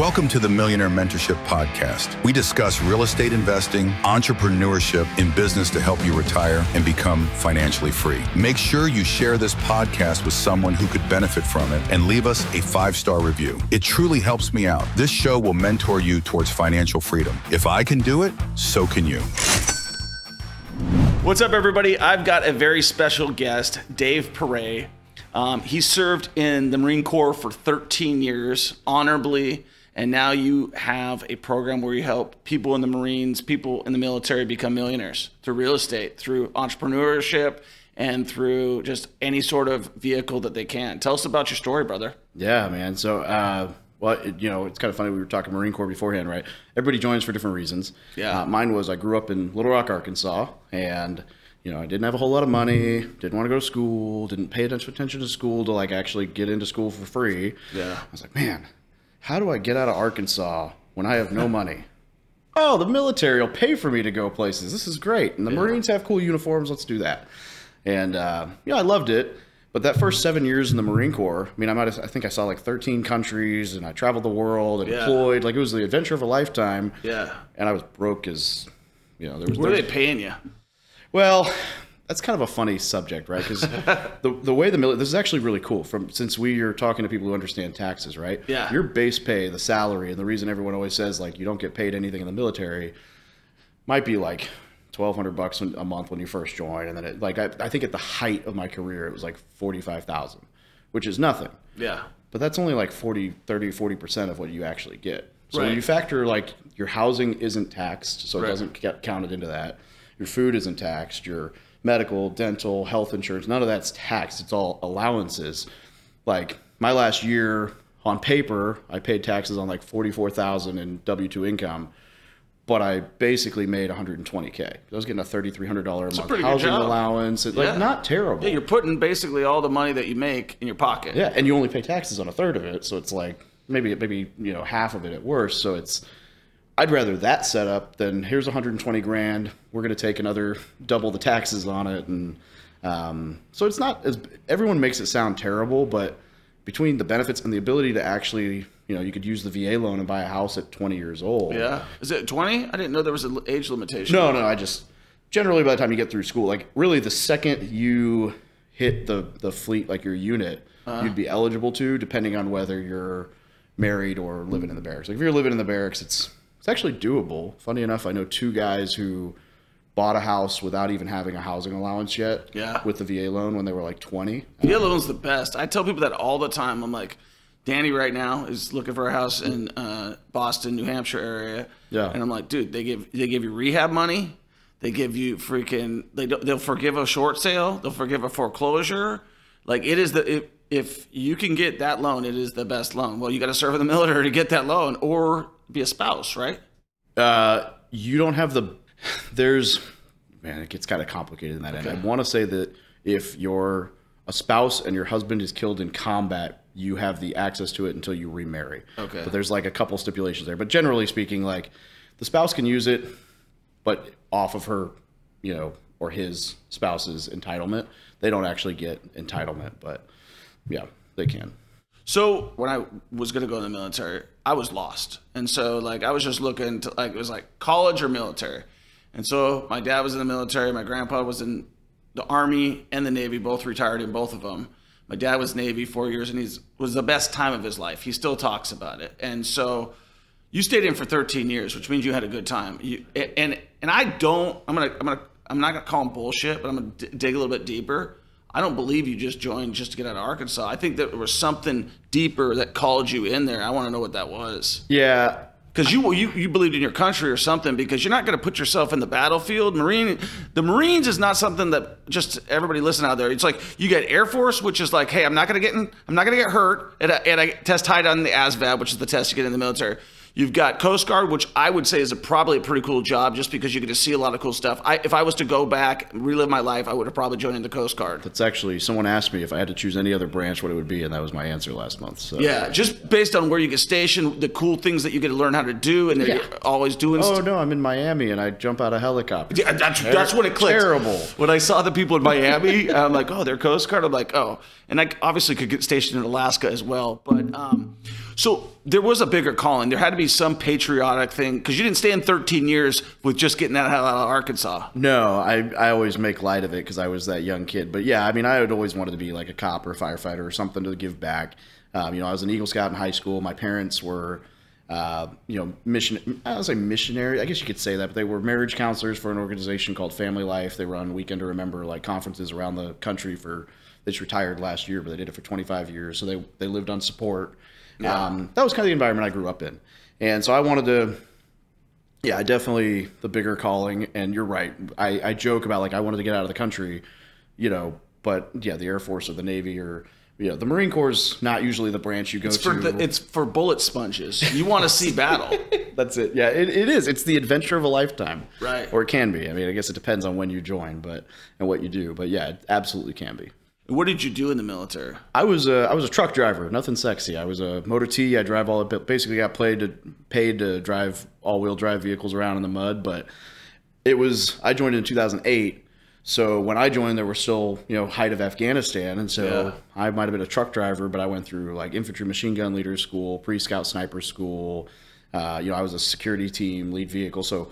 Welcome to the Millionaire Mentorship Podcast. We discuss real estate investing, entrepreneurship, and business to help you retire and become financially free. Make sure you share this podcast with someone who could benefit from it and leave us a 5-star review. It truly helps me out. This show will mentor you towards financial freedom. If I can do it, so can you. What's up, everybody? I've got a very special guest, Dave Pere. He served in the Marine Corps for 13 years, honorably, and now you have a program where you help people in the Marines, people in the military become millionaires through real estate, through entrepreneurship, and through just any sort of vehicle that they can. Tell us about your story, brother. Yeah, man. So, it's kind of funny. We were talking Marine Corps beforehand, right? Everybody joins for different reasons. Yeah. Mine was I grew up in Little Rock, Arkansas, and I didn't have a whole lot of money, didn't want to go to school, didn't pay attention to school to actually get into school for free. Yeah. I was like, man, how do I get out of Arkansas when I have no money? Oh, the military will pay for me to go places. This is great. And the Marines have cool uniforms. Let's do that. And, I loved it. But that first 7 years in the Marine Corps, I think I saw 13 countries, and I traveled the world and deployed. It was the adventure of a lifetime. Yeah. And I was broke as, Where are they paying you? Well, that's kind of a funny subject, right? Because the way this is actually really cool. Since we are talking to people who understand taxes, right? Yeah. Your base pay, the salary, and the reason everyone always says you don't get paid anything in the military, might be $1,200 a month when you first join, and then I think at the height of my career it was $45,000, which is nothing. Yeah. But that's only 40% of what you actually get. So right. When you factor your housing isn't taxed, so it doesn't get counted into that. Your food isn't taxed. Your medical, dental, health insurance, none of that's taxed. It's all allowances. My last year on paper, I paid taxes on $44,000 in W-2 income, but I basically made $120K. I was getting a $3,300 a month housing allowance. Not terrible. Yeah, you're putting basically all the money that you make in your pocket. Yeah, and you only pay taxes on a third of it, so it's maybe half of it at worst. So I'd rather that setup than here's 120 grand. We're going to take another double the taxes on it. And so it's not as everyone makes it sound terrible, but between the benefits and the ability to actually, you could use the VA loan and buy a house at 20 years old. Yeah. Is it 20? I didn't know there was an age limitation. No. I just generally by the time you get through school, really the second you hit the fleet, your unit, you'd be eligible to, depending on whether you're married or living in the barracks. If you're living in the barracks, it's actually doable. Funny enough, I know 2 guys who bought a house without even having a housing allowance yet with the VA loan when they were 20. VA loan's the best. I tell people that all the time. I'm like, Danny right now is looking for a house in Boston, New Hampshire area. Yeah. And I'm like, dude, they give you rehab money. They give you they'll forgive a short sale. They'll forgive a foreclosure. If you can get that loan, it is the best loan. Well, you got to serve in the military to get that loan or be a spouse, right? You don't have it gets kind of complicated in that end. I want to say that if you're a spouse and your husband is killed in combat, you have the access to it until you remarry. Okay. But there's a couple stipulations there. But generally speaking, the spouse can use it, but off of her, or his spouse's entitlement. They don't actually get entitlement, but yeah, they can. So when I was going to go in the military, I was lost. And so I was just looking to it was college or military. And so my dad was in the military. My grandpa was in the Army and the Navy, both retired in both of them. My dad was Navy 4 years, and was the best time of his life. He still talks about it. And so you stayed in for 13 years, which means you had a good time. I'm not gonna call him bullshit, but I'm gonna dig a little bit deeper. I don't believe you just joined just to get out of Arkansas. I think that there was something deeper that called you in there. I want to know what that was. Yeah. Because you believed in your country or something, because you're not going to put yourself in the battlefield. The Marines is not something that just everybody listen out there. It's you get Air Force, which is hey, I'm not going to get hurt, and I test height on the ASVAB, which is the test you get in the military. You've got Coast Guard, which I would say is probably a pretty cool job just because you get to see a lot of cool stuff. If I was to go back and relive my life, I would have probably joined in the Coast Guard. That's actually, someone asked me if I had to choose any other branch, what it would be, and that was my answer last month. So. Yeah, just based on where you get stationed, the cool things that you get to learn how to do, and they're always doing stuff. Oh, no, I'm in Miami, and I jump out of helicopter. Yeah, that's when it clicked. Terrible. When I saw the people in Miami, I'm like, oh, they're Coast Guard? I'm like, oh. And I obviously could get stationed in Alaska as well. But So there was a bigger calling. There had to be some patriotic thing, because you didn't stay in 13 years with just getting that out of Arkansas. No, I always make light of it because I was that young kid. But yeah, I mean, I had always wanted to be like a cop or a firefighter or something to give back. I was an Eagle Scout in high school. My parents were, I don't say missionary. I guess you could say that, but they were marriage counselors for an organization called Family Life. They run Weekend to Remember, like conferences around the country they just retired last year, but they did it for 25 years. So they lived on support. Yeah. That was kind of the environment I grew up in. And so I wanted to, I definitely the bigger calling. And you're right. I joke about like, I wanted to get out of the country, but yeah, the Air Force or the Navy or, the Marine Corps is not usually the branch you go to. It's for bullet sponges. You want to see battle. That's it. Yeah, it is. It's the adventure of a lifetime. Right. Or it can be. I mean, I guess it depends on when you join, and what you do. But yeah, it absolutely can be. What did you do in the military? I was a truck driver. Nothing sexy. I was a motor T. I drive basically got paid to drive all-wheel drive vehicles around in the mud. But I joined in 2008. So when I joined, there were still, height of Afghanistan. And so I might have been a truck driver, but I went through like infantry machine gun leader school, pre-scout sniper school. I was a security team lead vehicle. So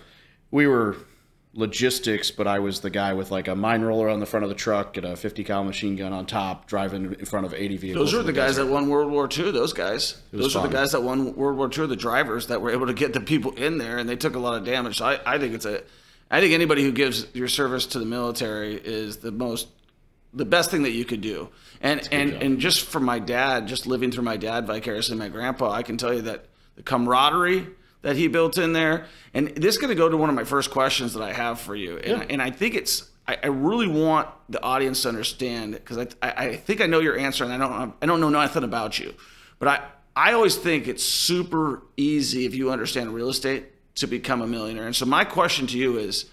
we were logistics, but I was the guy with like a mine roller on the front of the truck and a 50 cal machine gun on top, driving in front of 80 vehicles. Those are the guys that won World War II. Those guys. Those are the guys that won World War II. The drivers that were able to get the people in there, and they took a lot of damage. So I think anybody who gives your service to the military is the best thing that you could do. And just for my dad, just living through my dad vicariously, my grandpa, I can tell you that the camaraderie that he built in there, and this is going to go to one of my first questions that I have for you. And I think I really want the audience to understand, because I think I know your answer, and I don't know nothing about you, but I always think it's super easy if you understand real estate to become a millionaire. And so my question to you is,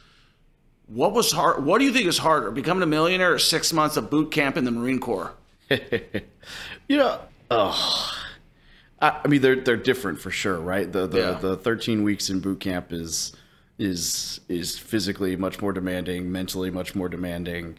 what was hard? What do you think is harder, becoming a millionaire or 6 months of boot camp in the Marine Corps? I mean, they're different for sure, right? The 13 weeks in boot camp is physically much more demanding, mentally much more demanding,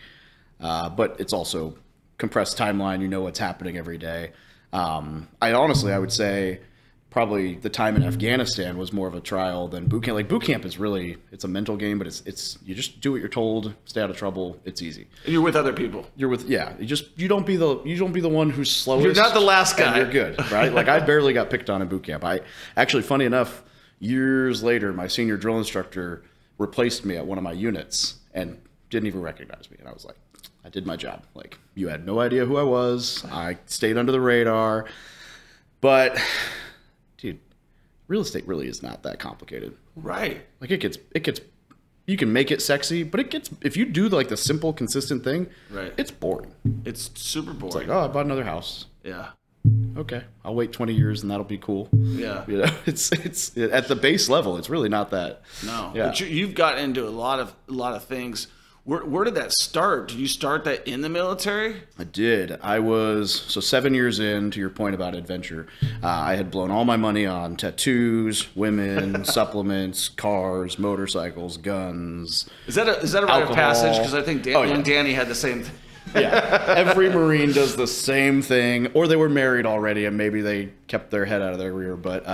but it's also compressed timeline. You know what's happening every day. I would say probably the time in Afghanistan was more of a trial than boot camp. Like boot camp is really, it's a mental game, but it's you just do what you're told, stay out of trouble. It's easy. And you're with other people. You don't be the one who's slowest. You're not the last guy. You're good, right? Like I barely got picked on in boot camp. Funny enough, years later, my senior drill instructor replaced me at one of my units and didn't even recognize me. And I was like, I did my job. Like you had no idea who I was. I stayed under the radar, but dude, real estate really is not that complicated. Right. Like it gets, you can make it sexy, but if you do like the simple, consistent thing, right, it's boring. It's super boring. It's like, oh, I bought another house. Yeah. Okay. I'll wait 20 years and that'll be cool. Yeah. It's at the base level. It's really not that. No. Yeah. But you've gotten into a lot of things. Where did that start? Did you start that in the military? I did. I was, 7 years in, to your point about adventure. I had blown all my money on tattoos, women, supplements, cars, motorcycles, guns. Is that a rite of passage? Because I think Danny had the same thing. Yeah. Every Marine does the same thing, or they were married already and maybe they kept their head out of their rear. But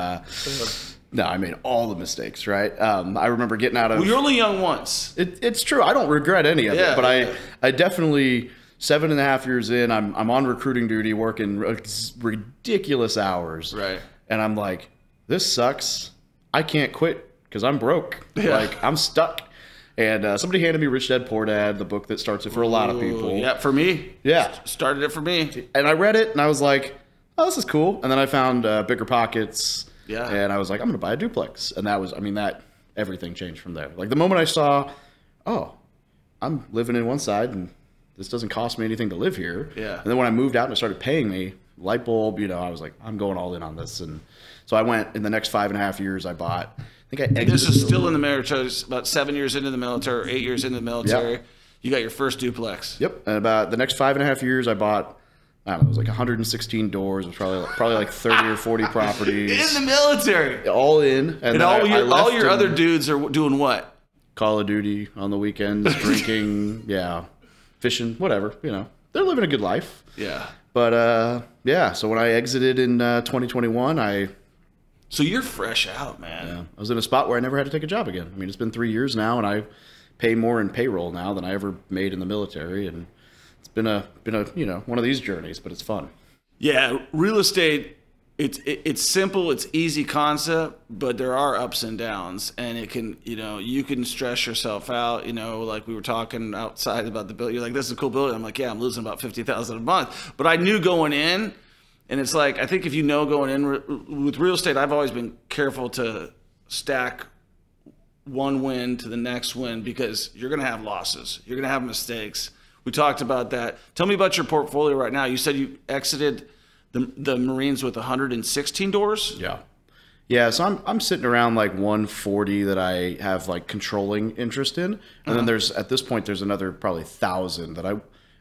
no, I made all the mistakes, right? I remember getting out of... Well, you're only young once. It's true. I don't regret any of it, but I definitely, 7.5 years in, I'm on recruiting duty, working ridiculous hours. Right. And I'm like, this sucks. I can't quit because I'm broke. Yeah. Like, I'm stuck. And somebody handed me Rich Dad, Poor Dad, the book that starts it for a lot of people. Yeah, for me. Yeah. Started it for me. And I read it, and I was like, oh, this is cool. And then I found Bigger Pockets. Yeah. And I was like, I'm going to buy a duplex. And everything changed from there. Like the moment I saw, oh, I'm living in one side and this doesn't cost me anything to live here. Yeah. And then when I moved out and it started paying me, light bulb, I was like, I'm going all in on this. And so I went, in the next 5.5 years, I bought, I think I exited. This is still in the military, about 7 years into the military, or 8 years into the military. Yep. You got your first duplex. Yep. And about the next 5.5 years, I bought, I don't know, it was like 116 doors. It was probably like 30 or 40 properties. In the military. All in. And all your other dudes are doing what? Call of Duty on the weekends, drinking, fishing, whatever, They're living a good life. Yeah. But yeah, so when I exited in 2021, So you're fresh out, man. yeah, I was in a spot where I never had to take a job again. I mean, it's been 3 years now, and I pay more in payroll now than I ever made in the military, and it's been a one of these journeys, but it's fun. Yeah, real estate. It's simple, it's easy concept, but there are ups and downs, and it can, you can stress yourself out. Like we were talking outside about the building. You're like, this is a cool building. I'm like, yeah, I'm losing about $50,000 a month, but I knew going in, and it's like, I think if going in with real estate, I've always been careful to stack one win to the next win, because you're going to have losses, you're going to have mistakes. We talked about that. Tell me about your portfolio right now. You said you exited the Marines with 116 doors? Yeah, so I'm sitting around like 140 that I have like controlling interest in. And then at this point, there's another probably 1,000 that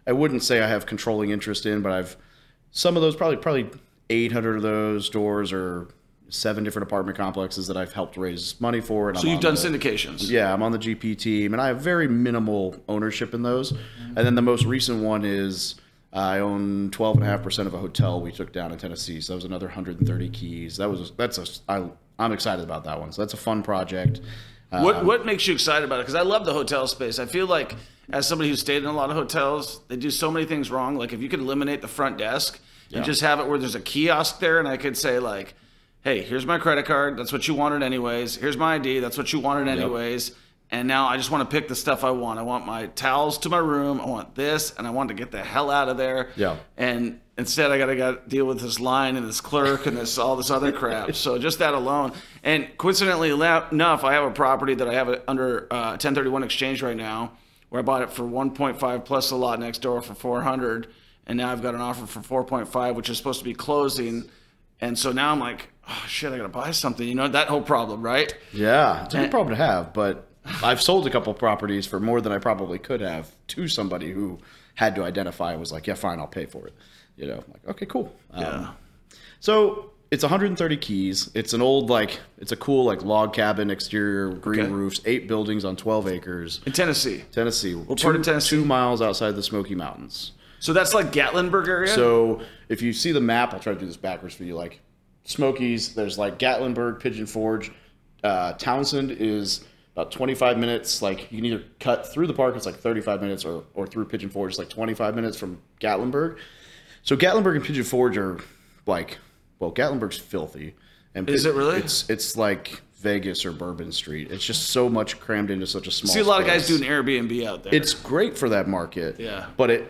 I wouldn't say I have controlling interest in, but I've some of those, probably 800 of those doors are 7 different apartment complexes that I've helped raise money for. And so you've done syndications? Yeah, I'm on the GP team, and I have very minimal ownership in those. And then the most recent one is I own 12.5% of a hotel we took down in Tennessee. So that was another 130 keys. I'm excited about that one. So that's a fun project. What makes you excited about it? Because I love the hotel space. I feel like as somebody who's stayed in a lot of hotels, they do so many things wrong. Like if you could eliminate the front desk and just have it where there's a kiosk there, and I could say like, hey, here's my credit card. That's what you wanted anyways. Here's my ID. That's what you wanted anyways. And now I just want to pick the stuff I want. I want my towels to my room. I want this, and I want to get the hell out of there. Yeah. And instead, I got to deal with this line and this clerk and all this other crap. So just that alone. And coincidentally enough, I have a property that I have under 1031 exchange right now, where I bought it for 1.5 plus a lot next door for 400, and now I've got an offer for 4.5, which is supposed to be closing. And so now I'm like, oh shit, I got to buy something. That whole problem, right? Yeah, it's a good problem to have, but I've sold a couple properties for more than I probably could have to somebody who had to identify and was like, yeah, fine, I'll pay for it. I'm like, okay, cool. So it's 130 keys. It's an old, it's a cool, log cabin, exterior, green roofs, 8 buildings on 12 acres. In Tennessee? Tennessee. What part of Tennessee? 2 miles outside the Smoky Mountains. So that's like Gatlinburg area? So if you see the map, I'll try to do this backwards for you. Like Smokies, there's like Gatlinburg, Pigeon Forge. Townsend is about 25 minutes. Like you can either cut through the park, it's like 35 minutes, or through Pigeon Forge, it's like 25 minutes from Gatlinburg. So Gatlinburg and Pigeon Forge are Gatlinburg's filthy. And is it really? It's like Vegas or Bourbon Street. It's just so much crammed into such a small See a lot space. of guys doing Airbnb out there. It's great for that market. Yeah. But it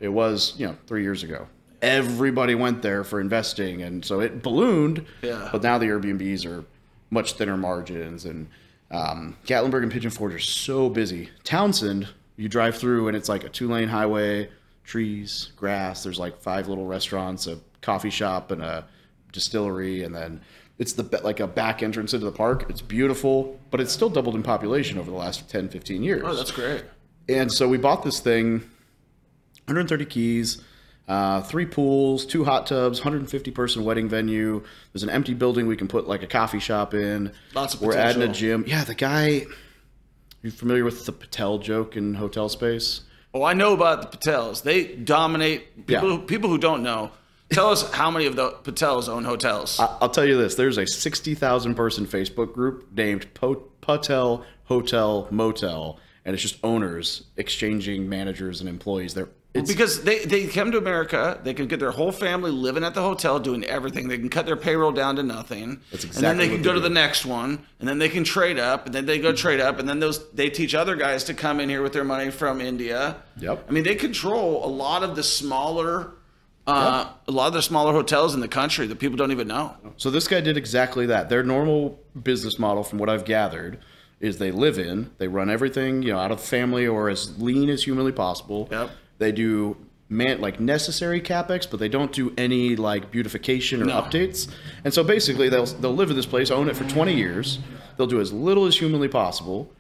was, 3 years ago. Everybody went there for investing, and so it ballooned. Yeah. But now the Airbnbs are much thinner margins, and Gatlinburg and Pigeon Forge are so busy. Townsend, you drive through and it's like a 2-lane highway, trees, grass. There's like 5 little restaurants, a coffee shop, and a distillery, and then it's like a back entrance into the park. It's beautiful, but it's still doubled in population over the last 10, 15 years. Oh, that's great. And so we bought this thing, 130 keys, 3 pools, 2 hot tubs, 150-person wedding venue. There's an empty building we can put like a coffee shop in. Lots of potential. We're adding a gym. Yeah, the guy, you familiar with the Patel joke in hotel space? Oh, I know about the Patels. They dominate. People who don't know, tell us how many of the Patels own hotels. I'll tell you this. There's a 60,000 person Facebook group named Patel Hotel Motel, and it's just owners exchanging managers and employees. Because they come to America, they can get their whole family living at the hotel, doing everything. They can cut their payroll down to nothing. That's exactly. And then they can go to the next one, and then they can trade up, and then they go trade up, and then they teach other guys to come in here with their money from India. Yep. I mean, they control a lot of the smaller hotels in the country that people don't even know. So this guy did exactly that. Their normal business model, from what I've gathered, is they run everything, out of the family or as lean as humanly possible. Yep. They do necessary capex, but they don't do any beautification or updates. And so basically they'll live in this place, own it for 20 years. They'll do as little as humanly possible,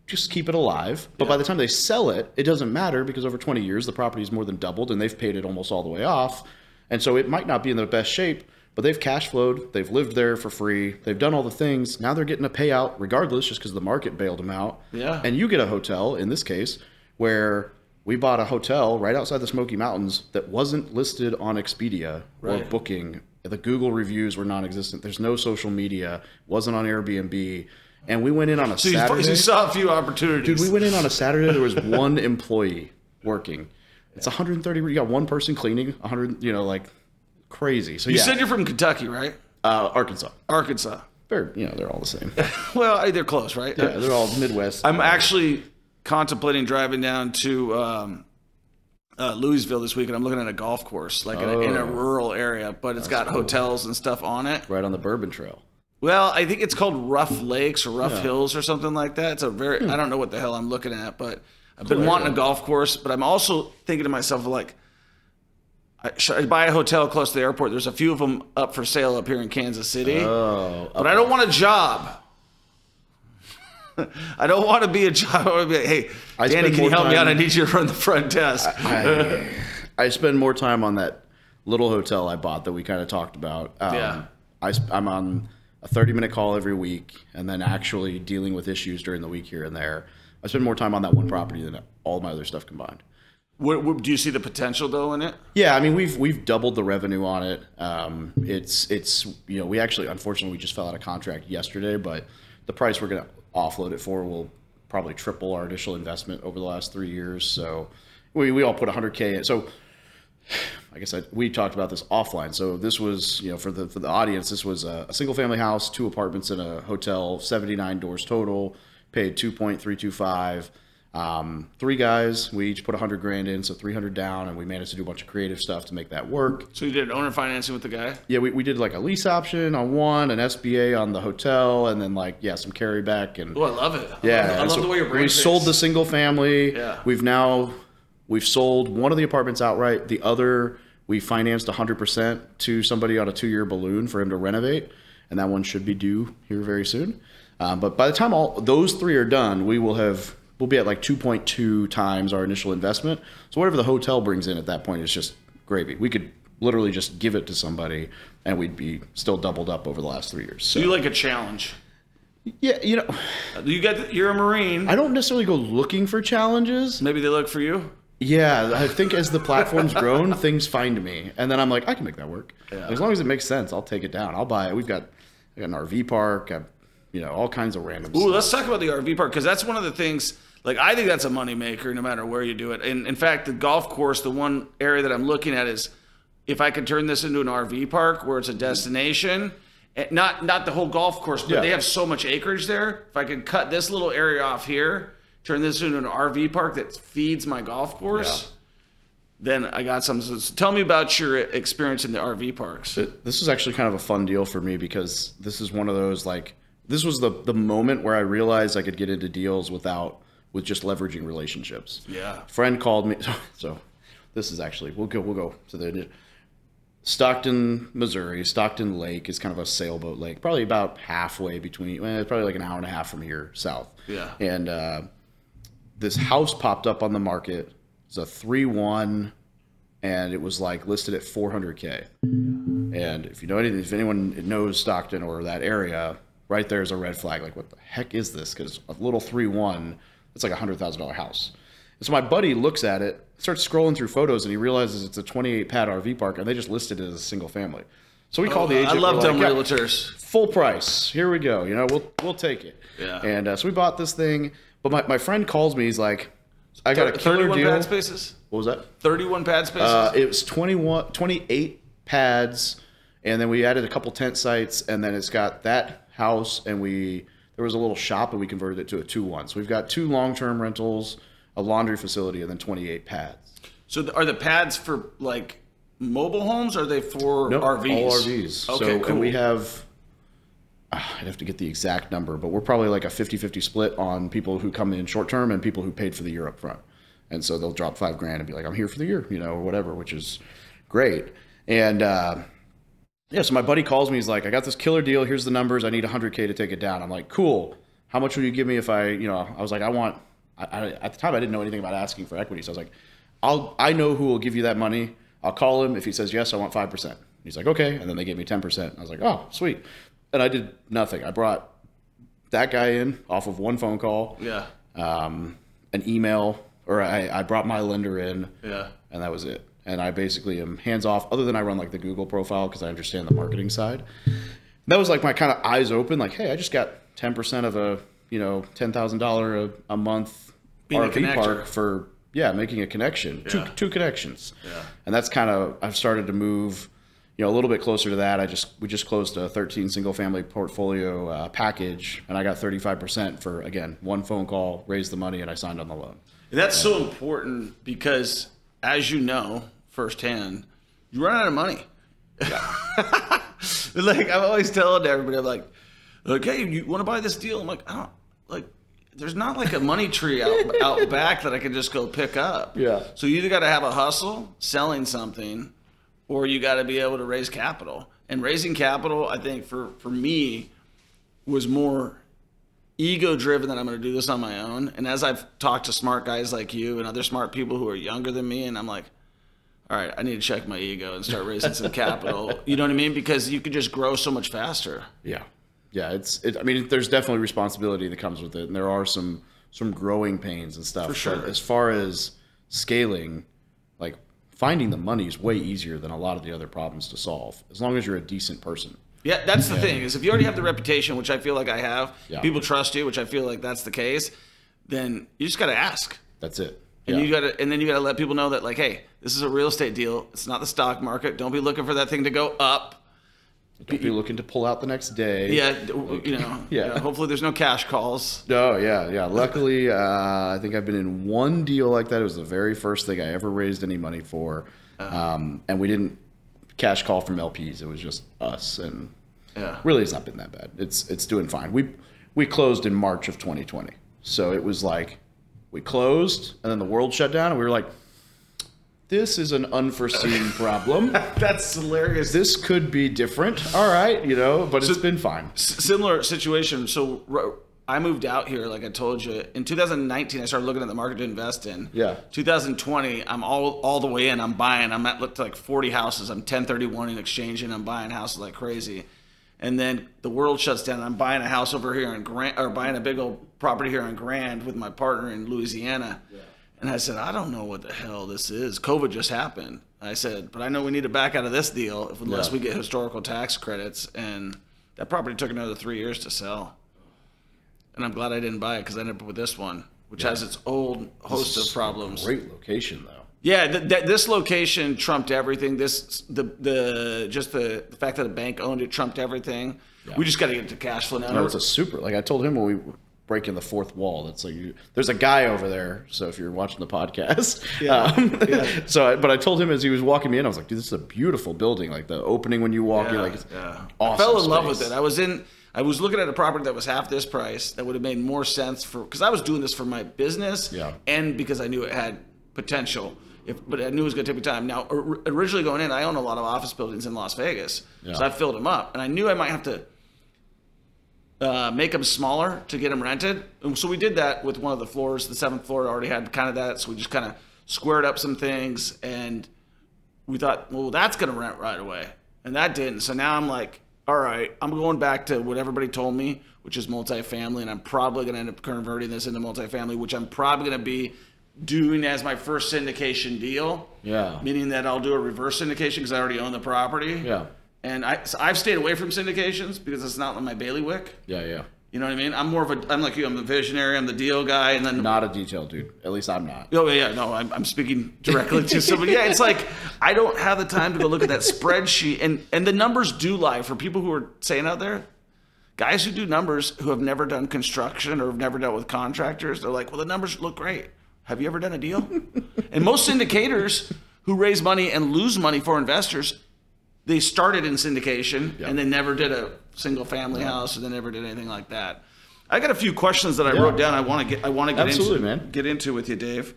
just keep it alive. But by the time they sell it, it doesn't matter, because over 20 years the property's more than doubled and they've paid it almost all the way off. And so it might not be in the best shape, but they've cash flowed, they've lived there for free, they've done all the things. Now they're getting a payout regardless, just because the market bailed them out. Yeah. And you get a hotel, in this case, where we bought a hotel right outside the Smoky Mountains that wasn't listed on Expedia or Booking. The Google reviews were non-existent. There's no social media. Wasn't on Airbnb. And we went in on a Saturday. You saw a few opportunities. Dude, we went in on a Saturday. There was one employee working. It's 130. You got one person cleaning. 100. You know, like crazy. So you said you're from Kentucky, right? Arkansas. They're all the same. Well, they're close, right? Yeah, they're all Midwest. I'm actually contemplating driving down to Louisville this week, and I'm looking at a golf course, like in a rural area, but it's got hotels and stuff on it. Right on the Bourbon Trail. Well, I think it's called Rough Lakes or Rough Hills or something like that. It's a very, I don't know what the hell I'm looking at, but I've been wanting a golf course, but I'm also thinking to myself, like, should I buy a hotel close to the airport? There's a few of them up for sale up here in Kansas City, but I don't want a job. I don't want to be a job. I want to be like, hey, Danny, can you help me out? I need you to run the front desk. I spend more time on that little hotel I bought that we kind of talked about. I'm on a 30-minute call every week and then actually dealing with issues during the week here and there. I spend more time on that one property than all my other stuff combined. Do you see the potential though in it? Yeah, I mean we've doubled the revenue on it. It's we actually, unfortunately, we just fell out of contract yesterday, but the price we're going to offload it for will probably triple our initial investment over the last 3 years. So we all put $100K in. So I guess we talked about this offline. So this was, for the audience, this was a single family house, 2 apartments and a hotel, 79 doors total, paid 2.325. 3 guys, we each put $100,000 in, so 300 down, and we managed to do a bunch of creative stuff to make that work. So you did owner financing with the guy? Yeah, we did like a lease option on one, an SBA on the hotel, and then some carryback. And I love it. Yeah, I love the way your brain we thinks. sold the single family. Yeah. We've sold one of the apartments outright. The other we financed 100% to somebody on a 2-year balloon for him to renovate, and that one should be due here very soon. But by the time all those 3 are done, we'll be at like 2.2 times our initial investment. So whatever the hotel brings in at that point is just gravy. We could literally just give it to somebody and we'd be still doubled up over the last 3 years. So you like a challenge? Yeah, You're a Marine. I don't necessarily go looking for challenges. Maybe they look for you? Yeah, I think as the platform's grown, things find me. And then I'm like, I can make that work. Yeah. As long as it makes sense, I'll take it down. I'll buy it. I got an RV park, all kinds of random stuff. Let's talk about the RV park, because that's one of the things. Like, I think that's a moneymaker no matter where you do it. And in fact, the golf course, the one area that I'm looking at is if I could turn this into an RV park where it's a destination, not the whole golf course, but they have so much acreage there. If I could cut this little area off here, turn this into an RV park that feeds my golf course, then I got something. So tell me about your experience in the RV parks. This is actually kind of a fun deal for me because this is one of those, this was the moment where I realized I could get into deals with just leveraging relationships. Yeah. Friend called me. So this is actually, we'll go to the Stockton, Missouri. Stockton Lake is kind of a sailboat lake, probably about halfway between, probably like an hour and a half from here south. Yeah. And this house popped up on the market. It's a 3-1 and it was listed at $400K. And if anyone knows Stockton or that area, right there's a red flag. Like, what the heck is this? Because a little 3-1, it's like a $100,000 house. And so my buddy looks at it, starts scrolling through photos, and he realizes it's a 28-pad RV park, and they just listed it as a single family. So we called the agent. I love them realtors. Full price. Here we go. We'll take it. Yeah. And so we bought this thing. But my friend calls me. He's like, I got a killer 31 deal. pad spaces? What was that? 31 pad spaces? It was 28 pads, and then we added a couple tent sites, and then it's got that house, and there was a little shop, and we converted it to a 2-1. So we've got 2 long-term rentals, a laundry facility, and then 28 pads. So are the pads for mobile homes, or are they for RVs? All RVs. Okay, so, cool. And we have, I'd have to get the exact number, but we're probably like a 50-50 split on people who come in short term and people who paid for the year up front. And so they'll drop $5,000 and be like, I'm here for the year, or whatever, which is great. And so my buddy calls me. He's like, I got this killer deal. Here's the numbers. I need $100K to take it down. I'm like, cool. How much will you give me if I was like, at the time I didn't know anything about asking for equity. So I was like, I know who will give you that money. I'll call him. If he says yes, I want 5%. He's like, okay. And then they gave me 10%. I was like, oh, sweet. And I did nothing. I brought that guy in off of one phone call, yeah, an email or I brought my lender in, and that was it. And I basically am hands off, other than I run like the Google profile because I understand the marketing side. That was like my kind of eyes open, like, hey, I just got 10% of a, $10,000 a month RV park for making a connection, two connections. And that's kind of, I've started to move, a little bit closer to that. We just closed a 13 single family portfolio package, and I got 35% for, again, one phone call, raised the money, and I signed on the loan. And that's so important because, as you know firsthand, you run out of money. Like, I'm always telling everybody, I'm like, hey, you want to buy this deal? I'm like, I don't, like, there's not like a money tree out back that I can just go pick up. So you either got to have a hustle selling something, or you got to be able to raise capital. And raising capital, I think for me, was more ego driven that I'm going to do this on my own. And as I've talked to smart guys like you and other smart people who are younger than me, and I'm like, all right, I need to check my ego and start raising some capital. You know what I mean? Because you could just grow so much faster. Yeah. I mean, there's definitely responsibility that comes with it, and there are some growing pains and stuff. For sure. But as far as scaling, like, finding the money is way easier than a lot of the other problems to solve, as long as you're a decent person. Yeah, that's the thing, is if you already have the reputation, which I feel like I have, people trust you, which I feel like that's the case, then you just got to ask. That's it. And then you got to let people know that, like, hey, this is a real estate deal. It's not the stock market. Don't be looking for that thing to go up. Don't be looking to pull out the next day. Hopefully there's no cash calls. Oh, yeah. Luckily, I think I've been in one deal like that. It was the very first thing I ever raised any money for. And we didn't cash call from LPs. It was just us. And really, it's not been that bad. It's doing fine. We closed in March of 2020. So it was like we closed, and then the world shut down, and we were like, this is an unforeseen problem. That's hilarious. This could be different. All right, but it's been fine. Similar situation. So I moved out here, like I told you. In 2019, I started looking at the market to invest in. 2020, I'm all the way in. I'm buying. I'm at like 40 houses. I'm 1031 in exchanging. I'm buying houses like crazy. And then the world shuts down. I'm buying a house over here in Grand, or buying a big old property here in Grand with my partner in Louisiana. And I said, I don't know what the hell this is. COVID just happened. I said, but I know we need to back out of this deal unless we get historical tax credits. And that property took another 3 years to sell. And I'm glad I didn't buy it because I ended up with this one, which has its own host of problems. Great location, though. Yeah, this location trumped everything. The fact that a bank owned it trumped everything. We just got to get to cash flow now. No, it's a super. Like I told him when we were breaking the fourth wall, that's like there's a guy over there. So if you're watching the podcast, but I told him as he was walking me in, I was like, dude, this is a beautiful building. Like the opening when you walk, you're like, it's awesome. I fell in love with it. I was looking at a property that was half this price that would have made more sense because I was doing this for my business and because I knew it had potential. But I knew it was going to take me time. Now, originally going in, I own a lot of office buildings in Las Vegas, so I filled them up, and I knew I might have to make them smaller to get them rented. And so we did that with one of the floors. The 7th floor already had kind of that, so we just kind of squared up some things, and we thought, well, that's going to rent right away, and that didn't. So now I'm like, all right, I'm going back to what everybody told me, which is multifamily, and I'm probably going to end up converting this into multifamily, which I'm probably going to be doing as my first syndication deal. Meaning that I'll do a reverse syndication because I already own the property. And I've stayed away from syndications because it's not my bailiwick. You know what I mean? I'm like you. I'm the visionary. I'm the deal guy, and then not a detail dude. At least I'm not. Oh yeah, no. I'm speaking directly to somebody. Yeah, it's like I don't have the time to go look at that spreadsheet, and the numbers do lie for people who are saying out there. Guys who do numbers who have never done construction or have never dealt with contractors, they're like, well, the numbers look great. Have you ever done a deal? And most syndicators who raise money and lose money for investors, they started in syndication and they never did a single family house, or they never did anything like that. I got a few questions that I wrote down. I want to get into with you, Dave.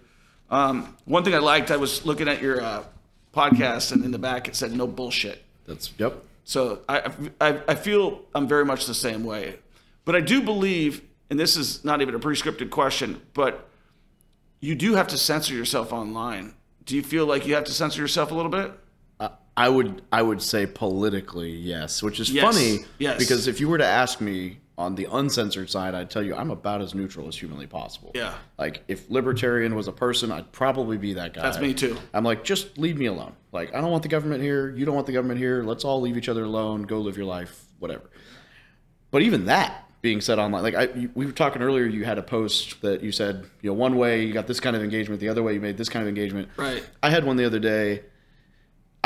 One thing I liked, I was looking at your podcast, and in the back it said no bullshit. So I feel I'm very much the same way, but I do believe, and this is not even a pre-scripted question, but you do have to censor yourself online. Do you feel like you have to censor yourself a little bit? I would say politically, yes, which is funny because if you were to ask me on the uncensored side, I'd tell you I'm about as neutral as humanly possible. Yeah. Like if libertarian was a person, I'd probably be that guy. That's me too. I'm like, just leave me alone. Like I don't want the government here. You don't want the government here. Let's all leave each other alone. Go live your life, whatever. But even that being said online, like we were talking earlier, you had a post that you said, you know, one way you got this kind of engagement, the other way you made this kind of engagement. Right. I had one the other day.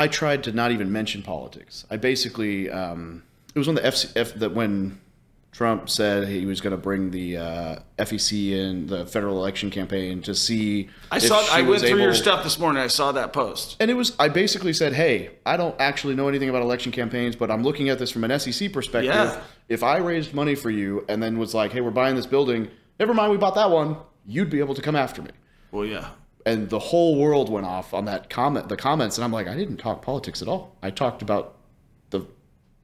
I tried to not even mention politics. I basically, it was on the that when Trump said he was going to bring the FEC in, the federal election campaign, to see. I went through your stuff this morning. I saw that post, and I basically said, "Hey, I don't actually know anything about election campaigns, but I'm looking at this from an SEC perspective. Yeah. If I raised money for you and then was like, hey, we're buying this building. Never mind, we bought that one. You'd be able to come after me." Well, yeah. And the whole world went off on that comment, the comments, and I'm like, I didn't talk politics at all. I talked about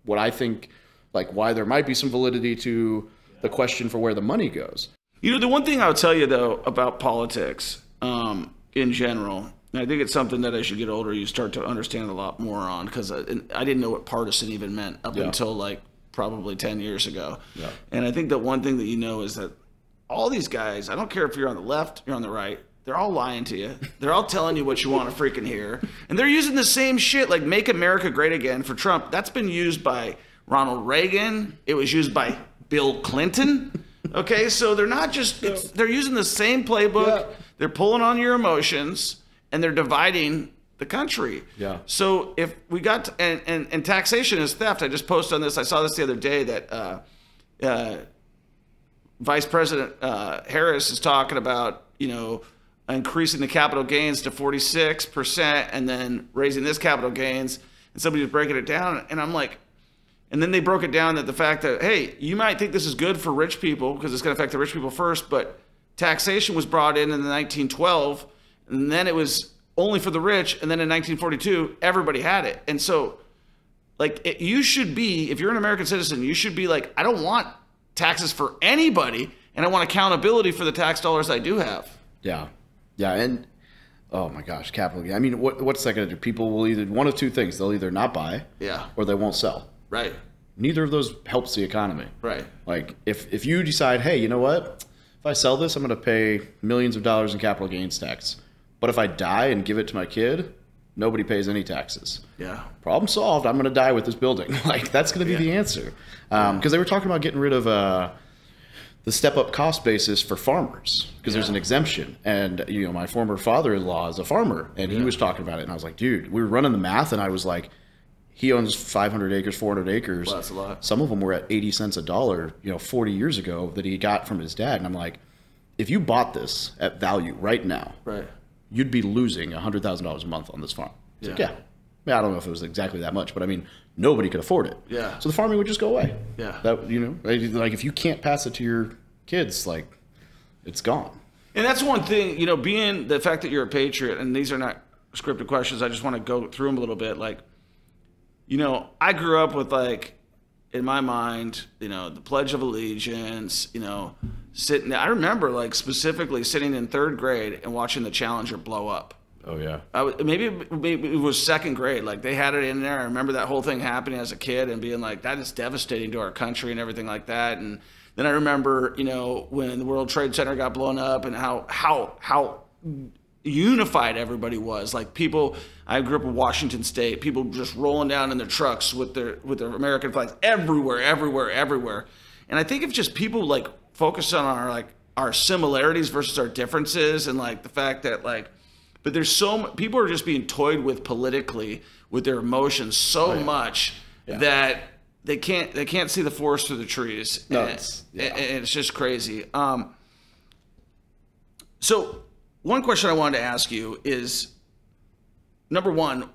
what I think, like why there might be some validity to the question for where the money goes. You know, the one thing I would tell you though about politics in general, and I think it's something that as you get older you start to understand a lot more on, because I didn't know what partisan even meant up until like probably 10 years ago. Yeah. And I think that one thing that you know is that all these guys, I don't care if you're on the left, you're on the right, they're all lying to you. They're all telling you what you want to freaking hear. And they're using the same shit, like Make America Great Again for Trump. That's been used by Ronald Reagan. It was used by Bill Clinton. Okay, so they're not just, they're using the same playbook. Yeah. They're pulling on your emotions, and they're dividing the country. Yeah. So if we got to, and taxation is theft. I just posted on this. I saw this the other day that Vice President Harris is talking about, you know, increasing the capital gains to 46% and then raising this capital gains, and somebody was breaking it down, and I'm like, and then they broke it down that the fact that, hey, you might think this is good for rich people because it's going to affect the rich people first, but taxation was brought in the 1912, and then it was only for the rich, and then in 1942 everybody had it. And so like you should be, if you're an American citizen, you should be like, I don't want taxes for anybody, and I want accountability for the tax dollars I do have. Yeah. Yeah, and oh my gosh, capital gain. I mean, what's that going to do? People will either, one of two things, they'll either not buy, or they won't sell. Right. Neither of those helps the economy. Right. Like if you decide, hey, you know what? If I sell this, I'm going to pay millions of dollars in capital gains tax. But if I die and give it to my kid, nobody pays any taxes. Yeah. Problem solved. I'm going to die with this building. Like that's going to be the answer. Because they were talking about getting rid of the step-up cost basis for farmers, because there's an exemption. And you know, my former father-in-law is a farmer, and he was talking about it, and I was like, dude, we were running the math, and I was like, he owns 500 acres, 400 acres. Well, that's a lot. Some of them were at 80 cents a dollar, you know, 40 years ago that he got from his dad. And I'm like, if you bought this at value right now, you'd be losing $100,000 a month on this farm. He's like, I don't know if it was exactly that much, but I mean, nobody could afford it. Yeah. So the farming would just go away. Yeah. That, you know, like if you can't pass it to your kids, like it's gone. And that's one thing, you know, being the fact that you're a patriot, and these are not scripted questions, I just want to go through them a little bit. Like, you know, I grew up with, like, in my mind, you know, the Pledge of Allegiance, you know, I remember, like, specifically sitting in 3rd grade and watching the Challenger blow up. Oh, yeah. Maybe it was 2nd grade. Like, they had it in there. I remember that whole thing happening as a kid and being like, that is devastating to our country and everything like that. And then I remember, you know, when the World Trade Center got blown up and how unified everybody was. Like people, I grew up in Washington State, people just rolling down in their trucks with their American flags everywhere. And I think if just people like focus on our similarities versus our differences, and like the fact that like, but there's people are just being toyed with politically with their emotions so much that they can't see the forest through the trees. No, and it's just crazy. So one question I wanted to ask you is, number one,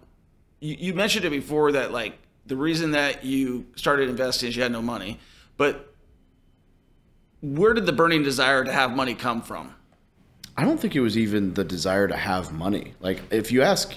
you mentioned it before that like the reason that you started investing is you had no money, but where did the burning desire to have money come from? I don't think it was even the desire to have money. Like if you ask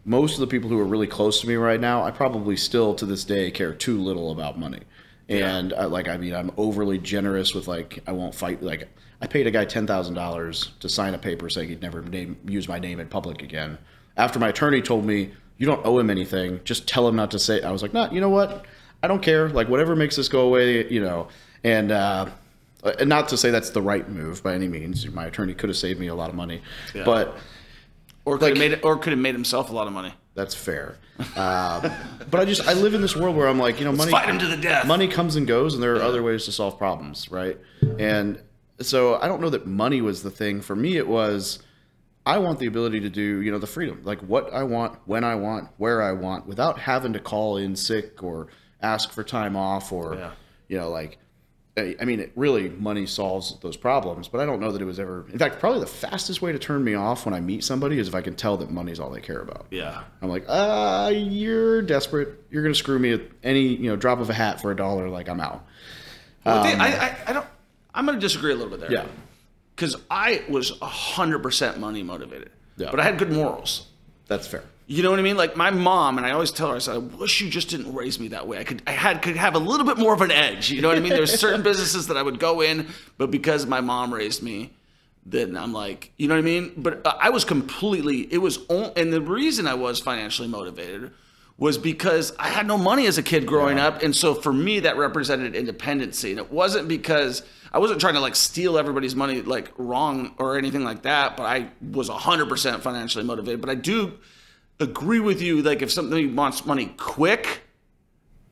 most of the people who are really close to me right now, I probably still to this day care too little about money. And I'm overly generous with like, I won't fight. Like I paid a guy $10,000 to sign a paper saying he'd never use my name in public again. After my attorney told me, you don't owe him anything, just tell him not to say it. I was like, nah, you know what? I don't care. Like whatever makes this go away, you know. And not to say that's the right move by any means. My attorney could have saved me a lot of money, but or could have made himself a lot of money. That's fair. But I live in this world where I'm like, money, fight him to the death. Money comes and goes, and there are other ways to solve problems, right? And so I don't know that money was the thing. For me, it was, I want the ability to do, the freedom, like what I want, when I want, where I want, without having to call in sick or ask for time off or, it really, money solves those problems, but I don't know that it was ever, in fact, probably the fastest way to turn me off when I meet somebody is if I can tell that money's all they care about. Yeah. I'm like, you're desperate. You're going to screw me at any, drop of a hat for $1. Like, I'm out. Well, I'm going to disagree a little bit there. Yeah. Because I was 100% money motivated, Yeah. but I had good morals. That's fair. You know what I mean? Like my mom, and I always tell her, I said, I wish you just didn't raise me that way. I could have a little bit more of an edge. You know what I mean? There's certain businesses that I would go in, but because my mom raised me, then I'm like, you know what I mean? But I was and the reason I was financially motivated was because I had no money as a kid growing up. And so for me, that represented independency. And it wasn't because I wasn't trying to like steal everybody's money like wrong or anything like that, but I was 100% financially motivated. But I do agree with you, like if somebody wants money quick,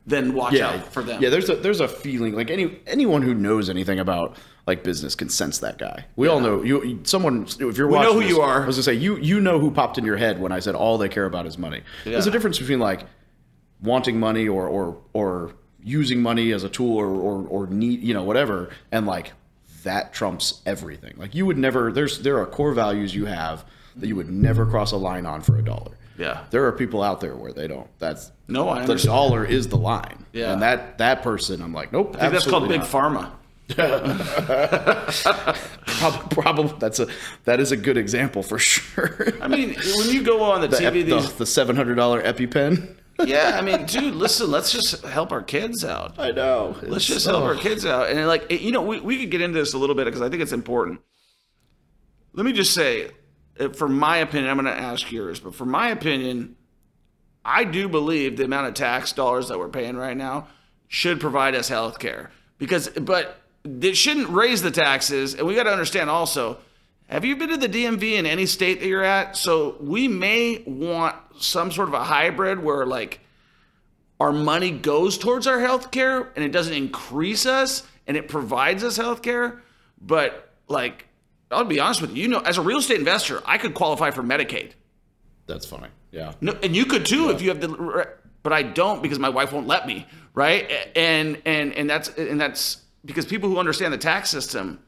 then watch out for them. Yeah, there's a feeling like anyone who knows anything about like business can sense that guy. We all know if you're watching, know who you are. I was gonna say you know who popped in your head when I said all they care about is money. Yeah. There's a difference between like wanting money or using money as a tool or need whatever, and like that trumps everything. Like you would never there are core values you have that you would never cross a line on for $1. Yeah. There are people out there where they don't. I understand. The dollar is the line. Yeah. And that person, I'm like, nope. I think that's called Big Pharma. Probably that is a good example for sure. I mean, when you go on the TV, the $700 EpiPen. Yeah, I mean, dude, listen, let's just help our kids out. I know. Let's just help our kids out. And like, we could get into this a little bit because I think it's important. Let me just say, for my opinion, I'm going to ask yours, but for my opinion, I do believe the amount of tax dollars that we're paying right now should provide us health care. But it shouldn't raise the taxes. And we got to understand also, have you been to the DMV in any state that you're at? So we may want some sort of a hybrid where like our money goes towards our health care and it doesn't increase us and it provides us health care. But like, I'll be honest with you, as a real estate investor, I could qualify for Medicaid. That's funny. Yeah. No, and you could too if you have but I don't because my wife won't let me, right? And that's because people who understand the tax system,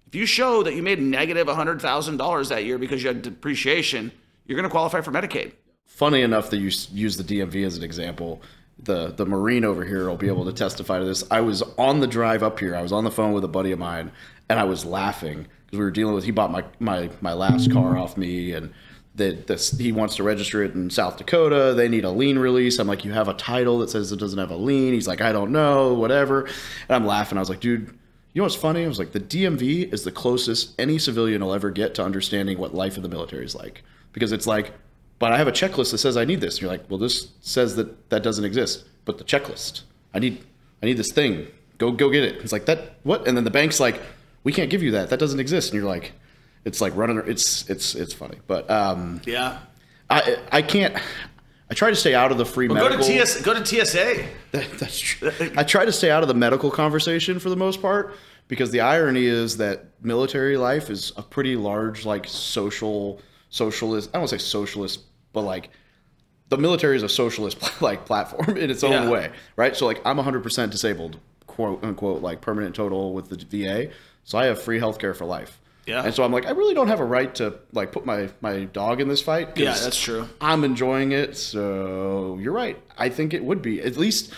if you show that you made negative $100,000 that year because you had depreciation, you're going to qualify for Medicaid. Funny enough that you use the DMV as an example. The Marine over here will be able to testify to this. I was on the drive up here. I was on the phone with a buddy of mine, and I was laughing because we were dealing with. He bought my last car off me, and he wants to register it in South Dakota. They need a lien release. I'm like, you have a title that says it doesn't have a lien. He's like, I don't know, whatever. And I'm laughing. I was like, dude, you know what's funny? I was like, the DMV is the closest any civilian will ever get to understanding what life in the military is like, because it's like, but I have a checklist that says I need this. And you're like, well, this says that doesn't exist. But the checklist, I need this thing. Go get it. It's like, that what? And then the bank's like, we can't give you that. That doesn't exist. And you're like, it's like running. It's funny. But yeah, I can't. I try to stay out of the free medical. Go to TSA. That's true. I try to stay out of the medical conversation for the most part, because the irony is that military life is a pretty large, like, socialist. I don't want to say socialist, but like the military is a socialist like platform in its own way, right? So like I'm 100% disabled, quote unquote, like permanent total with the VA, so I have free healthcare for life. Yeah. And so I'm like, I really don't have a right to like put my dog in this fight. Yeah, that's true. I'm enjoying it. So you're right. I think it would be, at least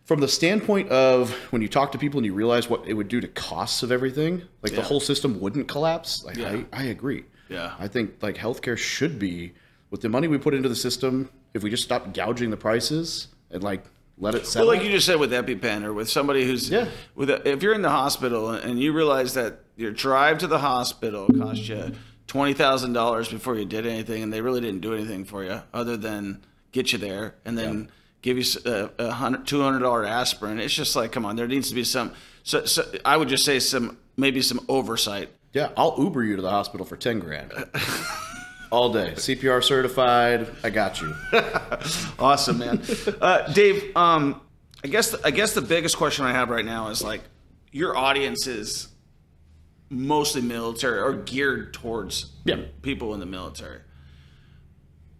from the standpoint of when you talk to people and you realize what it would do to costs of everything, like the whole system wouldn't collapse. Like I agree. Yeah. I think like healthcare should be, with the money we put into the system, if we just stop gouging the prices and like let it settle. Well, like you just said with EpiPen, or with somebody who's if you're in the hospital and you realize that your drive to the hospital cost you $20,000 before you did anything, and they really didn't do anything for you other than get you there and then give you a $200 aspirin. It's just like, come on, there needs to be some. So I would just say maybe some oversight. Yeah, I'll Uber you to the hospital for 10 grand. All day. CPR certified. I got you. Awesome, man. Dave, I guess the biggest question I have right now is like, your audience is mostly military or geared towards people in the military.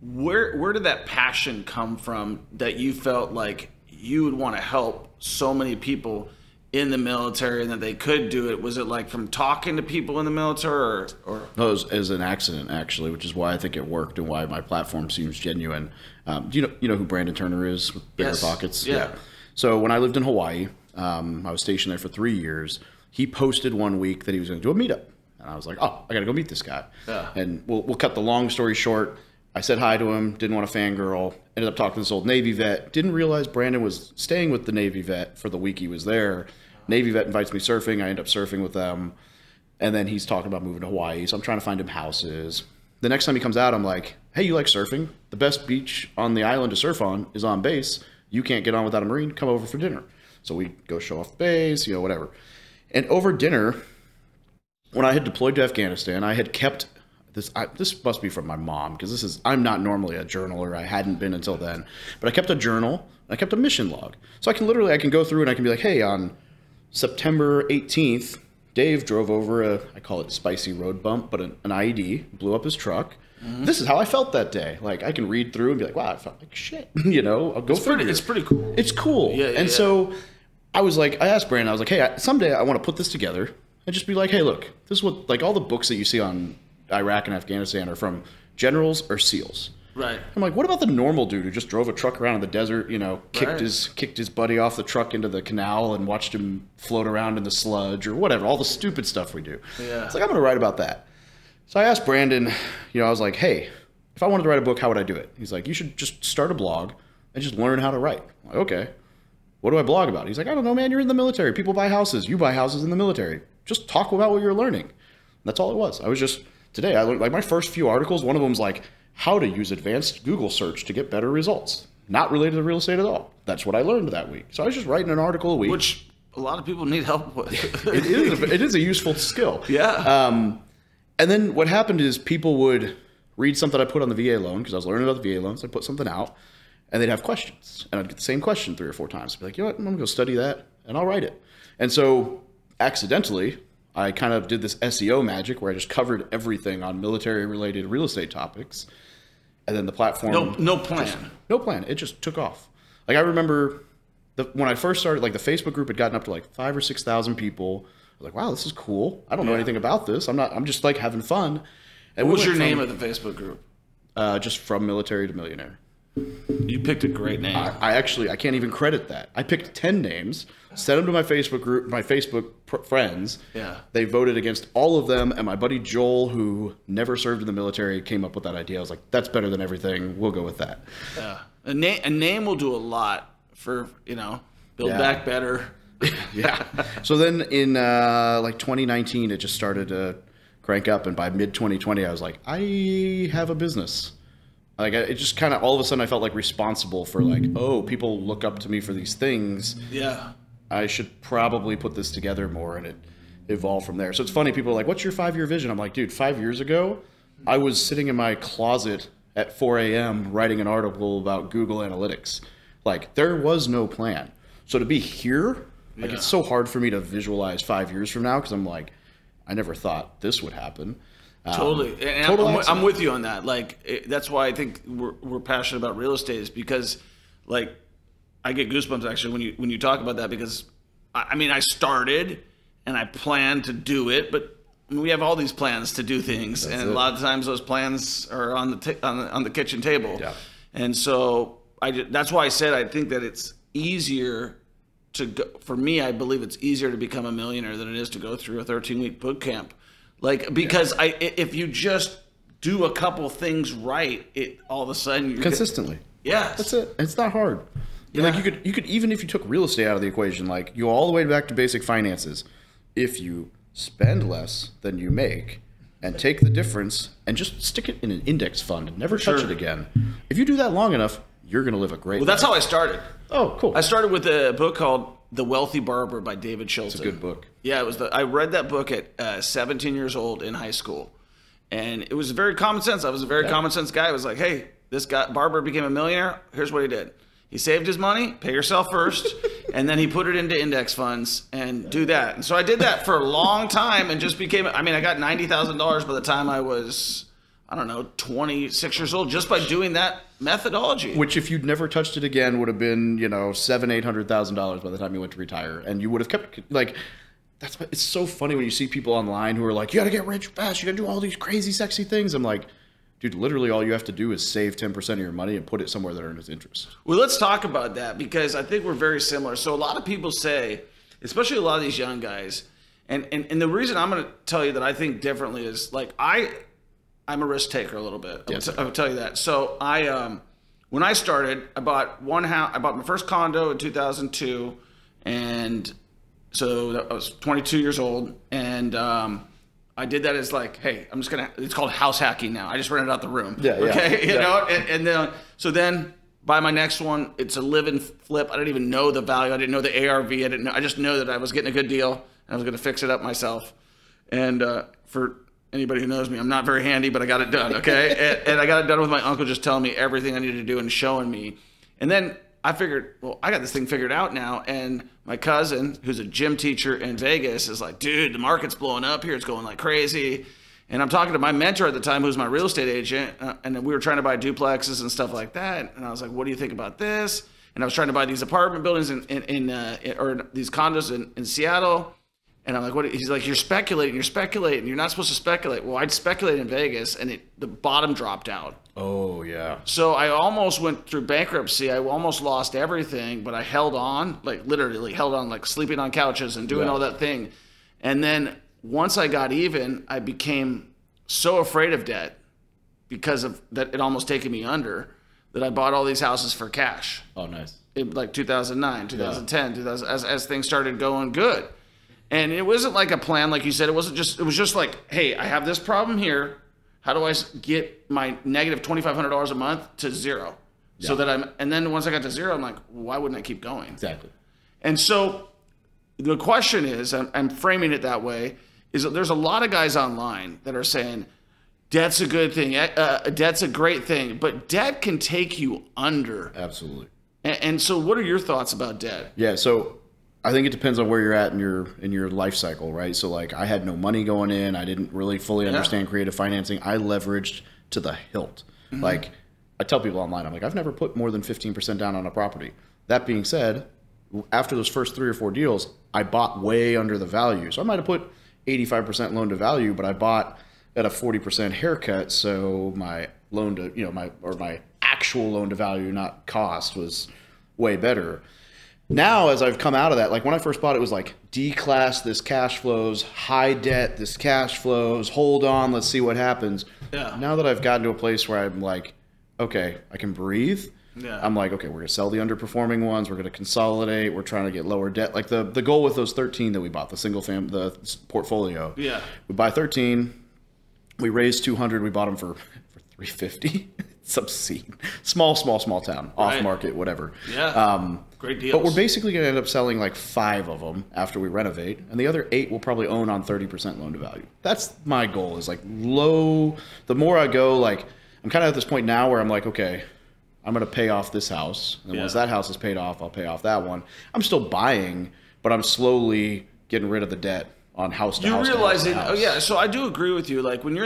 Where did that passion come from that you felt like you would want to help so many people in the military and that they could do it? Was it like from talking to people in the military or? No, it was an accident, actually, which is why I think it worked and why my platform seems genuine. Do you know who Brandon Turner is with Bigger Pockets? Yeah. So when I lived in Hawaii, I was stationed there for 3 years. He posted one week that he was going to do a meetup. And I was like, oh, I got to go meet this guy. Yeah. And we'll cut the long story short. I said hi to him, didn't want to fangirl, ended up talking to this old Navy vet, didn't realize Brandon was staying with the Navy vet for the week he was there. Navy vet invites me surfing. I end up surfing with them. And then he's talking about moving to Hawaii. So I'm trying to find him houses. The next time he comes out, I'm like, hey, you like surfing? The best beach on the island to surf on is on base. You can't get on without a Marine. Come over for dinner. So we go show off the base, whatever. And over dinner, when I had deployed to Afghanistan, I had kept this. This must be from my mom because I'm not normally a journaler. I hadn't been until then. But I kept a journal. I kept a mission log. So I can go through and I can be like, hey, on September 18th, Dave drove over I call it spicy road bump, but an IED blew up his truck. Mm-hmm. This is how I felt that day. Like I can read through and be like, wow, I felt like shit. I'll go figure. It's pretty cool. It's cool. Yeah. So I was like, I asked Brandon, I was like, hey, someday I want to put this together and just be like, hey, look, this is what, like all the books that you see on Iraq and Afghanistan are from generals or SEALs. Right. I'm like, what about the normal dude who just drove a truck around in the desert, kicked his buddy off the truck into the canal and watched him float around in the sludge or whatever, all the stupid stuff we do. Yeah. It's like, I'm going to write about that. So I asked Brandon, I was like, hey, if I wanted to write a book, how would I do it? He's like, you should just start a blog and just learn how to write. I'm like, okay. What do I blog about? He's like, I don't know, man. You're in the military. People buy houses. You buy houses in the military. Just talk about what you're learning. That's all it was. Today I learned, like my first few articles, one of them's like how to use advanced Google search to get better results. Not related to real estate at all. That's what I learned that week. So I was just writing an article a week. Which a lot of people need help with. It is a useful skill. Yeah. And then what happened is people would read something I put on the VA loan because I was learning about the VA loans. I put something out. And they'd have questions. And I'd get the same question 3 or 4 times. I'd be like, you know what, I'm going to go study that, and I'll write it. And so, accidentally, I kind of did this SEO magic where I just covered everything on military-related real estate topics. And then the platform... No plan. No plan. It just took off. Like, I remember when I first started, like, the Facebook group had gotten up to, like, 5,000 or 6,000 people. I was like, wow, this is cool. I don't know anything about this. I'm just, like, having fun. And what was your name of the Facebook group? Just From Military to Millionaire. You picked a great name. I can't even credit that. I picked 10 names, sent them to my Facebook group, my Facebook friends. Yeah. They voted against all of them, and my buddy Joel, who never served in the military, came up with that idea. I was like, that's better than everything. We'll go with that. Yeah. A name will do a lot for, build back better. Yeah. So then in like 2019, it just started to crank up, and by mid-2020, I was like, I have a business. Like, it just kind of, all of a sudden, I felt like responsible for like, oh, people look up to me for these things. Yeah. I should probably put this together more, and it evolved from there. So it's funny, people are like, what's your 5-year vision? I'm like, dude, 5 years ago, I was sitting in my closet at 4 a.m. writing an article about Google Analytics. Like, there was no plan. So to be here, like, it's so hard for me to visualize 5 years from now, because I'm like, I never thought this would happen. Totally. And I'm with you on that. Like, that's why I think we're passionate about real estate, is because, like, I get goosebumps actually when you talk about that, because I started and I planned to do it, but we have all these plans to do things, and a lot of times those plans are on the kitchen table. Yeah. And so that's why I said I think that it's easier to go, for me, I believe it's easier to become a millionaire than it is to go through a 13-week boot camp. Like, because if you just do a couple things right, it all of a sudden you're consistently. Yeah, that's it. It's not hard. Yeah. Like you could even if you took real estate out of the equation, like you go all the way back to basic finances. If you spend less than you make and take the difference and just stick it in an index fund and never touch it again. If you do that long enough, you're going to live a great life. Well, that's how I started. Oh, cool. I started with a book called The Wealthy Barber by David Chilton. It's a good book. Yeah, it was. I read that book at 17 years old in high school, and it was very common sense. I was a very common sense guy. I was like, hey, this guy barber became a millionaire. Here's what he did. He saved his money, pay yourself first, and then he put it into index funds and do that. And so I did that for a long time and just became, I mean, I got $90,000 by the time I was, I don't know, 26 years old, just by doing that methodology. Which, if you'd never touched it again, would have been, you know, $700,000-$800,000 by the time you went to retire. And you would have kept, like, that's what, it's so funny when you see people online who are like, you got to get rich fast, you got to do all these crazy, sexy things. I'm like, dude, literally all you have to do is save 10% of your money and put it somewhere that earns interest. Well, let's talk about that, because I think we're very similar. So a lot of people say, especially a lot of these young guys, and the reason I'm going to tell you that I think differently is, like, I'm a risk taker a little bit. Yes. I will tell you that. So when I started, I bought one house. I bought my first condo in 2002, and so I was 22 years old, and I did that as like, hey, I'm just gonna. It's called house hacking now. I just rented out the room. Yeah. Okay. You know, and then buy my next one. It's a live and flip. I didn't even know the value. I didn't know the ARV. I didn't know. I just know that I was getting a good deal, and I was gonna fix it up myself. And for anybody who knows me, I'm not very handy, but I got it done. Okay. and I got it done with my uncle just telling me everything I needed to do and showing me. And then I figured, well, I got this thing figured out now. And my cousin, who's a gym teacher in Vegas, is like, dude, the market's blowing up here. It's going like crazy. And I'm talking to my mentor at the time, who's my real estate agent. And we were trying to buy duplexes and stuff like that. And I was like, what do you think about this? And I was trying to buy these apartment buildings or these condos in Seattle. And I'm like, what? He's like, you're speculating. You're not supposed to speculate. Well, I'd speculate in Vegas, and the bottom dropped out. Oh, yeah. So I almost went through bankruptcy. I almost lost everything, but I held on, like literally held on, like sleeping on couches and doing all that thing. And then once I got even, I became so afraid of debt because of that, it almost taken me under, that I bought all these houses for cash. Oh, nice. In like 2009, 2010, 2000, as things started going good. And it wasn't like a plan, like you said. It was just like, hey, I have this problem here. How do I get my negative $2,500 a month to zero? Yeah. So that and then once I got to zero, I'm like, why wouldn't I keep going? Exactly. And so the question is, I'm framing it that way, is that there's a lot of guys online that are saying, debt's a good thing, debt's a great thing, but debt can take you under. Absolutely. And so what are your thoughts about debt? Yeah, so I think it depends on where you're at in your life cycle, right? So like I had no money going in. I didn't really fully understand creative financing. I leveraged to the hilt. Mm-hmm. Like I tell people online, I'm like, I've never put more than 15% down on a property. That being said, after those first 3 or 4 deals, I bought way under the value. So I might have put 85% loan to value, but I bought at a 40% haircut. So my loan to, my actual loan to value, not cost, was way better. Now, as I've come out of that, like when I first bought it was like D-class, this cash flows, high debt, this cash flows, hold on, let's see what happens. Yeah. Now that I've gotten to a place where I'm like, okay, I can breathe. Yeah. I'm like, okay, we're going to sell the underperforming ones. We're going to consolidate. We're trying to get lower debt. Like the goal with those 13 that we bought, the portfolio. Yeah. We buy 13. We raised 200. We bought them for 350. It's obscene. Small town, off market, whatever. Yeah. Great deals. But we're basically going to end up selling like 5 of them after we renovate, and the other 8 we'll probably own on 30% loan to value. That's my goal, is like low. The more I go, like I'm kind of at this point now where I'm like, okay, I'm going to pay off this house, and once that house is paid off, I'll pay off that one. I'm still buying, but I'm slowly getting rid of the debt on house to house. You realize it? Oh yeah. So I do agree with you. Like when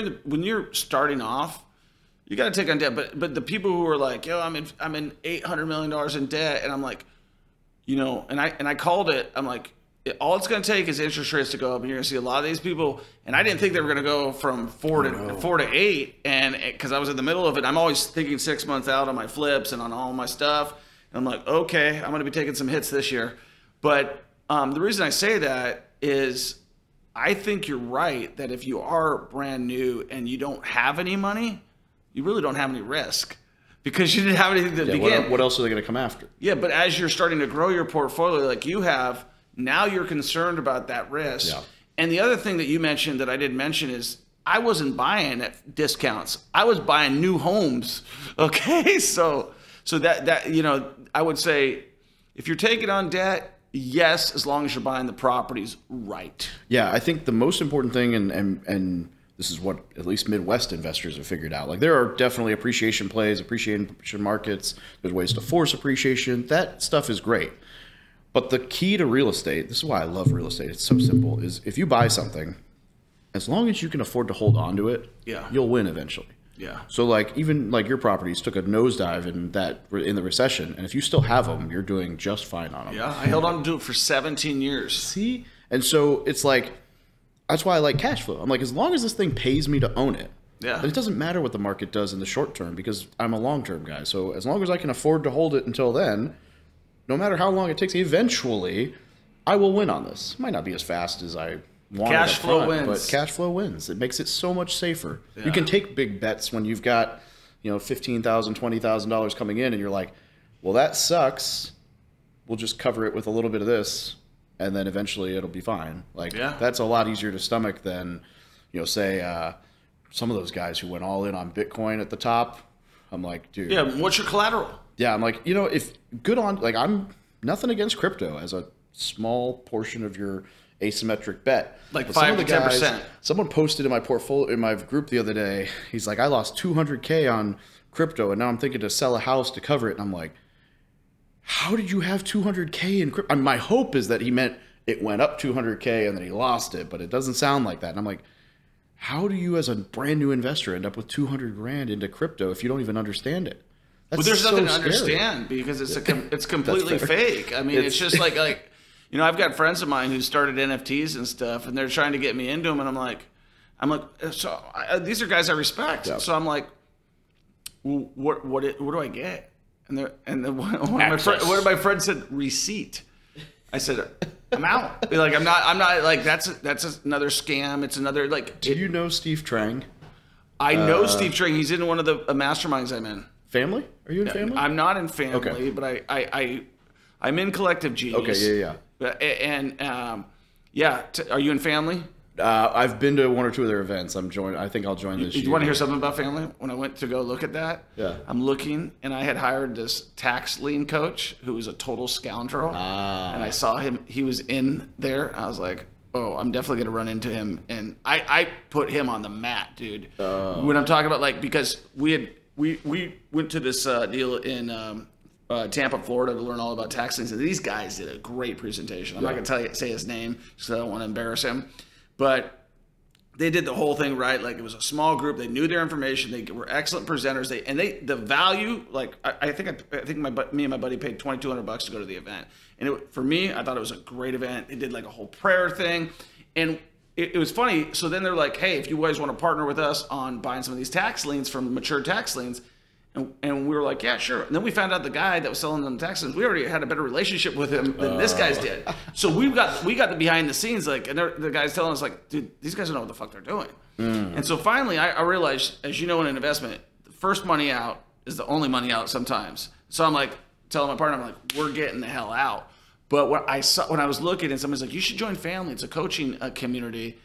you're starting off, you got to take on debt, but the people who are like, yo, I'm in $800 million in debt, and I'm like, and I called it. I'm like, all it's going to take is interest rates to go up, and you're going to see a lot of these people. And I didn't think they were going to go from 4 to 8, and because I was in the middle of it, I'm always thinking 6 months out on my flips and on all my stuff. And I'm like, okay, I'm going to be taking some hits this year. But the reason I say that is, I think you're right that if you are brand new and you don't have any money, you really don't have any risk, because you didn't have anything to begin. What else are they going to come after? Yeah, but as you're starting to grow your portfolio like you have, now you're concerned about that risk. Yeah. And the other thing that you mentioned that I didn't mention is I wasn't buying at discounts. I was buying new homes. Okay, so So that you know, I would say if you're taking on debt, yes, as long as you're buying the properties right. Yeah, I think the most important thing, and this is what at least Midwest investors have figured out. Like, there are definitely appreciation plays, appreciation markets. There's ways to force appreciation. That stuff is great. But the key to real estate, this is why I love real estate. It's so simple, is if you buy something, as long as you can afford to hold on to it, you'll win eventually. Yeah. So like, even like your properties took a nosedive in the recession, and if you still have them, you're doing just fine on them. Yeah, I held on to it for 17 years. See? And so it's like, that's why I like cash flow. I'm like, as long as this thing pays me to own it, yeah, it doesn't matter what the market does in the short term, because I'm a long-term guy. So as long as I can afford to hold it until then, no matter how long it takes, eventually I will win on this. Might not be as fast as I want. Cash flow wins. But cash flow wins. It makes it so much safer. Yeah. You can take big bets when you've got, you know, $15,000, $20,000 coming in, and you're like, well, that sucks. We'll just cover it with a little bit of this, and then eventually it'll be fine. Like, that's a lot easier to stomach than, you know, say some of those guys who went all in on Bitcoin at the top. I'm like, dude. Yeah, what's your collateral? Yeah, I'm like, you know, if good on, like, I'm nothing against crypto as a small portion of your asymmetric bet. Like 5 to 10%. Someone posted in my portfolio, in my group the other day, he's like, I lost $200K on crypto, and now I'm thinking to sell a house to cover it. And I'm like, how did you have $200K in crypto? My hope is that he meant it went up $200K and then he lost it, but it doesn't sound like that. And I'm like, how do you as a brand new investor end up with 200 grand into crypto if you don't even understand it? Well, there's nothing to understand, because it's completely fake. I mean, it's just like, you know, I've got friends of mine who started NFTs and stuff, and they're trying to get me into them, and I'm like, so these are guys I respect. Yeah. So I'm like, well, what do I get? And one of my friends said, receipt. I said, I'm out. Like, I'm not like, that's another scam. It's another, like. Do you know Steve Trang? I know Steve Trang. He's in one of the masterminds I'm in. Family? Are you in family? I'm not in family, but I'm in Collective Genius. Okay, yeah. And are you in family? I've been to one or two of their events. I think I'll join this year. You want to hear something about family? When I went to go look at that, yeah, I'm looking, and I had hired this tax lien coach who was a total scoundrel. And I saw him. He was in there. I was like, oh, I'm definitely going to run into him. And I put him on the mat, dude. When I'm talking about, like, because we went to this deal in Tampa, Florida, to learn all about tax liens. And these guys did a great presentation. I'm not going to say his name because I don't want to embarrass him. But they did the whole thing right. Like, it was a small group. They knew their information. They were excellent presenters. The value, like, I think me and my buddy paid $2,200 to go to the event. And for me, I thought it was a great event. They did like a whole prayer thing, and it was funny. So then they're like, hey, if you guys want to partner with us on buying some of these tax liens from mature tax liens. And we were like, yeah, sure. And then we found out the guy that was selling them tax liens, we already had a better relationship with him than this guy's did. So we got the behind the scenes, like, and the guy's telling us, like, dude, these guys don't know what the fuck they're doing. And so finally I realized, as you know, in an investment, the first money out is the only money out sometimes. So I'm like, telling my partner, I'm like, we're getting the hell out. But when I was looking, and somebody's like, you should join Family. It's a coaching community.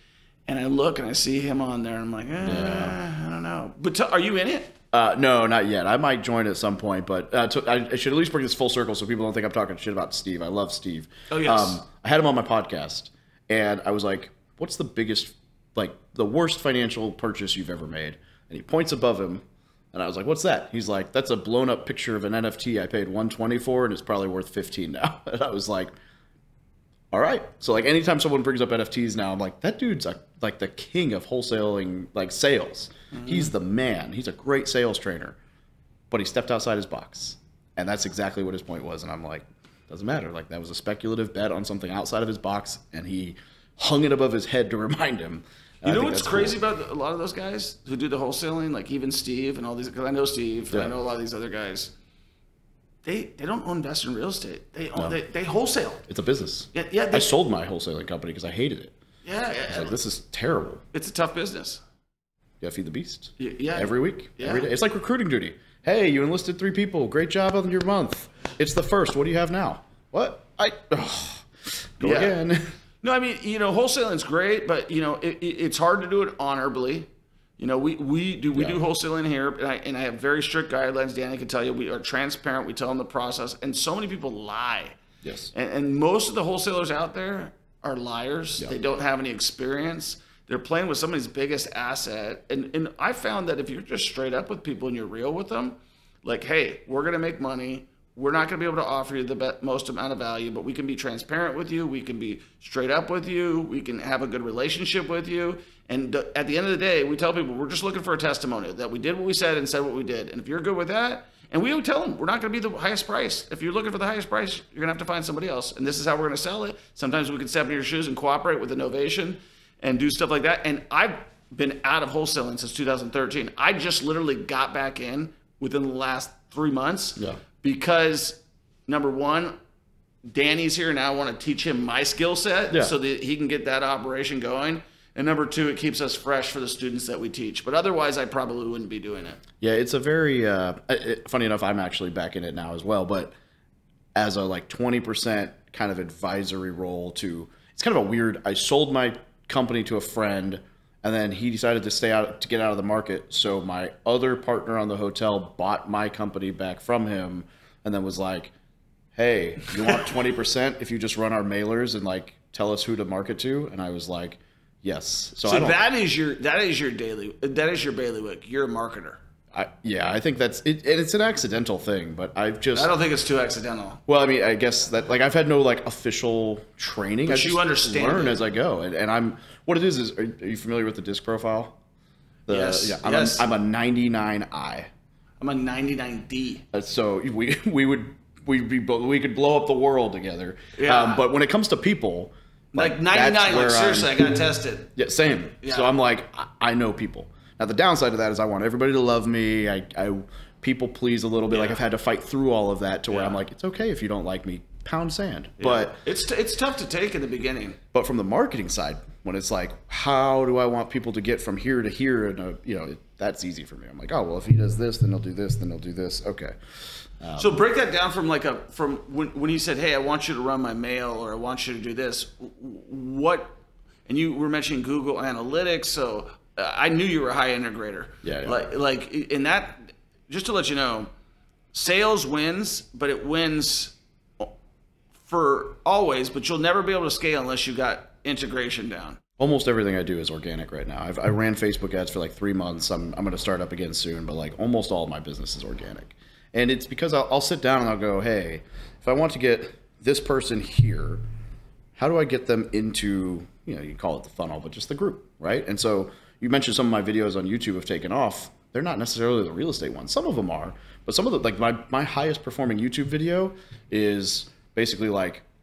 And I look and I see him on there, and I'm like, I don't know. But are you in it? No, not yet. I might join at some point, but I should at least bring this full circle so people don't think I'm talking shit about Steve. I love Steve. Oh, yes. I had him on my podcast, and I was like, what's the biggest, like, the worst financial purchase you've ever made? And he points above him, and I was like, what's that? He's like, that's a blown up picture of an NFT I paid $120 for, and it's probably worth $15 now. And I was like, all right. So, like, anytime someone brings up NFTs now, I'm like, that dude's like the king of wholesaling, like, sales. Mm-hmm. He's the man. He's a great sales trainer. But he stepped outside his box. And that's exactly what his point was. And I'm like, doesn't matter. Like, that was a speculative bet on something outside of his box, and he hung it above his head to remind him. You know what's crazy about a lot of those guys who do the wholesaling, like even Steve and all these, because I know Steve, and I know a lot of these other guys. They don't invest in real estate. They wholesale. It's a business. Yeah. I sold my wholesaling company because I hated it. Yeah. I was like, this is terrible. It's a tough business. You gotta feed the beast. Yeah. Every week. Yeah. Every day. It's like recruiting duty. Hey, you enlisted 3 people. Great job on your month. It's the first. What do you have now? What? Go again. No, I mean, wholesaling's great, but, it's hard to do it honorably. You know, we do wholesaling here, and I have very strict guidelines. Danny can tell you, we are transparent. We tell them the process, and so many people lie. Yes. And most of the wholesalers out there are liars. Yeah. They don't have any experience. They're playing with somebody's biggest asset. And I found that if you're just straight up with people and you're real with them, like, hey, we're going to make money. We're not going to be able to offer you the most amount of value, but we can be transparent with you. We can be straight up with you. We can have a good relationship with you. And at the end of the day, we tell people we're just looking for a testimonial that we did what we said and said what we did. And if you're good with that, and we would tell them we're not going to be the highest price. If you're looking for the highest price, you're going to have to find somebody else. And this is how we're going to sell it. Sometimes we can step in your shoes and cooperate with innovation and do stuff like that. And I've been out of wholesaling since 2013. I just literally got back in within the last 3 months because, number one, Danny's here now. I want to teach him my skill set so that he can get that operation going. And number two, it keeps us fresh for the students that we teach. But otherwise, I probably wouldn't be doing it. Yeah, it's a very, funny enough, I'm actually back in it now as well. But as a 20% kind of advisory role to, it's kind of a weird, I sold my company to a friend and then he decided to get out of the market. So my other partner on the hotel bought my company back from him and then was like, hey, you want 20% if you just run our mailers and tell us who to market to? And I was like, yes. So that is your bailiwick. You're a marketer. I think that's it. And it's an accidental thing, but I don't think it's too accidental. Well, I mean, I guess that I've had no official training. But I just you understand learn as I go. And I'm what it is are you familiar with the disc profile? Yes. Yeah. I'm a 99I. I'm a 99D. So we could blow up the world together. Yeah. But when it comes to people. 99, seriously, I got tested. Yeah, same. Yeah. So I'm I know people. Now the downside of that is I want everybody to love me. I people please a little bit. I've had to fight through all of that to where I'm it's okay if you don't like me. Pound sand. Yeah. But it's tough to take in the beginning. But from the marketing side, when it's how do I want people to get from here to here? And that's easy for me. I'm oh well, if he does this, then he'll do this, then he'll do this. Okay. So break that down from from when you said, hey, I want you to run my mail or I want you to do this. What? And you were mentioning Google Analytics, so I knew you were a high integrator. Yeah. In that, just to let you know, sales wins, but it wins for always. But you'll never be able to scale unless you got integration down. Almost everything I do is organic right now. I ran Facebook ads for 3 months. I'm going to start up again soon, but almost all of my business is organic. And it's because I'll sit down and I'll go, hey, if I want to get this person here, how do I get them into, you call it the funnel, but just the group, right? And so you mentioned some of my videos on YouTube have taken off. They're not necessarily the real estate ones. Some of them are, but some of the, my highest performing YouTube video is basically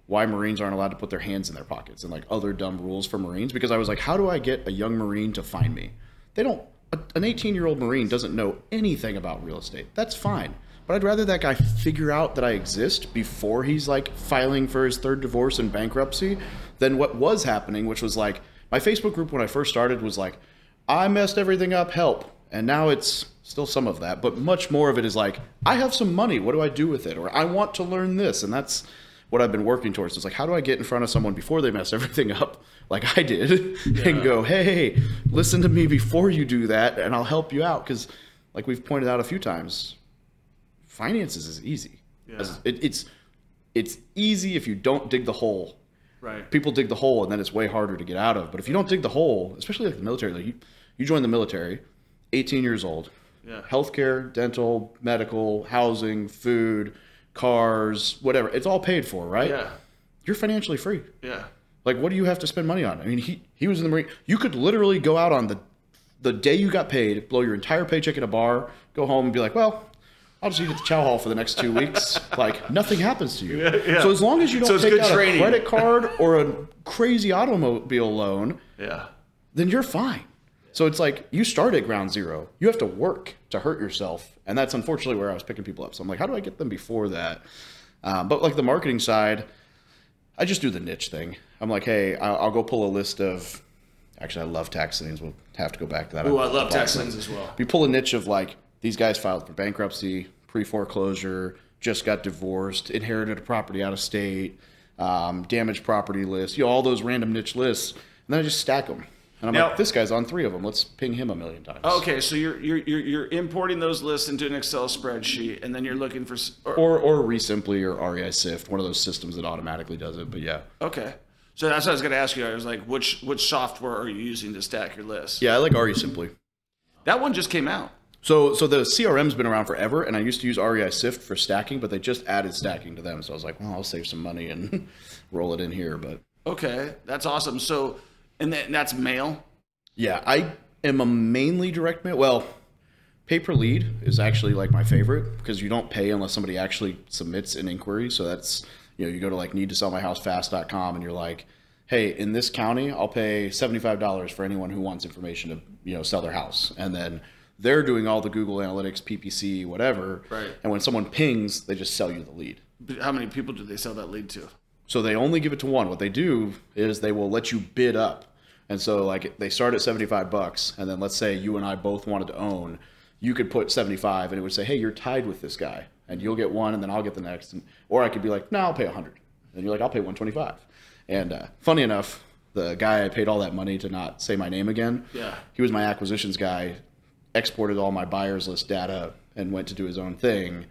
why Marines aren't allowed to put their hands in their pockets and other dumb rules for Marines. Because I was how do I get a young Marine to find me? They don't, an 18-year-old Marine doesn't know anything about real estate. That's fine. But I'd rather that guy figure out that I exist before he's filing for his third divorce and bankruptcy than what was happening, which was my Facebook group when I first started was I messed everything up, help. And now it's still some of that, but much more of it is I have some money, what do I do with it? Or I want to learn this. And that's what I've been working towards. It's how do I get in front of someone before they mess everything up like I did and go, hey, listen to me before you do that and I'll help you out. Because we've pointed out a few times, finances is easy. Yeah. It's easy if you don't dig the hole. Right. People dig the hole and then it's way harder to get out of. But if you don't dig the hole, especially the military, you join the military, 18 years old, healthcare, dental, medical, housing, food, cars, whatever. It's all paid for, right? Yeah. You're financially free. Yeah. What do you have to spend money on? I mean, he was in the Marine. You could literally go out on the day you got paid, blow your entire paycheck at a bar, go home and be well, I'll just eat at the chow hall for the next 2 weeks. Nothing happens to you. Yeah. So as long as you don't take out a credit card or a crazy automobile loan, then you're fine. So it's you start at ground zero. You have to work to hurt yourself. And that's unfortunately where I was picking people up. So I'm how do I get them before that? But the marketing side, I just do the niche thing. I'm hey, I'll go pull a list of, actually I love tax liens. We'll have to go back to that. Oh, I love tax liens as well. We pull a niche of these guys filed for bankruptcy, pre-foreclosure, just got divorced, inherited a property out of state, damaged property list, all those random niche lists. And then I just stack them. And I'm Now, like, this guy's on 3 of them. Let's ping him a million times. Okay, so you're importing those lists into an Excel spreadsheet, and then you're looking for or Resimply or REI Sift, one of those systems that automatically does it. But yeah. Okay, so that's what I was going to ask you. I was like, which software are you using to stack your list? Yeah, I like Resimply. That one just came out. So the CRM's been around forever, and I used to use REI Sift for stacking, but they just added stacking to them. So I was like, well, I'll save some money and roll it in here. But okay, that's awesome. So, and that's mail. Yeah, I am a mainly direct mail. Well, pay per lead is actually like my favorite because you don't pay unless somebody actually submits an inquiry. So that's, you go to like needtosellmyhousefast.com and you're like, hey, in this county, I'll pay $75 for anyone who wants information to, sell their house. And then they're doing all the Google Analytics, PPC, whatever. Right. And when someone pings, they just sell you the lead. But how many people do they sell that lead to? So they only give it to one. What they do is they will let you bid up. And so like they start at $75, and then let's say you and I both wanted to own, you could put 75 and it would say, hey, you're tied with this guy and you'll get one and then I'll get the next. Or I could be like, no, I'll pay 100. And you're like, I'll pay 125. And funny enough, the guy I paid all that money to not say my name again, he was my acquisitions guy, exported all my buyers list data and went to do his own thing.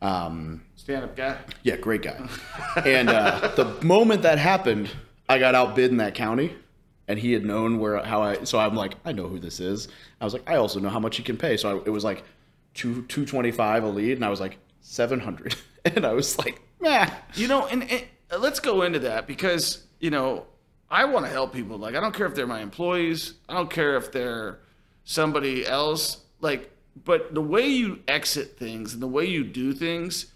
Stand-up guy? Yeah, great guy. And the moment that happened, I got outbid in that county. And he had known so I'm like, I know who this is. I was like, I also know how much he can pay. So it was like $225 a lead, and I was like $700, and I was like, meh. And let's go into that because I want to help people. Like, I don't care if they're my employees, I don't care if they're somebody else. Like, but the way you exit things and the way you do things,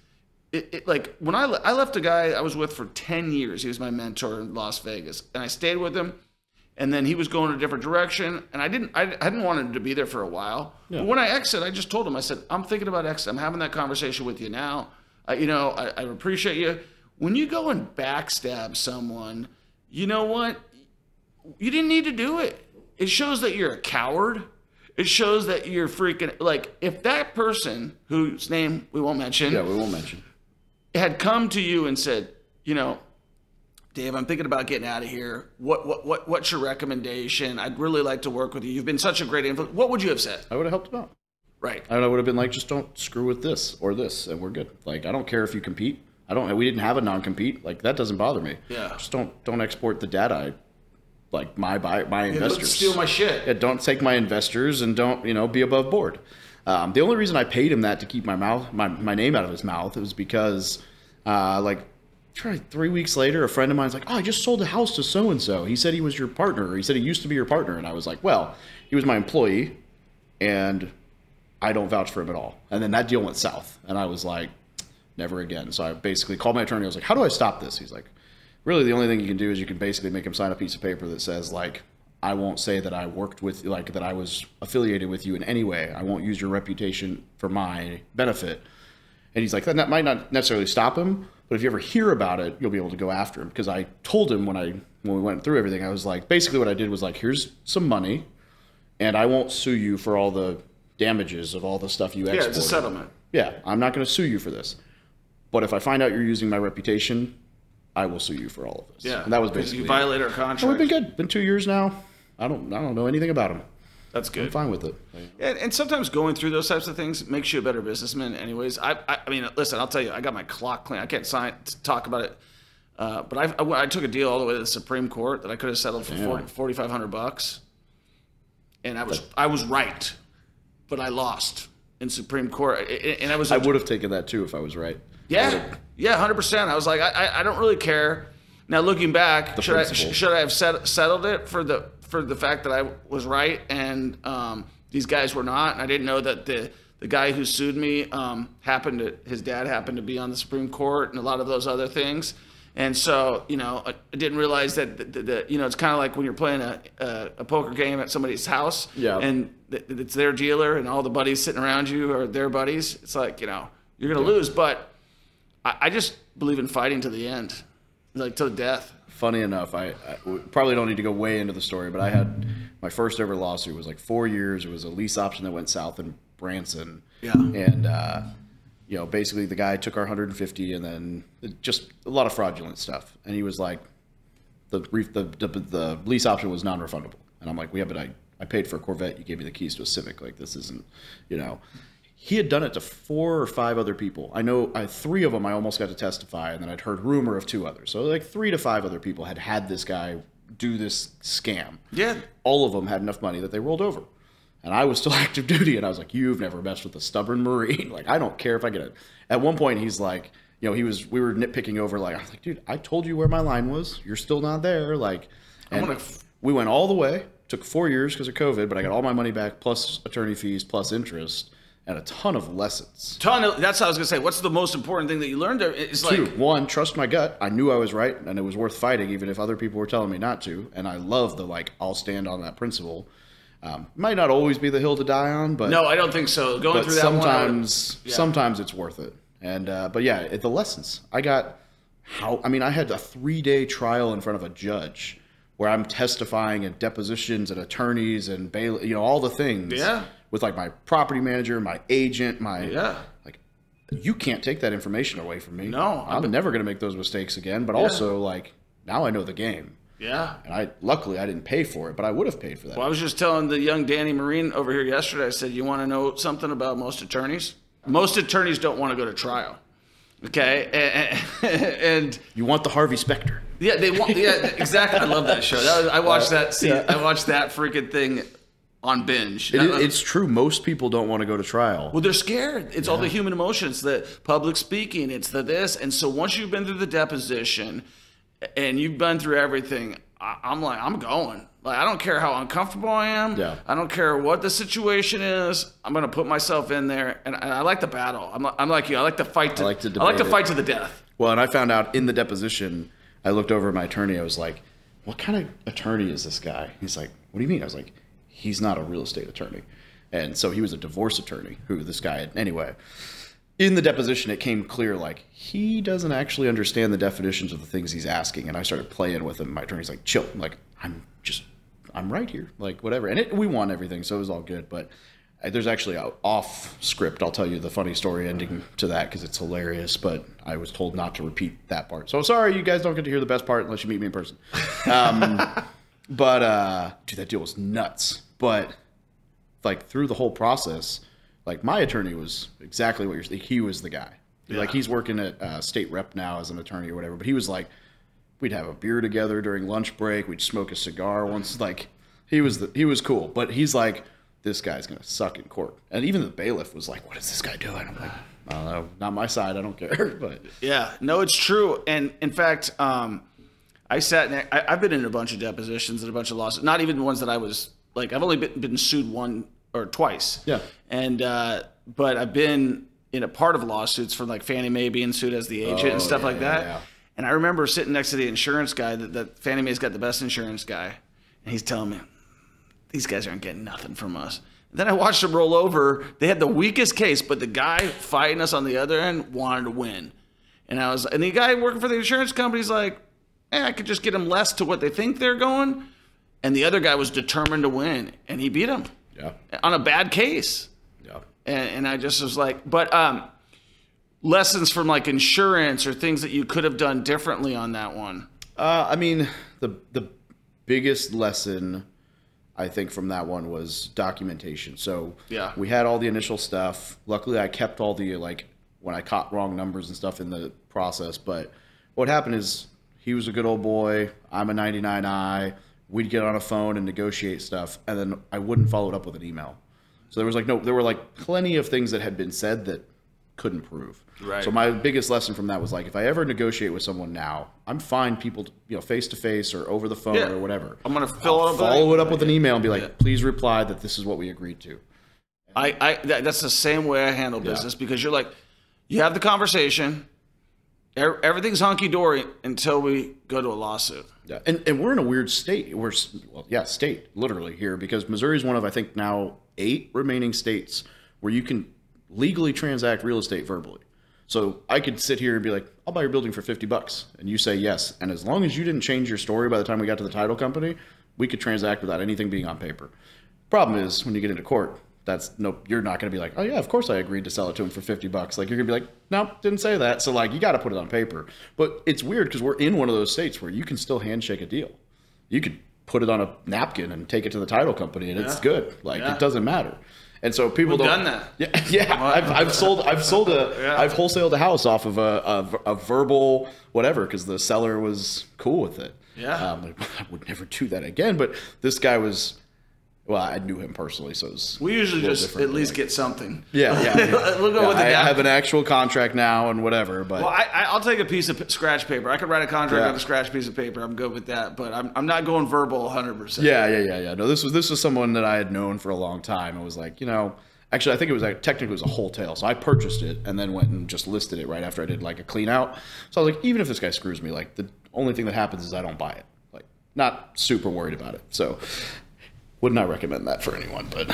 like when I left a guy I was with for 10 years. He was my mentor in Las Vegas, and I stayed with him. And then he was going a different direction, and I didn't want him to be there for a while. Yeah. But when I exit, I just told him, I said, I'm thinking about exit. I'm having that conversation with you now. I appreciate you. When you go and backstab someone, you know what? You didn't need to do it. It shows that you're a coward. It shows that you're freaking, like, if that person whose name we won't mention. Yeah, we won't mention. Had come to you and said, Dave, I'm thinking about getting out of here. What's your recommendation? I'd really like to work with you. You've been such a great influence. What would you have said? I would have helped him out. Right. I would have been like, just don't screw with this or this, and we're good. Like, I don't care if you compete. We didn't have a non-compete. Like, that doesn't bother me. Yeah. Just don't export the data. My investors. Don't steal my shit. Yeah, don't take my investors, and don't be above board. The only reason I paid him that to keep my name out of his mouth was because 3 weeks later, a friend of mine's like, oh, I just sold a house to so-and-so. He said he was your partner. Or he said he used to be your partner. And I was like, well, he was my employee, and I don't vouch for him at all. And then that deal went south. And I was like, never again. So I basically called my attorney. I was like, how do I stop this? He's like, really, the only thing you can do is you can basically make him sign a piece of paper that says, like, I won't say that I worked with, like, that I was affiliated with you in any way. I won't use your reputation for my benefit. And he's like, that might not necessarily stop him, but if you ever hear about it, you'll be able to go after him. Because I told him when we went through everything, I was like, basically what I did was like, here's some money, and I won't sue you for all the damages of all the stuff you exported. Yeah, it's a settlement. Yeah, I'm not going to sue you for this. But if I find out you're using my reputation, I will sue you for all of this. Yeah, and that was basically you violate our contract. Oh, we've been good. Been 2 years now. I don't know anything about him. That's good. I'm fine with it. And sometimes going through those types of things makes you a better businessman anyways. I mean, listen, I'll tell you, I got my clock clean. I can't talk about it. But I took a deal all the way to the Supreme Court that I could have settled for $4,500. And I was right, but I lost in Supreme Court. And I would have taken that too if I was right. Yeah, 100%. I was like, I don't really care. Now looking back, should I have settled it for the fact that I was right and these guys were not? And I didn't know that the guy who sued me his dad happened to be on the Supreme Court and a lot of those other things. And so, I didn't realize that, it's kind of like when you're playing a poker game at somebody's house, and it's their dealer and all the buddies sitting around you are their buddies. It's like, you're going to lose. But I just believe in fighting to the end, like to the death. Funny enough, I probably don't need to go way into the story, but I had my first ever lawsuit was like 4 years. It was a lease option that went south in Branson. Yeah. And, basically the guy took our 150 and then just a lot of fraudulent stuff. And he was like, the lease option was non-refundable. And I'm like, well, yeah, but I paid for a Corvette. You gave me the keys to a Civic. Like, this isn't, you know. He had done it to 4 or 5 other people. I know 3 of them I almost got to testify, and then I'd heard rumor of 2 others. So like 3 to 5 other people had this guy do this scam. Yeah. All of them had enough money that they rolled over. And I was still active duty, and I was like, you've never messed with a stubborn Marine. Like, I don't care if I get it. At one point, he's like, you know, we were nitpicking over, like, I was like, dude, I told you where my line was. You're still not there. Like, and we went all the way. Took 4 years because of COVID, but I got all my money back, plus attorney fees, plus interest, and a ton of lessons. That's what I was gonna say. What's the most important thing that you learned there? It's 2, like, 1, trust my gut. I knew I was right, and it was worth fighting, even if other people were telling me not to. And I love the, like, I'll stand on that principle. Might not always be the hill to die on, but no, I don't think so. Going through that sometimes it's worth it. And but yeah, the lessons I got. I had a 3-day trial in front of a judge where I'm testifying at depositions and attorneys and bail, you know, all the things. Yeah. With like my property manager, my agent, like, you can't take that information away from me. No, I'm never going to make those mistakes again. But also, like, now I know the game. Yeah. And luckily I didn't pay for it, but I would have paid for that. Well, I was just telling the young Danny Marine over here yesterday. I said, you want to know something about most attorneys? Most attorneys don't want to go to trial. Okay, and you want the Harvey Specter. Yeah, they want. Yeah, exactly. I love that show. I watched that. I watched that freaking thing on binge. It's true. Most people don't want to go to trial. Well, they're scared. It's all the human emotions, the public speaking. It's the this, and so once you've been through the deposition, and you've been through everything, I'm like, I'm going. Like, I don't care how uncomfortable I am. Yeah. I don't care what the situation is. I'm gonna put myself in there, and I like the battle. I'm like you. I like to fight. I like to fight to the death. Well, and I found out in the deposition, I looked over at my attorney. I was like, "What kind of attorney is this guy?" He's like, "What do you mean?" I was like, "He's not a real estate attorney," and so he was a divorce attorney. Who this guy had anyway. In the deposition, it came clear, like, he doesn't actually understand the definitions of the things he's asking. And I started playing with him. My attorney's like, chill. I'm like, I'm right here. Like, whatever. And we won everything, so it was all good. But there's actually an off script. I'll tell you the funny story ending to that because it's hilarious. But I was told not to repeat that part. So sorry, you guys don't get to hear the best part unless you meet me in person. But dude, that deal was nuts. But, like, through the whole process, like, my attorney was exactly what you're saying. He was the guy. Yeah. Like, he's working at state rep now as an attorney or whatever. But he was like, we'd have a beer together during lunch break. We'd smoke a cigar once. Like, he was cool. But he's like, this guy's going to suck in court. And even the bailiff was like, what is this guy doing? I'm like, I don't know. Not my side. I don't care. But yeah, no, it's true. And in fact, I've been in a bunch of depositions and a bunch of lawsuits. Not even the ones that I was like, I've only been sued one or twice. Yeah. And but I've been in a part of lawsuits for like Fannie Mae being sued as the agent and stuff like that. Yeah. And I remember sitting next to the insurance guy that Fannie Mae's got the best insurance guy, and he's telling me, these guys aren't getting nothing from us. And then I watched them roll over. They had the weakest case, but the guy fighting us on the other end wanted to win. And the guy working for the insurance company's like, I could just get them less to what they think they're going. And the other guy was determined to win, and he beat him. Yeah. On a bad case. Yeah. And I just was like, but lessons from like insurance or things that you could have done differently on that one. I mean, the biggest lesson I think from that one was documentation. So yeah, we had all the initial stuff. Luckily, I kept all the, like, when I caught wrong numbers and stuff in the process. But what happened is he was a good old boy. I'm a 99I. We'd get on a phone and negotiate stuff, and then I wouldn't follow it up with an email. So there were like plenty of things that had been said that couldn't prove. Right. So my biggest lesson from that was, like, if I ever negotiate with someone now, I'm fine people, face to face or over the phone or whatever. I'm gonna follow it up with an email and be like, please reply that this is what we agreed to. That's the same way I handle business because you're like, you have the conversation. Everything's hunky-dory until we go to a lawsuit. Yeah, and we're in a weird state. State, literally, here, because Missouri is one of, I think, now 8 remaining states where you can legally transact real estate verbally. So I could sit here and be like, I'll buy your building for $50, and you say yes. And as long as you didn't change your story by the time we got to the title company, we could transact without anything being on paper. Problem is, when you get into court, you're not going to be like, oh yeah, of course I agreed to sell it to him for $50. Like, you're going to be like, no, didn't say that. So, like, you got to put it on paper. But it's weird because we're in one of those states where you can still handshake a deal. You could put it on a napkin and take it to the title company and it's good. Like it doesn't matter. And so people We've don't. done that. Yeah. I've wholesaled a house off of a verbal whatever because the seller was cool with it. Yeah. I would never do that again. But this guy was. Well, I knew him personally, so it was we usually just at least get something. Yeah. We'll go with the I have an actual contract now and whatever. But well, I'll take a piece of scratch paper. I could write a contract on a scratch piece of paper. I'm good with that. But I'm not going verbal 100%. Yeah. No, this was someone that I had known for a long time. I was like, actually, I think it was technically it was a wholesale. So I purchased it and then went and just listed it right after I did like a clean out. So I was like, even if this guy screws me, like the only thing that happens is I don't buy it. Like, not super worried about it. So. Would not recommend that for anyone, but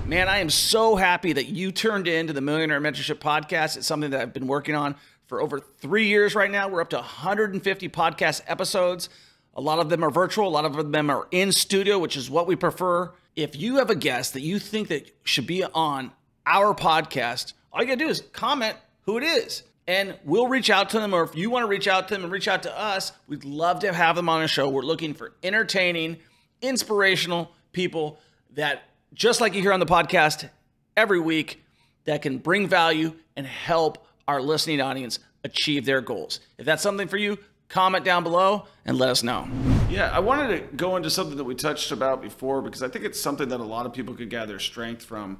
man, I am so happy that you turned into the Millionaire Mentorship Podcast. It's something that I've been working on for over 3 years right now. We're up to 150 podcast episodes. A lot of them are virtual. A lot of them are in studio, which is what we prefer. If you have a guest that you think that should be on our podcast, all you gotta do is comment who it is. And we'll reach out to them, or if you want to reach out to them and reach out to us, we'd love to have them on a show. We're looking for entertaining, inspirational people that, just like you hear on the podcast every week, that can bring value and help our listening audience achieve their goals. If that's something for you, comment down below and let us know. Yeah, I wanted to go into something that we touched about before because I think it's something that a lot of people could gather strength from.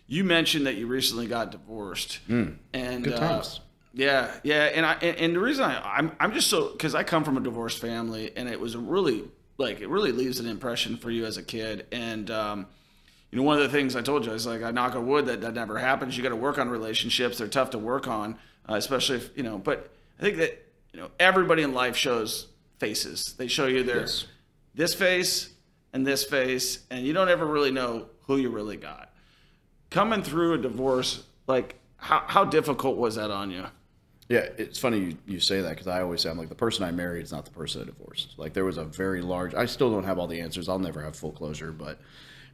You mentioned that you recently got divorced. And good times. Yeah, and the reason I'm just so, because I come from a divorced family, and it was a really it really leaves an impression for you as a kid. And one of the things I told you is like, I knock on wood that never happens. You got to work on relationships. They're tough to work on, especially if But I think that everybody in life shows faces. They show you their this face, and you don't ever really know who you really got. Coming through a divorce, like how difficult was that on you? Yeah, it's funny you say that because I always say I'm like the person I married is not the person I divorced. Like there was a very large. I still don't have all the answers. I'll never have full closure, but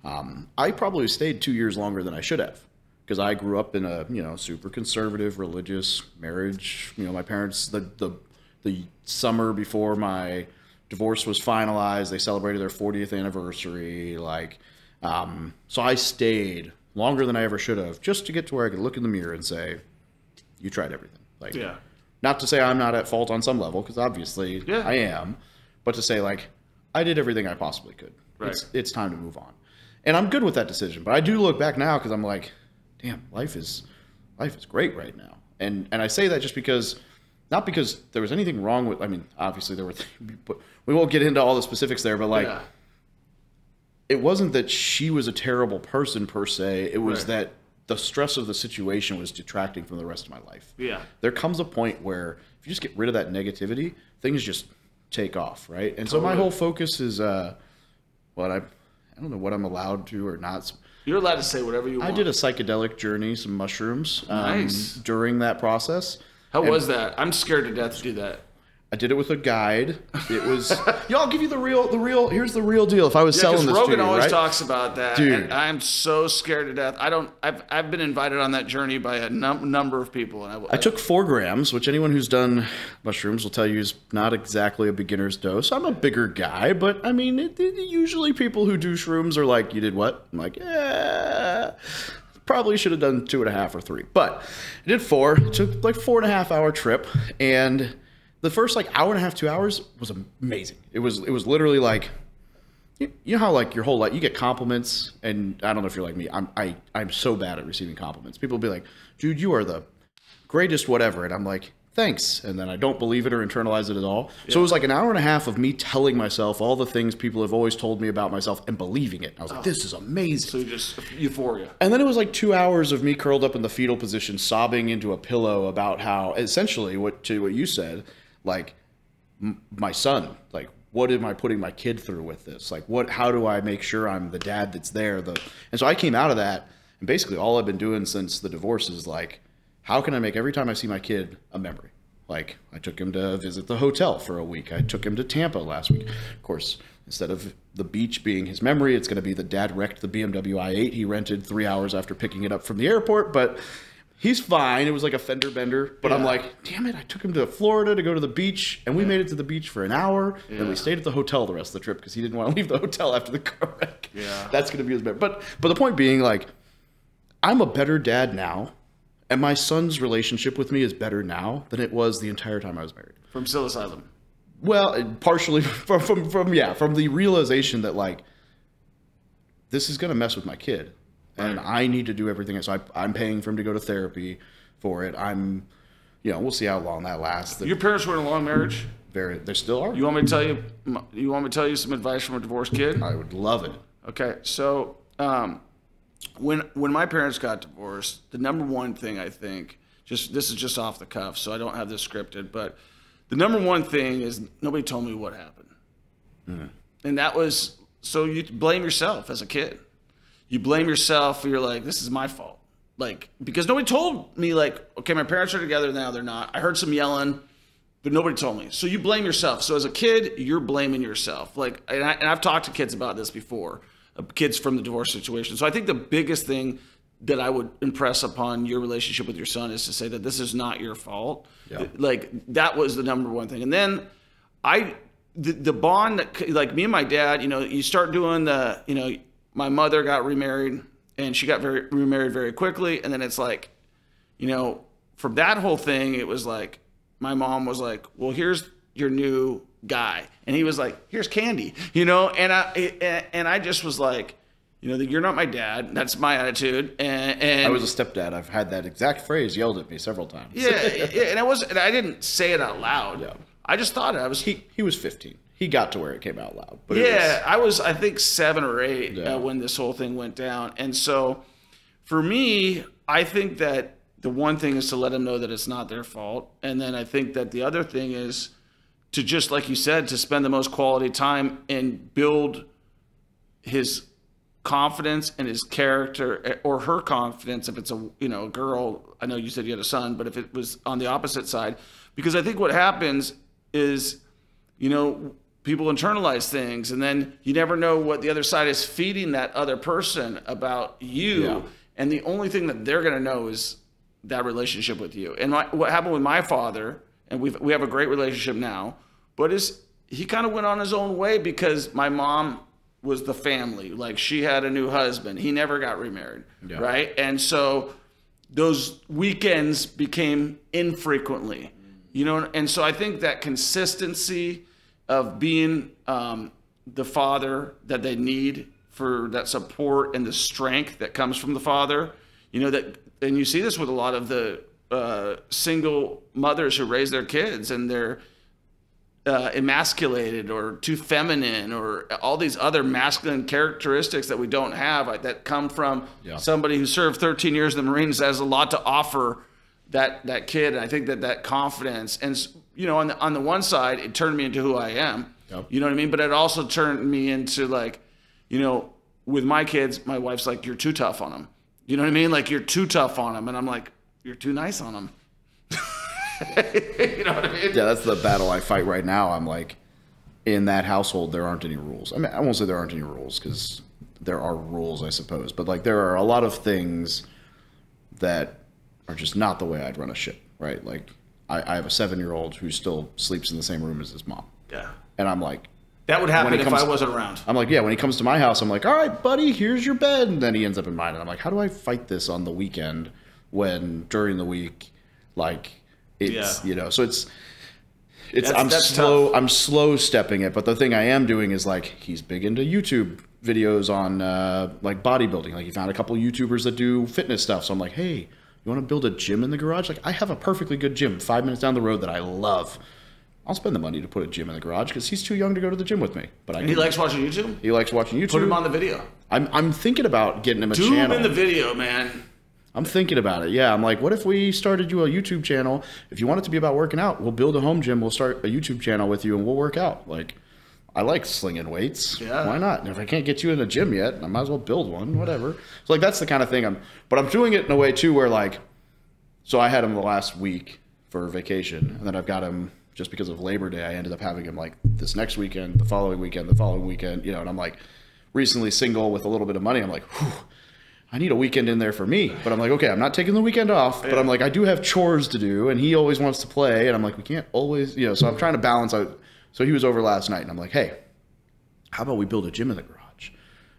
I probably stayed 2 years longer than I should have because I grew up in a super conservative religious marriage. My parents the summer before my divorce was finalized, they celebrated their 40th anniversary. So I stayed longer than I ever should have just to get to where I could look in the mirror and say, "You tried everything." Not to say I'm not at fault on some level, because obviously I am, but to say I did everything I possibly could. Right. It's time to move on, and I'm good with that decision. But I do look back now because I'm like, damn, life is great right now, and I say that just because, not because there was anything wrong with. I mean, obviously there were, but we won't get into all the specifics there. But it wasn't that she was a terrible person per se. It was that the stress of the situation was detracting from the rest of my life. Yeah. There comes a point where if you just get rid of that negativity, things just take off, right? And so my whole focus is I don't know what I'm allowed to or not. You're allowed to say whatever you want. I did a psychedelic journey, some mushrooms during that process. How was that? I'm scared to death to do that. I did it with a guide. It was, I'll give you the real, here's the real deal. If I was selling this Rogan to you, always right? talks about that. Dude. And I'm so scared to death. I've been invited on that journey by a number of people. And I took 4 grams, which anyone who's done mushrooms will tell you is not exactly a beginner's dose. I'm a bigger guy, but I mean, usually people who do shrooms are like, you did what? I'm like, probably should have done 2.5 or 3. But I did 4. It took 4.5 hour trip, and the first hour and a half, 2 hours was amazing. It was literally like, you know how your whole life you get compliments, and I don't know if you're like me. I'm so bad at receiving compliments. People will be like, "Dude, you are the greatest, whatever," and I'm like, "Thanks," and then I don't believe it or internalize it at all. Yeah. So it was like an hour and a half of me telling myself all the things people have always told me about myself and believing it. And I was like, "This is amazing." So just euphoria. And then it was 2 hours of me curled up in the fetal position, sobbing into a pillow about how essentially what you said. My son, what am I putting my kid through with this? How do I make sure I'm the dad that's there? And so I came out of that, and basically all I've been doing since the divorce is how can I make every time I see my kid a memory? I took him to visit the hotel for a week. I took him to Tampa last week. Of course, instead of the beach being his memory, it's going to be the dad wrecked the BMW i8 he rented 3 hours after picking it up from the airport. But He's fine. It was like a fender bender. But I'm like, damn it, I took him to Florida to go to the beach, and we made it to the beach for an hour, and we stayed at the hotel the rest of the trip because he didn't want to leave the hotel after the car wreck. Yeah. That's going to be his bad. But the point being, like, I'm a better dad now, and my son's relationship with me is better now than it was the entire time I was married. From psilocybin. Well, partially from the realization that, like, this is going to mess with my kid. And I need to do everything. So I'm paying for him to go to therapy for it. We'll see how long that lasts. Your parents were in a long marriage? They still are. You want me to tell you some advice from a divorced kid? I would love it. Okay. So, when my parents got divorced, the number one thing I think, this is just off the cuff, so I don't have this scripted, but the number one thing is nobody told me what happened. And that was, so you blame yourself as a kid. You blame yourself. You're like, this is my fault. Like, because nobody told me, like, okay, my parents are together now, they're not. I heard some yelling, but nobody told me. So you blame yourself. So as a kid, you're blaming yourself. Like, and I've talked to kids about this before, kids from the divorce situation. So I think the biggest thing that I would impress upon your relationship with your son is to say that this is not your fault. Yeah. Like, that was the number one thing. And then the bond that, like, me and my dad, you start doing my mother got remarried, and she got remarried very quickly. And then it's like, from that whole thing, it was like, my mom was like, well, here's your new guy. And he was like, here's candy, and I just was like, you're not my dad. That's my attitude. And I was a stepdad. I've had that exact phrase yelled at me several times. Yeah. And I didn't say it out loud. Yeah. I just thought it. He was 15. He got to where it came out loud. But I was, I think, 7 or 8 when this whole thing went down. And so for me, I think that the one thing is to let them know that it's not their fault. And then I think that the other thing is to just, like you said, to spend the most quality time and build his confidence and his character, or her confidence if it's a girl. I know you said you had a son, but if it was on the opposite side, because I think what happens is, people internalize things, and then you never know what the other side is feeding that other person about you. Yeah. And the only thing that they're going to know is that relationship with you. And what happened with my father, and we have a great relationship now, but he kind of went on his own way because my mom was the family. Like, she had a new husband. He never got remarried. Yeah. Right. And so those weekends became infrequently, and so I think that consistency of being the father that they need for that support and the strength that comes from the father, and you see this with a lot of the single mothers who raise their kids, and they're emasculated or too feminine, or all these other masculine characteristics that we don't have, that come from somebody who served 13 years in the Marines, has a lot to offer that kid. And I think that confidence, and on the one side, it turned me into who I am. Yep. You know what I mean? But it also turned me into, like, with my kids, my wife's like, you're too tough on them. You know what I mean? Like, you're too tough on them. And I'm like, you're too nice on them. You know what I mean? Yeah, that's the battle I fight right now. I'm like, in that household, there aren't any rules. I mean, I won't say there aren't any rules, because there are rules, I suppose. But, like, there are a lot of things that are just not the way I'd run a ship, right? Like, I have a 7-year-old who still sleeps in the same room as his mom. Yeah. And I'm like, that would happen if I wasn't around. I'm like, yeah, when he comes to my house, I'm like, all right, buddy, here's your bed. And then he ends up in mine. And I'm like, how do I fight this on the weekend when during the week, like, it's, so I'm slow stepping it. But the thing I am doing is, like, he's big into YouTube videos on like bodybuilding. Like, he found a couple YouTubers that do fitness stuff. So I'm like, hey, you want to build a gym in the garage? Like, I have a perfectly good gym 5 minutes down the road that I love. I'll spend the money to put a gym in the garage because he's too young to go to the gym with me. But he likes watching YouTube? He likes watching YouTube. Put him on the video. I'm thinking about getting him a channel. Do him in the video, man. I'm thinking about it. Yeah, I'm like, what if we started you a YouTube channel? If you want it to be about working out, we'll build a home gym. We'll start a YouTube channel with you, and we'll work out. Like, I like slinging weights. Yeah. Why not? And if I can't get you in a gym yet, I might as well build one, whatever. So, like, that's the kind of thing but I'm doing it in a way, too, where, like, so I had him the last week for vacation, and then I've got him just because of Labor Day. I ended up having him, like, this next weekend, the following weekend, and I'm, like, recently single with a little bit of money. I'm like, whew, I need a weekend in there for me. But I'm like, okay, I'm not taking the weekend off, but I'm like, I do have chores to do, and he always wants to play, and I'm like, we can't always, so I'm trying to balance out. So he was over last night, and I'm like, hey, how about we build a gym in the garage?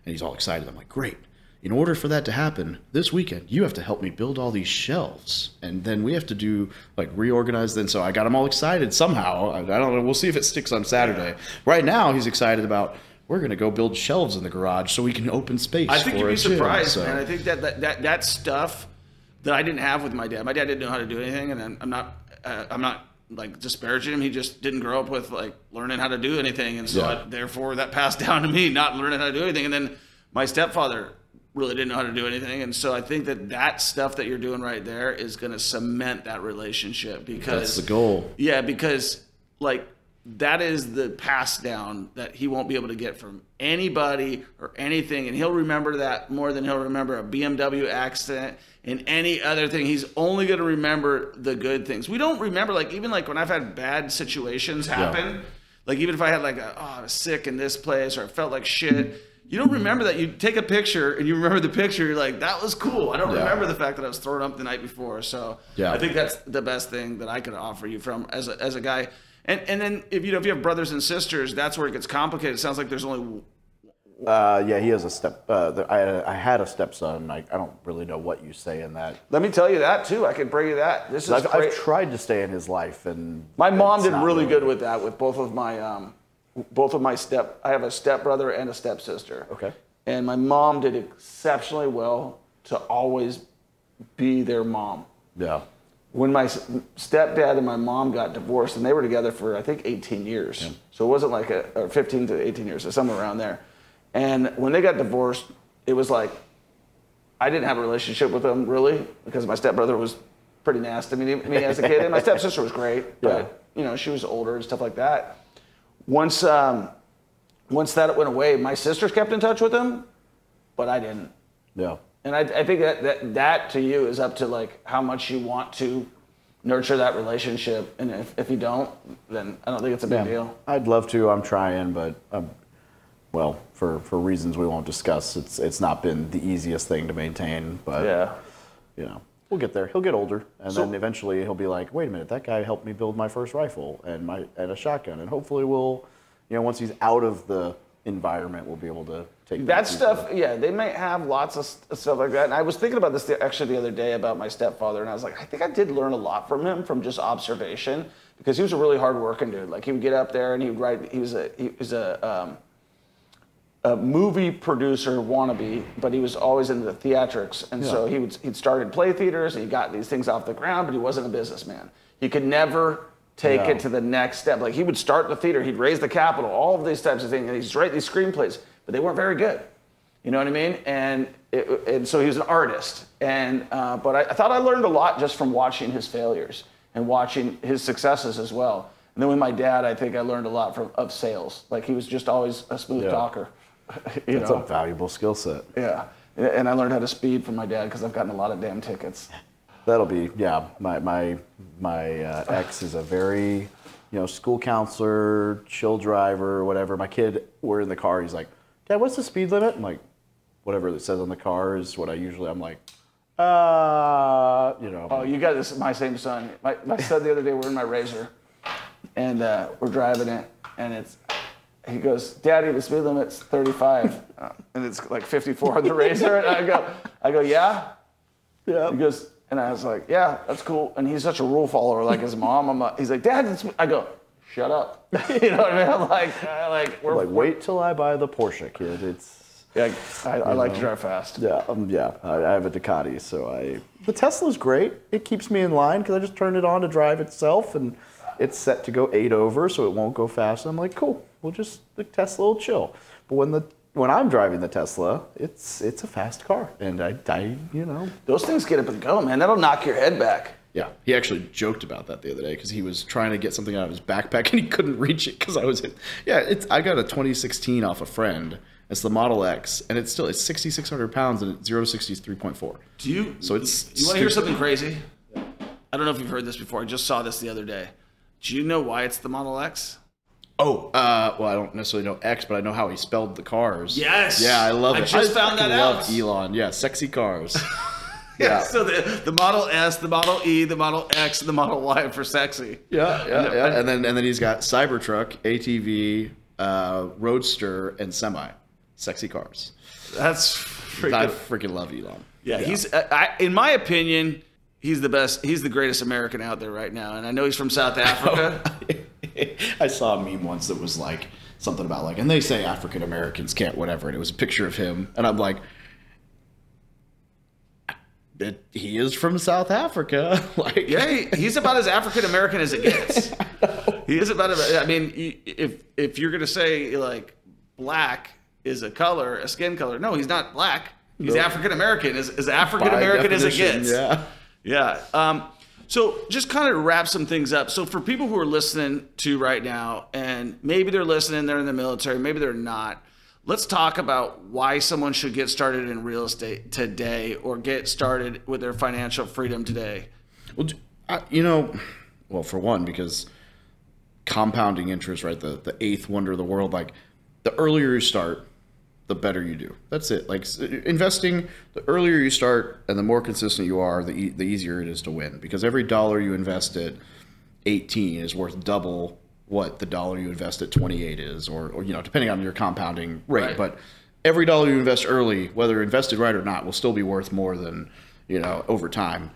And he's all excited. I'm like, great. In order for that to happen this weekend, you have to help me build all these shelves. And then we have to do reorganize them. So I got him all excited somehow. I don't know. We'll see if it sticks on Saturday. Right now, he's excited about, we're going to go build shelves in the garage so we can open space. I think you'd be surprised, man. I think that stuff that I didn't have with my dad. My dad didn't know how to do anything, and I'm not disparaging him. He just didn't grow up with learning how to do anything, and so therefore that passed down to me, not learning how to do anything. And then my stepfather really didn't know how to do anything, and so I think that stuff that you're doing right there is going to cement that relationship, because that's the goal. Yeah, because that is the pass down that he won't be able to get from anybody or anything, and he'll remember that more than he'll remember a BMW accident and any other thing. He's only going to remember the good things. We don't remember even when I've had bad situations happen, even if I had I was sick in this place or I felt like shit. You don't remember that. You take a picture and you remember the picture. You're like, that was cool. I don't remember the fact that I was thrown up the night before. So I think that's the best thing that I could offer you from as a guy. And then if you have brothers and sisters, that's where it gets complicated. It sounds like there's only. He has a step. I had a stepson. I don't really know what you say in that. Let me tell you that too. I can bring you that. This is I've tried to stay in his life, and my mom did really good with that with both of my I have a stepbrother and a stepsister. Okay. And my mom did exceptionally well to always be their mom. Yeah. When my stepdad and my mom got divorced, and they were together for, I think, 18 years. Yeah. So it wasn't or 15 to 18 years, so somewhere around there. And when they got divorced, it was I didn't have a relationship with them, really, because my stepbrother was pretty nasty to me as a kid. And my stepsister was great, but, she was older and stuff like that. Once that went away, my sisters kept in touch with him, but I didn't. Yeah. And I think that to you is up to how much you want to nurture that relationship. And if you don't, then I don't think it's a big deal. I'd love to. I'm trying, but for reasons we won't discuss, it's not been the easiest thing to maintain. But we'll get there. He'll get older, and then eventually he'll be like, wait a minute, that guy helped me build my first rifle and a shotgun, and hopefully we'll, once he's out of the environment, we'll be able to take that stuff. Yeah, they might have lots of stuff like that. And I was thinking about this actually the other day about my stepfather, and I was like, I think I did learn a lot from him from just observation, because he was a really hard-working dude. He would get up there and he would write. He was a movie producer wannabe, but he was always into the theatrics, and so he'd started play theaters and he got these things off the ground, but he wasn't a businessman. He could never take it to the next step. He would start the theater, he'd raise the capital, all of these types of things, and he'd write these screenplays, but they weren't very good. You know what I mean? And so he was an artist, but I thought I learned a lot just from watching his failures and watching his successes as well. And then with my dad, I think I learned a lot of sales. He was just always a smooth talker. It's a valuable skill set. Yeah, and I learned how to speed from my dad because I've gotten a lot of damn tickets. That'll be My ex is a very, school counselor, chill driver, whatever. My kid, we're in the car. He's like, Dad, what's the speed limit? I'm like, whatever it says on the car is what I'm like, Oh, you got this. My same son. My son the other day, we're in my Razor, and we're driving it, and he goes, Daddy, the speed limit's 35, and it's 54 on the Razor. And I go, yeah. He goes, and I was like, yeah, that's cool. And he's such a rule follower, like his mom. He's like, Dad, I go, shut up. You know what I mean? I'm wait till I buy the Porsche, kid. I like to drive fast. Yeah, I have a Ducati, so the Tesla's great. It keeps me in line because I just turn it on to drive itself, and it's set to go 8 over, so it won't go fast. I'm like, cool. The Tesla will chill. But when I'm driving the Tesla, it's a fast car, and I those things get up and go, man. That'll knock your head back. Yeah, he actually joked about that the other day because he was trying to get something out of his backpack and he couldn't reach it because I was in. Yeah, I got a 2016 off a friend. It's the Model X, and it's 6,600 pounds, and 0 to 60 is 3.4. You want to hear something crazy? I don't know if you've heard this before. I just saw this the other day. Do you know why it's the Model X? well, I don't necessarily know X, but I know how he spelled the cars. Yes. Yeah, I love it. I just found that out. I love Elon. Yeah, sexy cars. Yeah. So the Model S, the Model E, the Model X, and the Model Y for sexy. Yeah. And then he's got Cybertruck, ATV, Roadster, and Semi. Sexy cars. That's I freaking love Elon. Yeah, he's in my opinion, he's the best. He's the greatest American out there right now, and I know he's from South Africa. I saw a meme once that was like something about like, and they say African Americans can't whatever, and it was a picture of him, and I'm like, he is from South Africa. Like, yeah, he's about as African American as it gets. He is about. I mean, if you're gonna say like black is a color, a skin color, no, he's not black. He's African American, as African American as it gets. Yeah. So just kind of wrap some things up. So for people who are listening to right now, and maybe they're listening, they're in the military, maybe they're not. Let's talk about why someone should get started in real estate today, or get started with their financial freedom today. Well, for one, because compounding interest, right? The eighth wonder of the world. Like, the earlier you start, the better you do. That's it. Like, investing, the earlier you start and the more consistent you are, the easier it is to win. Because every dollar you invest at 18 is worth double what the dollar you invest at 28 is, or depending on your compounding rate. Right. But every dollar you invest early, whether invested right or not, will still be worth more than, over time.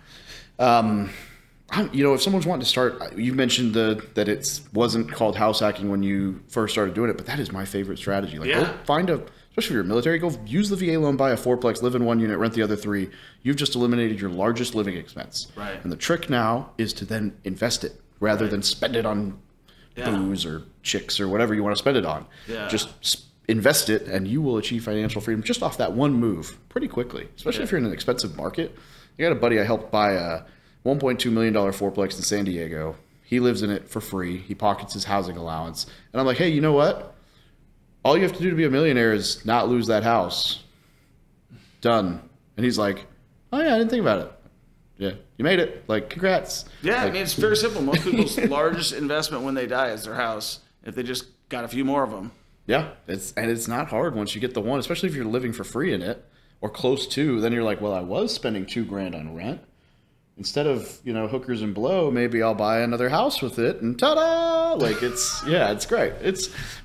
If someone's wanting to start, you mentioned that it wasn't called house hacking when you first started doing it, but that is my favorite strategy. Like, go find especially if you're military, go use the VA loan, buy a fourplex, live in one unit, rent the other three. You've just eliminated your largest living expense. Right. And the trick now is to then invest it rather than spend it on booze or chicks or whatever you want to spend it on. Yeah. Just invest it, and you will achieve financial freedom just off that one move pretty quickly, especially if you're in an expensive market. I got a buddy I helped buy a $1.2 million fourplex in San Diego. He lives in it for free. He pockets his housing allowance. And I'm like, hey, you know what? All you have to do to be a millionaire is not lose that house. Done. And he's like, oh, yeah, I didn't think about it. Yeah, you made it. Like, congrats. Yeah, like, I mean, it's very simple. Most people's largest investment when they die is their house, if they just got a few more of them. Yeah, it's not hard once you get the one, especially if you're living for free in it or close to. Then you're like, well, I was spending $2,000 on rent. Instead of, hookers and blow, maybe I'll buy another house with it, and ta-da! Like, it's great.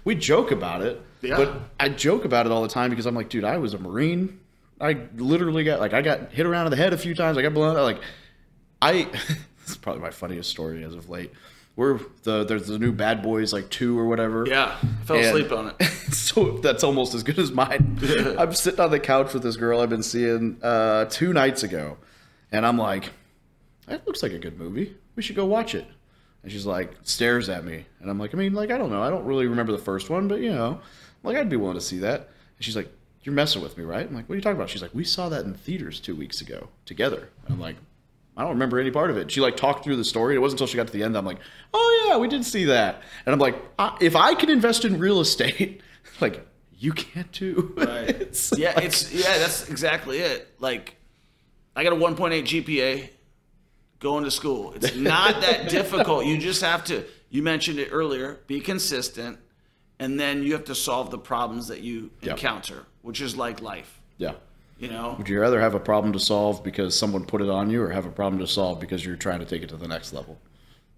We joke about it, but I joke about it all the time because I'm like, dude, I was a Marine. I literally got hit around in the head a few times. I got blown out. This is probably my funniest story as of late. There's the new Bad Boys 2 or whatever. Yeah, I fell asleep on it. So that's almost as good as mine. I'm sitting on the couch with this girl I've been seeing 2 nights ago, and I'm like, that looks like a good movie. We should go watch it. And she's like, stares at me. And I'm like, I don't know. I don't really remember the first one, but, I'd be willing to see that. And she's like, you're messing with me, right? I'm like, what are you talking about? She's like, we saw that in theaters 2 weeks ago together. And I'm like, I don't remember any part of it. She talked through the story. It wasn't until she got to the end that I'm like, oh, yeah, we did see that. And I'm like, if I can invest in real estate, you can't too. Right. That's exactly it. Like, I got a 1.8 GPA. Going to school. It's not that difficult. You just have to, you mentioned it earlier, be consistent, and then you have to solve the problems that you encounter, which is like life. Yeah. Would you rather have a problem to solve because someone put it on you, or have a problem to solve because you're trying to take it to the next level?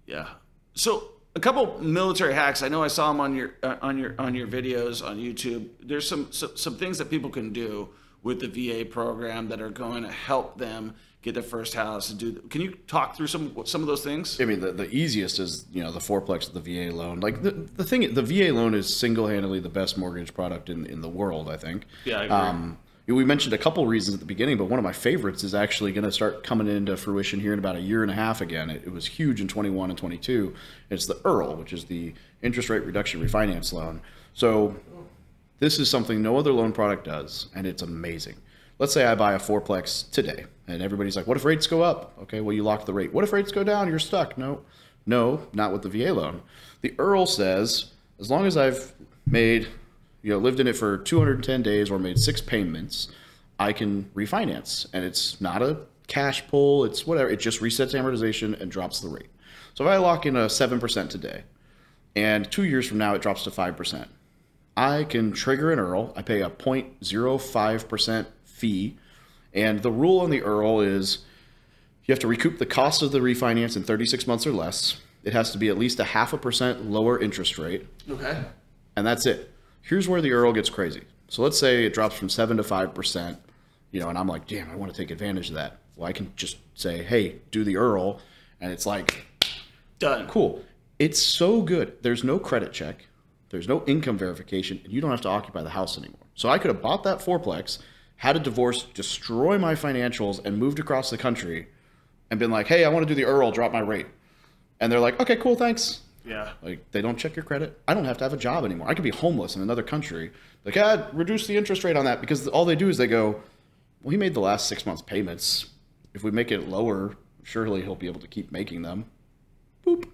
Yeah. So a couple military hacks. I know I saw them on your videos on YouTube. There's some things that people can do with the VA program that are going to help them get their first house and can you talk through some of those things? I mean, the easiest is, the fourplex of the VA loan. Like, the VA loan is single-handedly the best mortgage product in the world, I think. Yeah, I agree. We mentioned a couple reasons at the beginning, but one of my favorites is actually going to start coming into fruition here in about a year and a half again. It was huge in 21 and 22. It's the ERL, which is the interest rate reduction refinance loan. So this is something no other loan product does, and it's amazing. Let's say I buy a fourplex today, and everybody's like, what if rates go up? Okay, well, you lock the rate. What if rates go down? You're stuck. No, not with the VA loan. The ERL says, as long as I've made, lived in it for 210 days or made 6 payments, I can refinance. And it's not a cash pull. It's whatever. It just resets amortization and drops the rate. So if I lock in a 7% today, and 2 years from now it drops to 5%. I can trigger an IRRRL. I pay a 0.05% fee, and the rule on the IRRRL is you have to recoup the cost of the refinance in 36 months or less. It has to be at least a 0.5% lower interest rate. Okay. And that's it. Here's where the IRRRL gets crazy. So let's say it drops from 7 to 5%, and I'm like, damn, I want to take advantage of that. Well, I can just say, hey, do the IRRRL, and it's like, done. Cool. It's so good. There's no credit check. There's no income verification, and you don't have to occupy the house anymore. So I could have bought that fourplex, had a divorce, destroy my financials, and moved across the country and been like, hey, I want to do the IRRRL, drop my rate. And they're like, okay, cool, thanks. Yeah. Like, they don't check your credit. I don't have to have a job anymore. I could be homeless in another country. Like, reduce the interest rate on that, because all they do is they go, well, he made the last 6 months payments. If we make it lower, surely he'll be able to keep making them. Boop.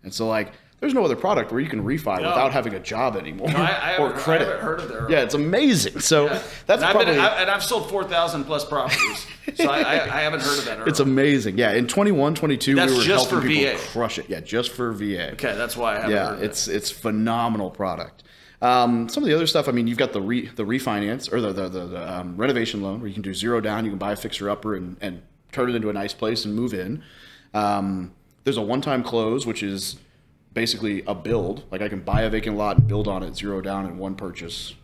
And so, like, there's no other product where you can refi without having a job anymore or credit. I haven't heard of their. Yeah, it's amazing. So that's probably. And I've sold 4,000 plus properties, so I haven't heard of that. It's amazing. Yeah, in 21, 22, that's we were just helping for people VA. crush it. Yeah, just for VA. Okay, that's why I haven't heard of it. It's phenomenal product. Some of the other stuff. I mean, you've got the refinance or the renovation loan where you can do 0 down. You can buy a fixer upper and turn it into a nice place and move in. There's a one-time close, which is basically a build. Like, I can buy a vacant lot and build on it 0 down in one purchase.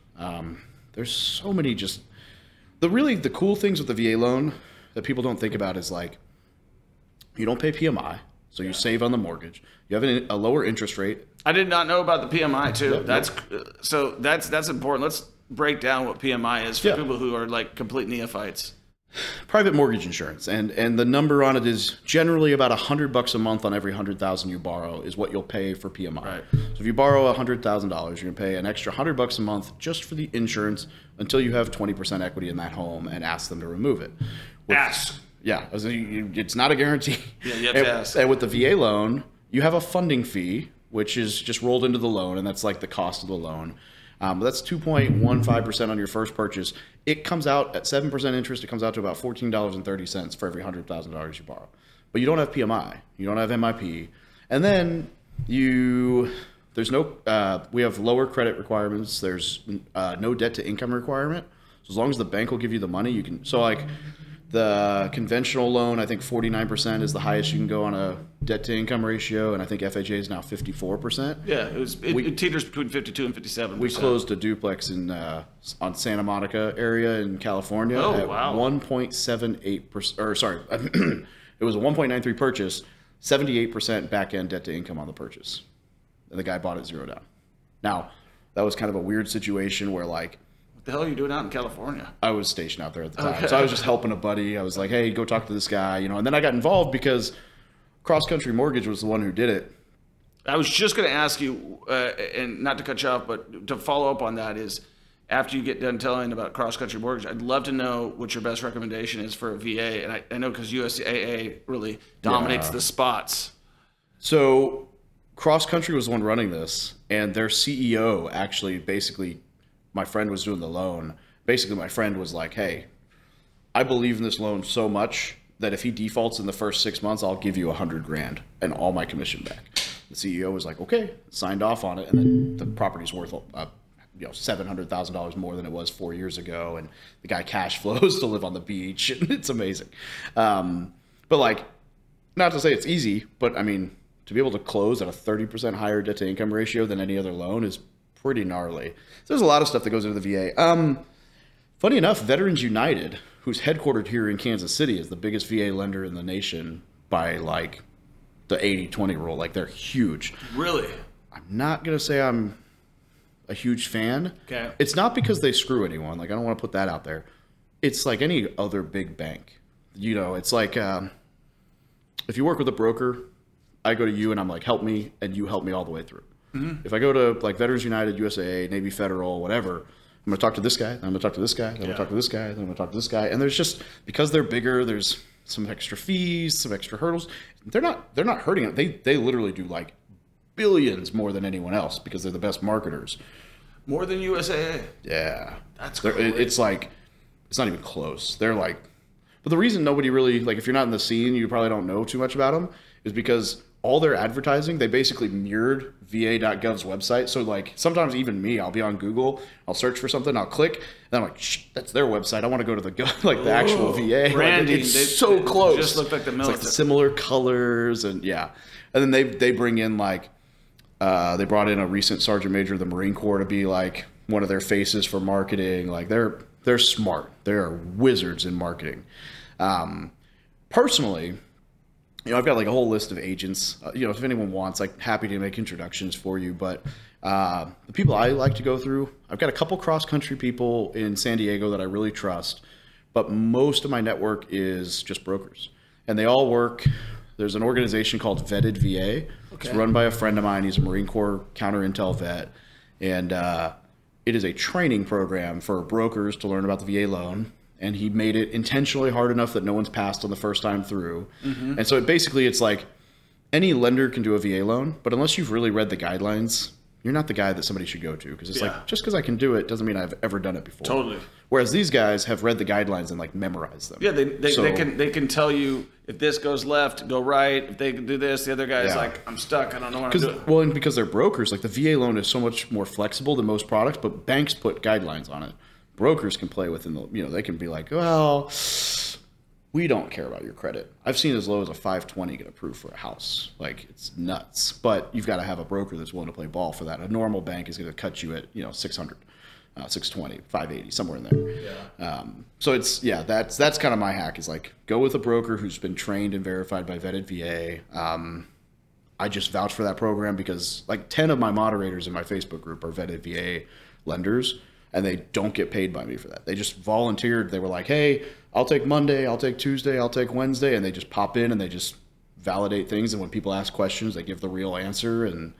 There's so many the cool things with the VA loan that people don't think about is, like, you don't pay PMI, so you save on the mortgage. You have a lower interest rate. I did not know about the PMI too. Yep. That's important. Let's break down what PMI is for people who are like complete neophytes. Private mortgage insurance, and the number on it is generally about $100 a month on every $100,000 you borrow is what you'll pay for PMI. Right. So if you borrow $100,000, you're gonna pay an extra $100 a month just for the insurance until you have 20% equity in that home and ask them to remove it. Yeah, it's not a guarantee. Yeah, you have to ask. And with the VA loan, you have a funding fee, which is just rolled into the loan, and that's like the cost of the loan. But that's 2.15% on your first purchase. It comes out at 7% interest. It comes out to about $14.30 for every $100,000 you borrow. But you don't have PMI. You don't have MIP. And then there's no, we have lower credit requirements. There's no debt to income requirement. So as long as the bank will give you the money, you can, so like the conventional loan, I think 49% is the highest you can go on a debt to income ratio. And I think FHA is now 54%. Yeah, it teeters between 52 and 57%. We closed a duplex on Santa Monica area in California at 1.78%, or sorry, it was a 1.93 purchase, 78% back end debt to income on the purchase. And the guy bought it 0 down. Now, that was kind of a weird situation where, like, what the hell are you doing out in California? I was stationed out there at the time. Okay. So I was just helping a buddy. I was like, hey, go talk to this guy, and then I got involved because Cross Country Mortgage was the one who did it. I was just going to ask you, and not to cut you off, but to follow up on that is, after you get done telling about Cross Country Mortgage, I'd love to know what your best recommendation is for a VA. And I know because USAA really dominates the spots. So Cross Country was the one running this, and their CEO actually basically, my friend was doing the loan. Basically, my friend was like, hey, I believe in this loan so much that if he defaults in the first 6 months, I'll give you $100,000 and all my commission back. The CEO was like, okay, signed off on it. And then the property's worth $700,000 more than it was 4 years ago. And the guy cash flows to live on the beach. And it's amazing. But like, not to say it's easy, but I mean, to be able to close at a 30% higher debt to income ratio than any other loan is pretty gnarly. So there's a lot of stuff that goes into the VA. Funny enough, Veterans United, who's headquartered here in Kansas City, is the biggest VA lender in the nation by like the 80-20 rule. Like, they're huge. Really? I'm not going to say I'm a huge fan. Okay. It's not because they screw anyone. Like, I don't want to put that out there. It's like any other big bank. It's like if you work with a broker, I go to you and I'm like, help me, and you help me all the way through. Mm-hmm. If I go to like Veterans United, USAA, Navy Federal, whatever, I'm going to talk to this guy, then I'm going to talk to this guy, then I'm going to talk to this guy, then I'm going to talk to this guy. And there's just, because they're bigger, there's some extra fees, some extra hurdles. They're not hurting it. They literally do like billions more than anyone else because they're the best marketers. More than USAA? Yeah. That's cool. It's like, it's not even close. They're like, but the reason nobody really, like, if you're not in the scene, you probably don't know too much about them, is because all their advertising, they basically mirrored va.gov's website. So like sometimes even me, I'll be on Google, I'll search for something, I'll click, and I'm like, shh, that's their website. I want to go to the like the actual VA. Branding, like, it's so close. Just look like the military. It's like similar colors and yeah. And then they bring in like they brought in a recent sergeant major of the Marine Corps to be like one of their faces for marketing. Like they're smart. They are wizards in marketing. Personally, you know, I've got like a whole list of agents. You know, if anyone wants, like, happy to make introductions for you. But the people I like to go through, I've got a couple cross-country people in San Diego that I really trust. But most of my network is just brokers. And they all work. There's an organization called Vetted VA. Okay. It's run by a friend of mine. He's a Marine Corps counter-intel vet. And it is a training program for brokers to learn about the VA loan. And he made it intentionally hard enough that no one's passed on the first time through. Mm-hmm. And so it's like any lender can do a VA loan, but unless you've really read the guidelines, you're not the guy that somebody should go to. Because it's like, just because I can do it doesn't mean I've ever done it before. Totally. Whereas these guys have read the guidelines and like memorized them. Yeah, they can tell you if this goes left, go right. If they can do this, the other guy's like, I'm stuck. I don't know what I'm doing. Well, and because they're brokers, like the VA loan is so much more flexible than most products, but banks put guidelines on it. Brokers can play within the, you know, they can be like, well, we don't care about your credit. I've seen as low as a 520 get approved for a house. Like, it's nuts. But you've got to have a broker that's willing to play ball for that. A normal bank is going to cut you at, you know, 600, 620, 580, somewhere in there. Yeah. So it's, yeah, that's kind of my hack is like, go with a broker who's been trained and verified by Vetted VA. I just vouch for that program because like 10 of my moderators in my Facebook group are Vetted VA lenders. And they don't get paid by me for that. They just volunteered. They were like, hey, I'll take Monday, I'll take Tuesday, I'll take Wednesday. And they just pop in and they just validate things. And when people ask questions, they give the real answer. And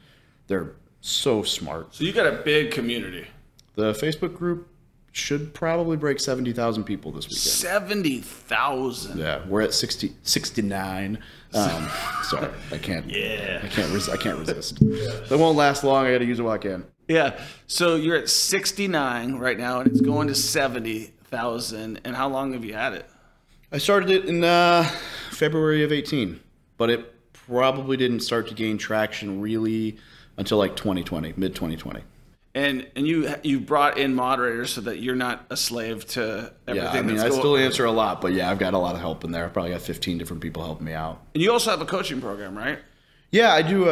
they're so smart. So you got a big community. The Facebook group should probably break 70,000 people this weekend. 70,000. Yeah, we're at 69. Sorry, I can't. Yeah, I can't resist. That won't last long. I got to use it while I can. Yeah. So you're at 69 right now, and it's going to 70,000. And how long have you had it? I started it in February of 18, but it probably didn't start to gain traction really until like 2020, mid 2020. And you brought in moderators so that you're not a slave to everything. Yeah, I mean, I still answer a lot, but yeah, I've got a lot of help in there. I've probably got 15 different people helping me out. And you also have a coaching program, right? Yeah, I do.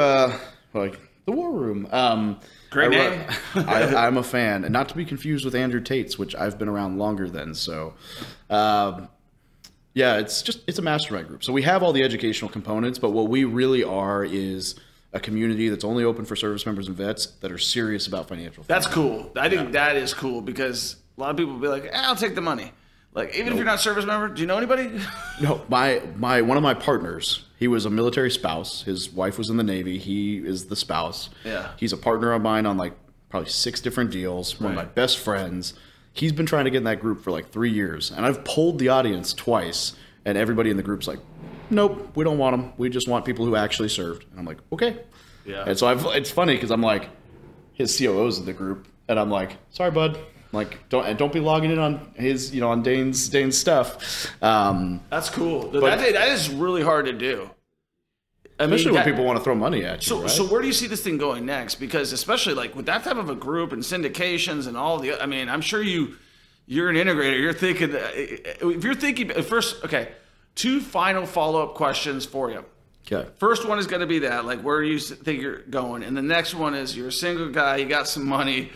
Like the War Room. Great name. I'm a fan, and not to be confused with Andrew Tate's, which I've been around longer than. So, yeah, it's a mastermind group. So we have all the educational components, but what we really are is a community that's only open for service members and vets that are serious about financial freedom. That's cool. I think that is cool because a lot of people will be like, I'll take the money. Like, even if you're not a service member, do you know anybody? No, one of my partners, he was a military spouse. His wife was in the Navy. He is the spouse. Yeah. He's a partner of mine on like probably 6 different deals. One of my best friends. He's been trying to get in that group for like 3 years. And I've polled the audience twice, and everybody in the group's like, nope, we don't want them. We just want people who actually served. And I'm like, okay. Yeah. And so it's funny because I'm like, his COO's in the group, and I'm like, sorry, bud. Like, don't be logging in on his, you know, on Dane's stuff. That's cool. That is really hard to do. Especially when people want to throw money at you. So where do you see this thing going next? Because especially like with that type of a group and syndications and all the, I mean, I'm sure you're an integrator. You're thinking, if you're thinking first, okay, 2 final follow-up questions for you. Okay. First one is going to be that, like, where do you think you're going? And the next one is you're a single guy, you got some money.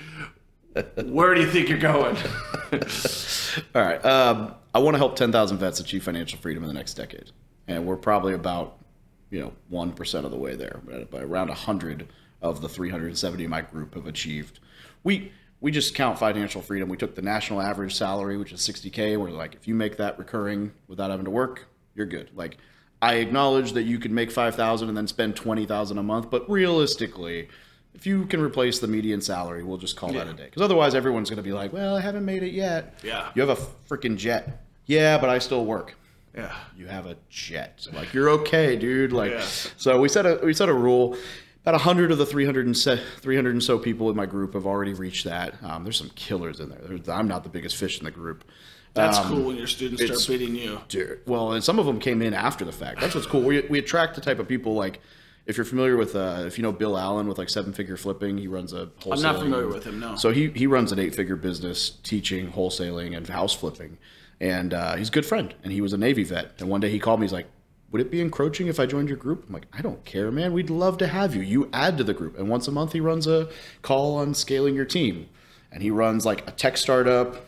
Where do you think you're going? All right. I want to help 10,000 vets achieve financial freedom in the next decade. And we're probably about, 1% of the way there. But around 100 of the 370 in my group have achieved. We just count financial freedom. We took the national average salary, which is $60K. We're like, if you make that recurring without having to work, you're good. Like, I acknowledge that you could make $5,000 and then spend $20,000 a month, but realistically, if you can replace the median salary, we'll just call that a day. Because otherwise, everyone's going to be like, well, I haven't made it yet. Yeah. You have a freaking jet. Yeah, but I still work. Yeah. You have a jet. Like, you're okay, dude. Like, so we set a rule. About 100 of the 300 and so people in my group have already reached that. There's some killers in there. I'm not the biggest fish in the group. That's cool when your students start beating you. Dude, well, and some of them came in after the fact. That's what's cool. We attract the type of people like, if you're familiar with, if you know Bill Allen with like 7-figure flipping, he runs a wholesaling. I'm not familiar with him, no. So he runs an 8-figure business teaching wholesaling and house flipping. And he's a good friend. And he was a Navy vet. And one day he called me, he's like, would it be encroaching if I joined your group? I'm like, I don't care, man. We'd love to have you. You add to the group. And once a month he runs a call on scaling your team. And he runs like a tech startup,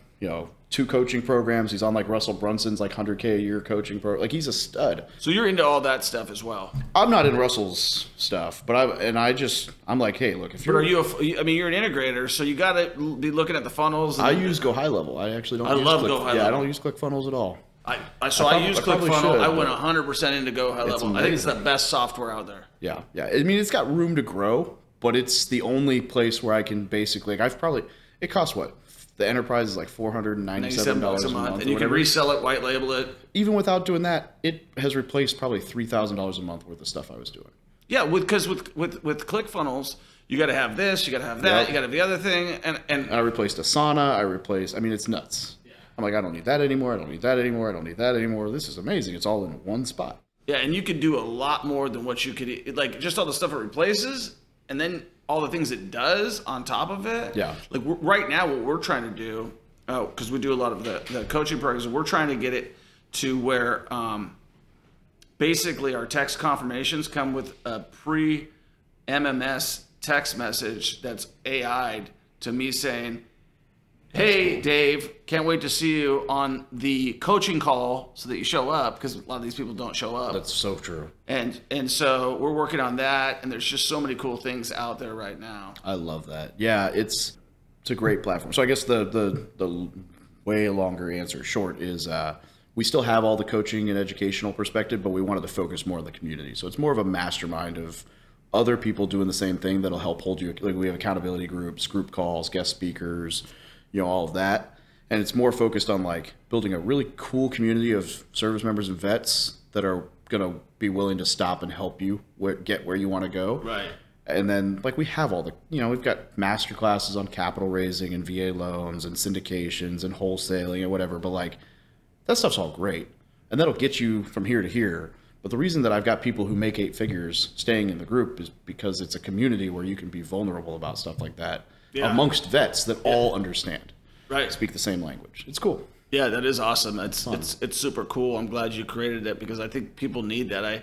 2 coaching programs. He's on like Russell Brunson's like 100K a year coaching program. Like he's a stud. So you're into all that stuff as well. I'm not in Russell's stuff, but I'm like, hey, look, if you're, you're an integrator, so you got to be looking at the funnels. I use Go High Level. I actually don't. I love Go High Level. Yeah, I don't use ClickFunnels at all. I use ClickFunnels. I went 100% into Go High Level. Amazing. I think it's the best software out there. Yeah. I mean, it's got room to grow, but it's the only place where I can basically. It costs what? The enterprise is like $497 a month. And you can resell it, white label it. Even without doing that, it has replaced probably $3,000 a month worth of stuff I was doing. Yeah, because with ClickFunnels, you got to have this, you got to have that, you got to have the other thing. And I replaced Asana. I mean, it's nuts. Yeah. I'm like, I don't need that anymore. I don't need that anymore. I don't need that anymore. This is amazing. It's all in one spot. Yeah, and you could do a lot more than what you could, like just all the stuff it replaces, and then all the things it does on top of it. Yeah. Like right now, what we're trying to do, because we do a lot of the coaching programs, we're trying to get it to where basically our text confirmations come with a pre-MMS text message that's AI'd to me saying, hey, Dave, can't wait to see you on the coaching call so that you show up, because a lot of these people don't show up. That's so true. And so we're working on that, and there's just so many cool things out there right now. I love that. Yeah, it's a great platform. So I guess the way longer answer short is we still have all the coaching and educational perspective, but we wanted to focus more on the community. So it's more of a mastermind of other people doing the same thing that'll help hold you. Like we have accountability groups, group calls, guest speakers, all of that. And it's more focused on like building a really cool community of service members and vets that are going to be willing to stop and help you get where you want to go. Right. And then like we have all the, we've got master classes on capital raising and VA loans and syndications and wholesaling and whatever. But like that stuff's all great. And that'll get you from here to here. But the reason that I've got people who make 8 figures staying in the group is because it's a community where you can be vulnerable about stuff like that. Yeah. Amongst vets that all understand, right? Speak the same language. It's cool. Yeah, that is awesome. It's super cool. I'm glad you created it because I think people need that.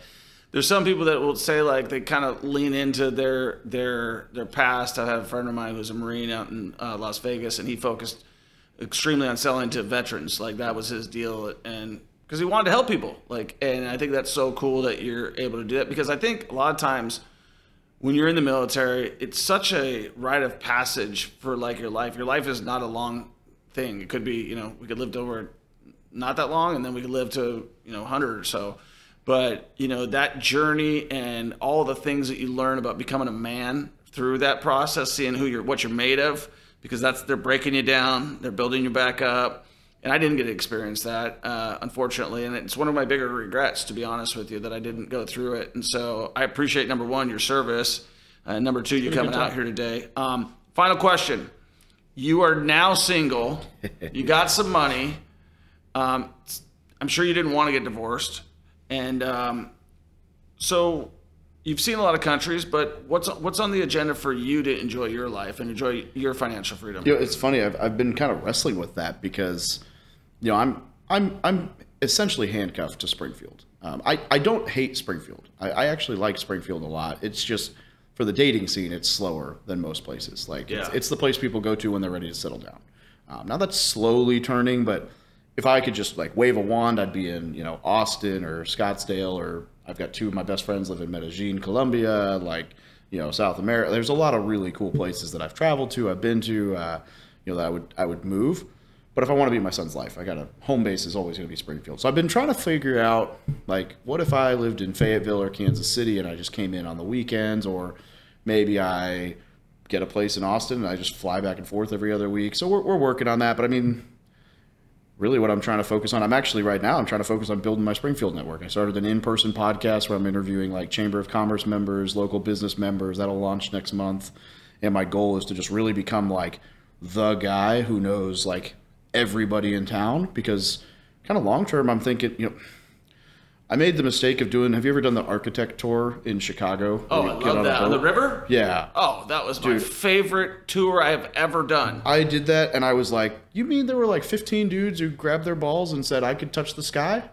There's some people that will say like they kind of lean into their past. I have a friend of mine who's a Marine out in Las Vegas, and he focused extremely on selling to veterans. Like that was his deal, and because he wanted to help people. And I think that's so cool that you're able to do that, because I think a lot of times when you're in the military, it's such a rite of passage for like your life. Your life is not a long thing. It could be, we could live to over not that long, and then we could live to, 100 or so. But, that journey and all the things that you learn about becoming a man through that process, seeing what you're made of, because they're breaking you down, they're building you back up. And I didn't get to experience that, unfortunately. And it's one of my bigger regrets, to be honest with you, that I didn't go through it. And so I appreciate, number one, your service. Number two, you coming out here today. Final question. You are now single. You got some money. I'm sure you didn't want to get divorced. And so you've seen a lot of countries, but what's on the agenda for you to enjoy your life and enjoy your financial freedom? It's funny. I've been kind of wrestling with that because I'm essentially handcuffed to Springfield. I don't hate Springfield. I actually like Springfield a lot. It's just for the dating scene, it's slower than most places. It's the place people go to when they're ready to settle down. Now that's slowly turning, but if I could just like wave a wand, I'd be in Austin or Scottsdale, or I've got 2 of my best friends live in Medellin, Colombia, South America. There's a lot of really cool places that I've traveled to, I've been to, that I would move. But if I want to be in my son's life, home base is always going to be Springfield. So I've been trying to figure out, what if I lived in Fayetteville or Kansas City and I just came in on the weekends, or maybe I get a place in Austin and I just fly back and forth every other week. So we're working on that. But really what I'm trying to focus on, I'm trying to focus on building my Springfield network. I started an in-person podcast where I'm interviewing Chamber of Commerce members, local business members. That'll launch next month. And my goal is to just really become the guy who knows everybody in town, because kind of long term, I'm thinking, I made the mistake of doing, have you ever done the architect tour in Chicago? Oh, I love that. On the river? Yeah. Oh, that was my favorite tour I've ever done. I did that, and I was like, you mean there were like 15 dudes who grabbed their balls and said I could touch the sky?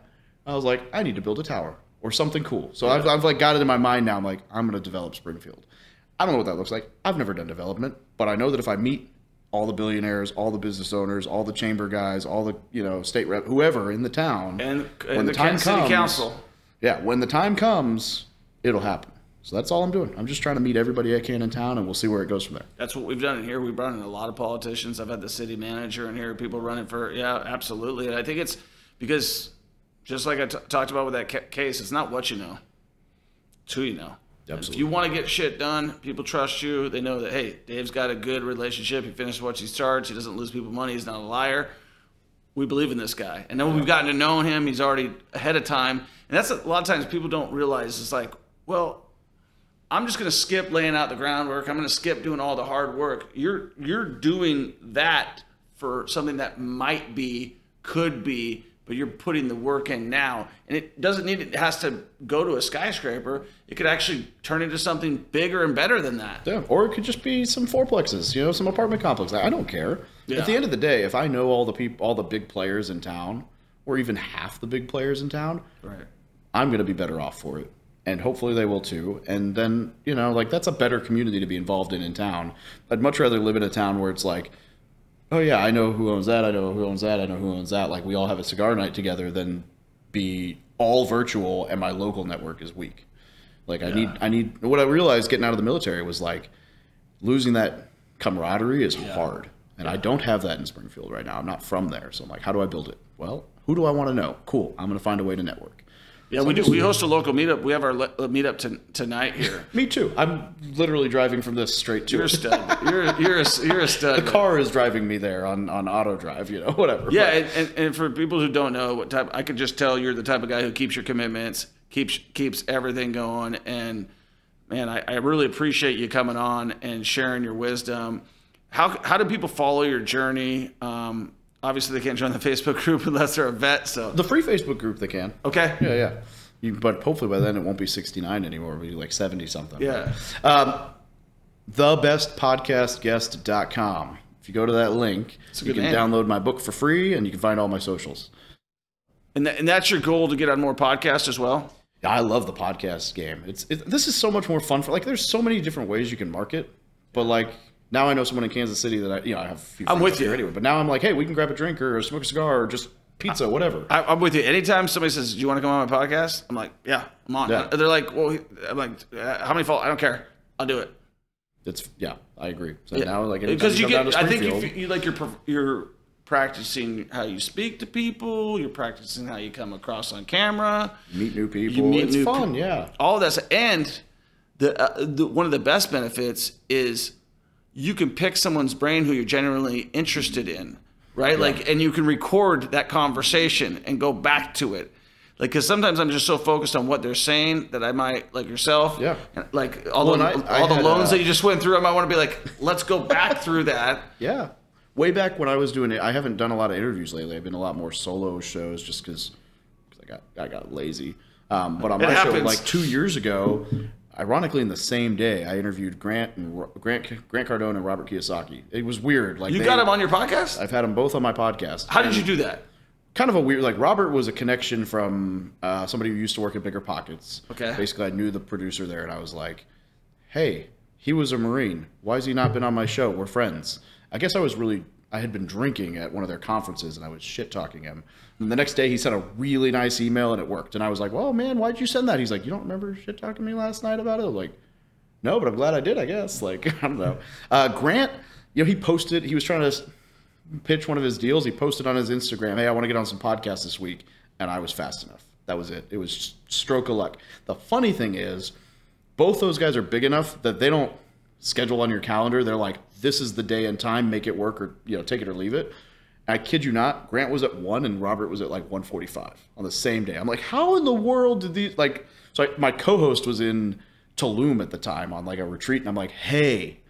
I was like, I need to build a tower or something cool. So I've like got it in my mind now. I'm like, I'm going to develop Springfield. I don't know what that looks like. I've never done development, but I know that if I meet all the billionaires, all the business owners, all the chamber guys, all the state rep, whoever in the town, and when the time city comes, council. Yeah, when the time comes, it'll happen. So that's all I'm doing. I'm just trying to meet everybody I can in town, and we'll see where it goes from there. That's what we've done in here. We've brought in a lot of politicians. I've had the city manager in here, people running for, absolutely. And I think it's because, just like I talked about with that case, it's not what you know, it's who you know. Absolutely. If you want to get shit done, people trust you. They know that, hey, Dave's got a good relationship. He finishes what he starts. He doesn't lose people money. He's not a liar. We believe in this guy. And then when we've gotten to know him, he's already ahead of time. And that's a lot of times people don't realize. It's like, well, I'm just going to skip laying out the groundwork. I'm going to skip doing all the hard work. You're doing that for something that might be, could be, but you're putting the work in now. And it doesn't need, it has to go to a skyscraper. It could actually turn into something bigger and better than that. Yeah, or it could just be some fourplexes, some apartment complexes. I don't care. Yeah. At the end of the day, if I know all the big players in town, or even half the big players in town, right, I'm going to be better off for it. And hopefully they will too. And then, that's a better community to be involved in town. I'd much rather live in a town where it's like, oh yeah, I know who owns that, I know who owns that, I know who owns that. Like we all have a cigar night together, than be all virtual and my local network is weak. Like I need what I realized getting out of the military was like losing that camaraderie is hard. And I don't have that in Springfield right now. I'm not from there. So I'm like, how do I build it? Well, who do I want to know? Cool. I'm going to find a way to network. Yeah, we do. We host a local meetup. We have our meetup tonight here. Me too. I'm literally driving from this straight to. You're a stud. You're a stud. The car is driving me there on auto drive. Whatever. Yeah, and for people who don't know what type, I could just tell you're the type of guy who keeps your commitments, keeps everything going. And man, I really appreciate you coming on and sharing your wisdom. How do people follow your journey? Obviously, they can't join the Facebook group unless they're a vet. So the free Facebook group, they can. Okay. Yeah. But hopefully by then it won't be 69 anymore. It'll be like 70 something. Yeah. Thebestpodcastguest.com. If you go to that link, you can download my book for free, and you can find all my socials. And that's your goal, to get on more podcasts as well? Yeah, I love the podcast game. This is so much more fun there's so many different ways you can market, but like. Now I know someone in Kansas City that I have a few friends with you anyway. But now I'm like, hey, we can grab a drink or smoke a cigar or just pizza, whatever. I'm with you. Anytime somebody says, do you want to come on my podcast? I'm like, yeah, I'm on. Yeah. They're like, well, I'm like, how many followers? I don't care. I'll do it. I agree. So now, like, because I think you like you're practicing how you speak to people. You're practicing how you come across on camera. Meet new people. It's fun, yeah. All of that. And the one of the best benefits is you can pick someone's brain who you're genuinely interested in, right? Yeah. Like, and you can record that conversation and go back to it. Like, because sometimes I'm just so focused on what they're saying that I might, like yourself, like all the loans that you just went through, I might want to be like, let's go back through that. Yeah. Way back when I was doing it, I haven't done a lot of interviews lately. I've been a lot more solo shows just because I got lazy. But on my show, like 2 years ago, ironically, in the same day, I interviewed Grant Cardone and Robert Kiyosaki. It was weird. Like, you got them on your podcast? I've had them both on my podcast. How did you do that? Kind of a weird. Like, Robert was a connection from somebody who used to work at Bigger Pockets. Okay. Basically, I knew the producer there, and I was like, "Hey, he was a Marine. Why has he not been on my show? We're friends." I guess I had been drinking at one of their conferences, and I was shit talking him. And the next day, he sent a really nice email, and it worked. And I was like, well, man, why'd you send that? He's like, you don't remember shit talking to me last night about it? I was like, no, but I'm glad I did, I guess. Like, I don't know. Grant, he posted, he was trying to pitch one of his deals. He posted on his Instagram, hey, I want to get on some podcasts this week. And I was fast enough. That was it. It was stroke of luck. The funny thing is, both those guys are big enough that they don't schedule on your calendar. They're like, this is the day and time, make it work, or take it or leave it. I kid you not, Grant was at 1 and Robert was at like 1:45 on the same day. I'm like, how in the world did these, like, so my co-host was in Tulum at the time on like a retreat, and I'm like, hey,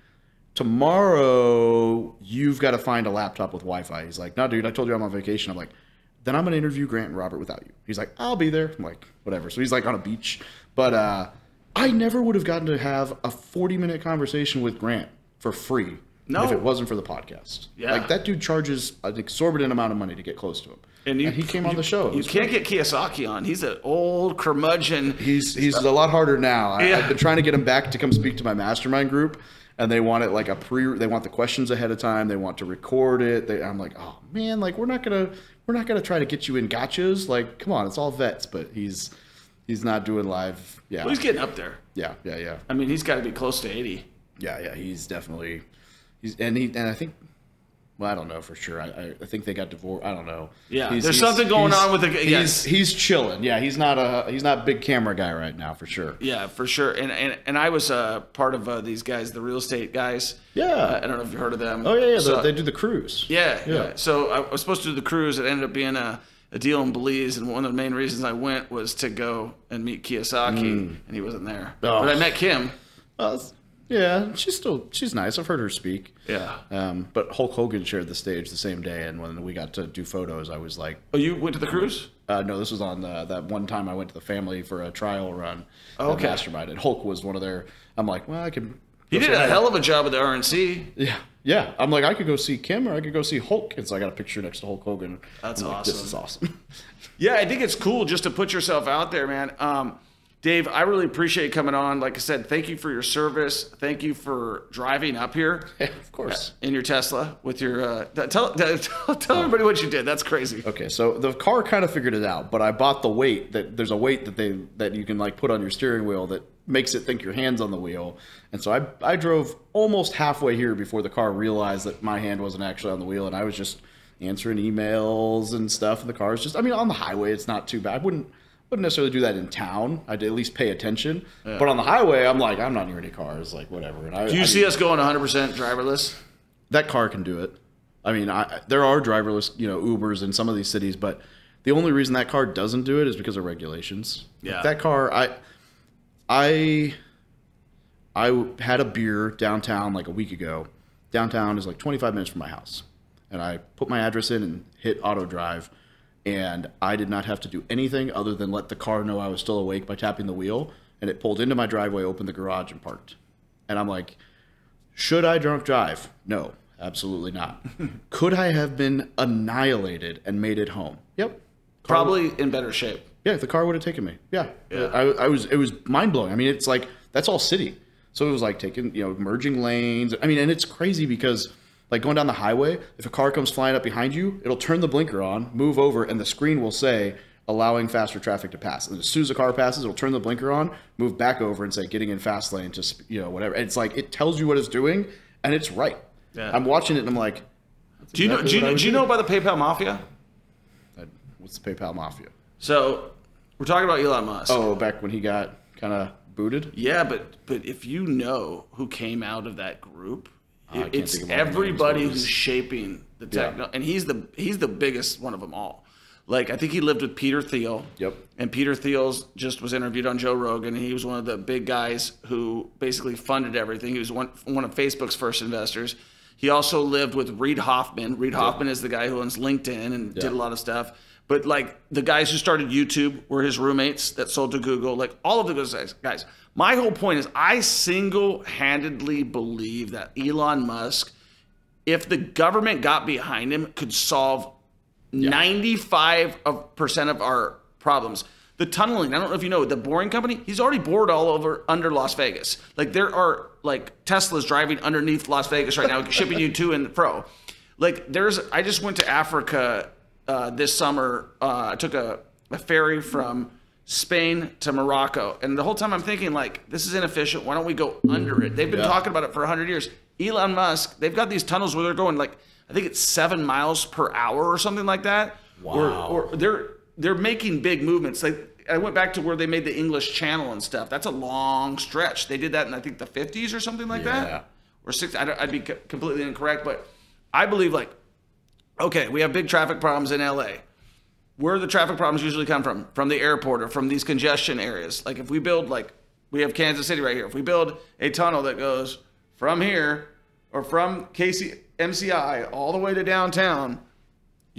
tomorrow you've got to find a laptop with Wi-Fi. He's like, no, dude, I told you I'm on vacation. I'm like, then I'm going to interview Grant and Robert without you. He's like, I'll be there. I'm like, whatever. So he's like on a beach. But I never would have gotten to have a 40-minute conversation with Grant for free if it wasn't for the podcast. Yeah. Like, that dude charges an exorbitant amount of money to get close to him. And he came on the show. You can't get Kiyosaki on. He's an old curmudgeon. He's a lot harder now. I've been trying to get him back to come speak to my mastermind group, and they want it like they want the questions ahead of time. They want to record it. I'm like, oh man, like we're not gonna try to get you in gotchas. Like, come on, it's all vets, but he's not doing live. Yeah, well, he's getting up there. Yeah. I mean, he's got to be close to 80. Yeah, he's definitely and I think. Well, I don't know for sure. I think they got divorced. I don't know. Yeah, there's something going on with the. Yes. He's chilling. Yeah, he's not a big camera guy right now for sure. Yeah, for sure. And I was part of these guys, the real estate guys. Yeah. I don't know if you heard of them. Oh yeah. So, they do the cruise. Yeah. So I was supposed to do the cruise. It ended up being a deal in Belize, and one of the main reasons I went was to go and meet Kiyosaki, and he wasn't there. Oh. But I met Kim. Yeah, she's nice. I've heard her speak. Yeah. But Hulk Hogan shared the stage the same day, and when we got to do photos, I was like, "Oh, you went to the cruise?" No, this was on that one time I went to the family for a trial run. Okay. Mastermind, and Hulk was one of their. I'm like, well, I can. He did a hell of a job at the RNC. Yeah. I'm like, I could go see Kim or I could go see Hulk, and so I got a picture next to Hulk Hogan. That's awesome. Like, this is awesome. Yeah, I think it's cool just to put yourself out there, man. Dave, I really appreciate you coming on. Like I said, thank you for your service. Thank you for driving up here. Yeah, of course. In your Tesla with your tell everybody what you did. That's crazy. Okay, so the car kind of figured it out, but I bought the weight there's a weight that you can like put on your steering wheel that makes it think your hand's on the wheel. And so I drove almost halfway here before the car realized that my hand wasn't actually on the wheel, and I was just answering emails and stuff. And the car's just, I mean, on the highway it's not too bad. I wouldn't necessarily do that in town. I'd at least pay attention. Yeah. But on the highway, I'm like, I'm not near any cars, like whatever. And do you see us going 100% driverless? That car can do it. I mean, there are driverless, Ubers in some of these cities, but the only reason that car doesn't do it is because of regulations. Yeah. Like that car, I had a beer downtown like a week ago. Downtown is like 25 minutes from my house. And I put my address in and hit auto drive. And I did not have to do anything other than let the car know I was still awake by tapping the wheel. And it pulled into my driveway, opened the garage, and parked. And I'm like, should I drunk drive? No, absolutely not. Could I have been annihilated and made it home? Yep. Probably in better shape. Yeah, the car would have taken me. Yeah. It was mind blowing. I mean, it's like, that's all city. So it was like taking, merging lanes. I mean, and it's crazy because like going down the highway, if a car comes flying up behind you, it'll turn the blinker on, move over, and the screen will say, allowing faster traffic to pass. And as soon as the car passes, it'll turn the blinker on, move back over and say, getting in fast lane to, whatever. And it's like, it tells you what it's doing, and it's right. Yeah. I'm watching it, and I'm like, do you know about the PayPal Mafia? What's the PayPal Mafia? So we're talking about Elon Musk. Oh, back when he got kind of booted? Yeah, but if you know who came out of that group, it's everybody who's shaping the techno, and he's the biggest one of them all. Like, I think he lived with Peter Thiel. Yep. And Peter Thiel just was interviewed on Joe Rogan, and he was one of the big guys who basically funded everything. He was one of Facebook's first investors. He also lived with Reid Hoffman. Reid Hoffman is the guy who owns LinkedIn and did a lot of stuff. But like the guys who started YouTube were his roommates that sold to Google. Like all of those guys. My whole point is I single-handedly believe that Elon Musk, if the government got behind him, could solve 95% of our problems. The tunneling, I don't know if you know, the boring company, he's already bored all over under Las Vegas. Like there are like Teslas driving underneath Las Vegas right now, shipping you to and fro. Like I just went to Africa this summer. I took a ferry from Spain to Morocco. And the whole time I'm thinking like, this is inefficient. Why don't we go under it? They've been talking about it for 100 years. Elon Musk, they've got these tunnels where they're going like, I think it's 7 miles per hour or something like that. Wow. Or they're making big movements. I went back to where they made the English Channel and stuff. That's a long stretch. They did that in, I think, the 50s or something like that. Or 60s. I'd be completely incorrect. But I believe, like, okay, we have big traffic problems in LA. Where do the traffic problems usually come from? From the airport or from these congestion areas. Like, if we build, like, we have Kansas City right here. If we build a tunnel that goes from here or from MCI all the way to downtown,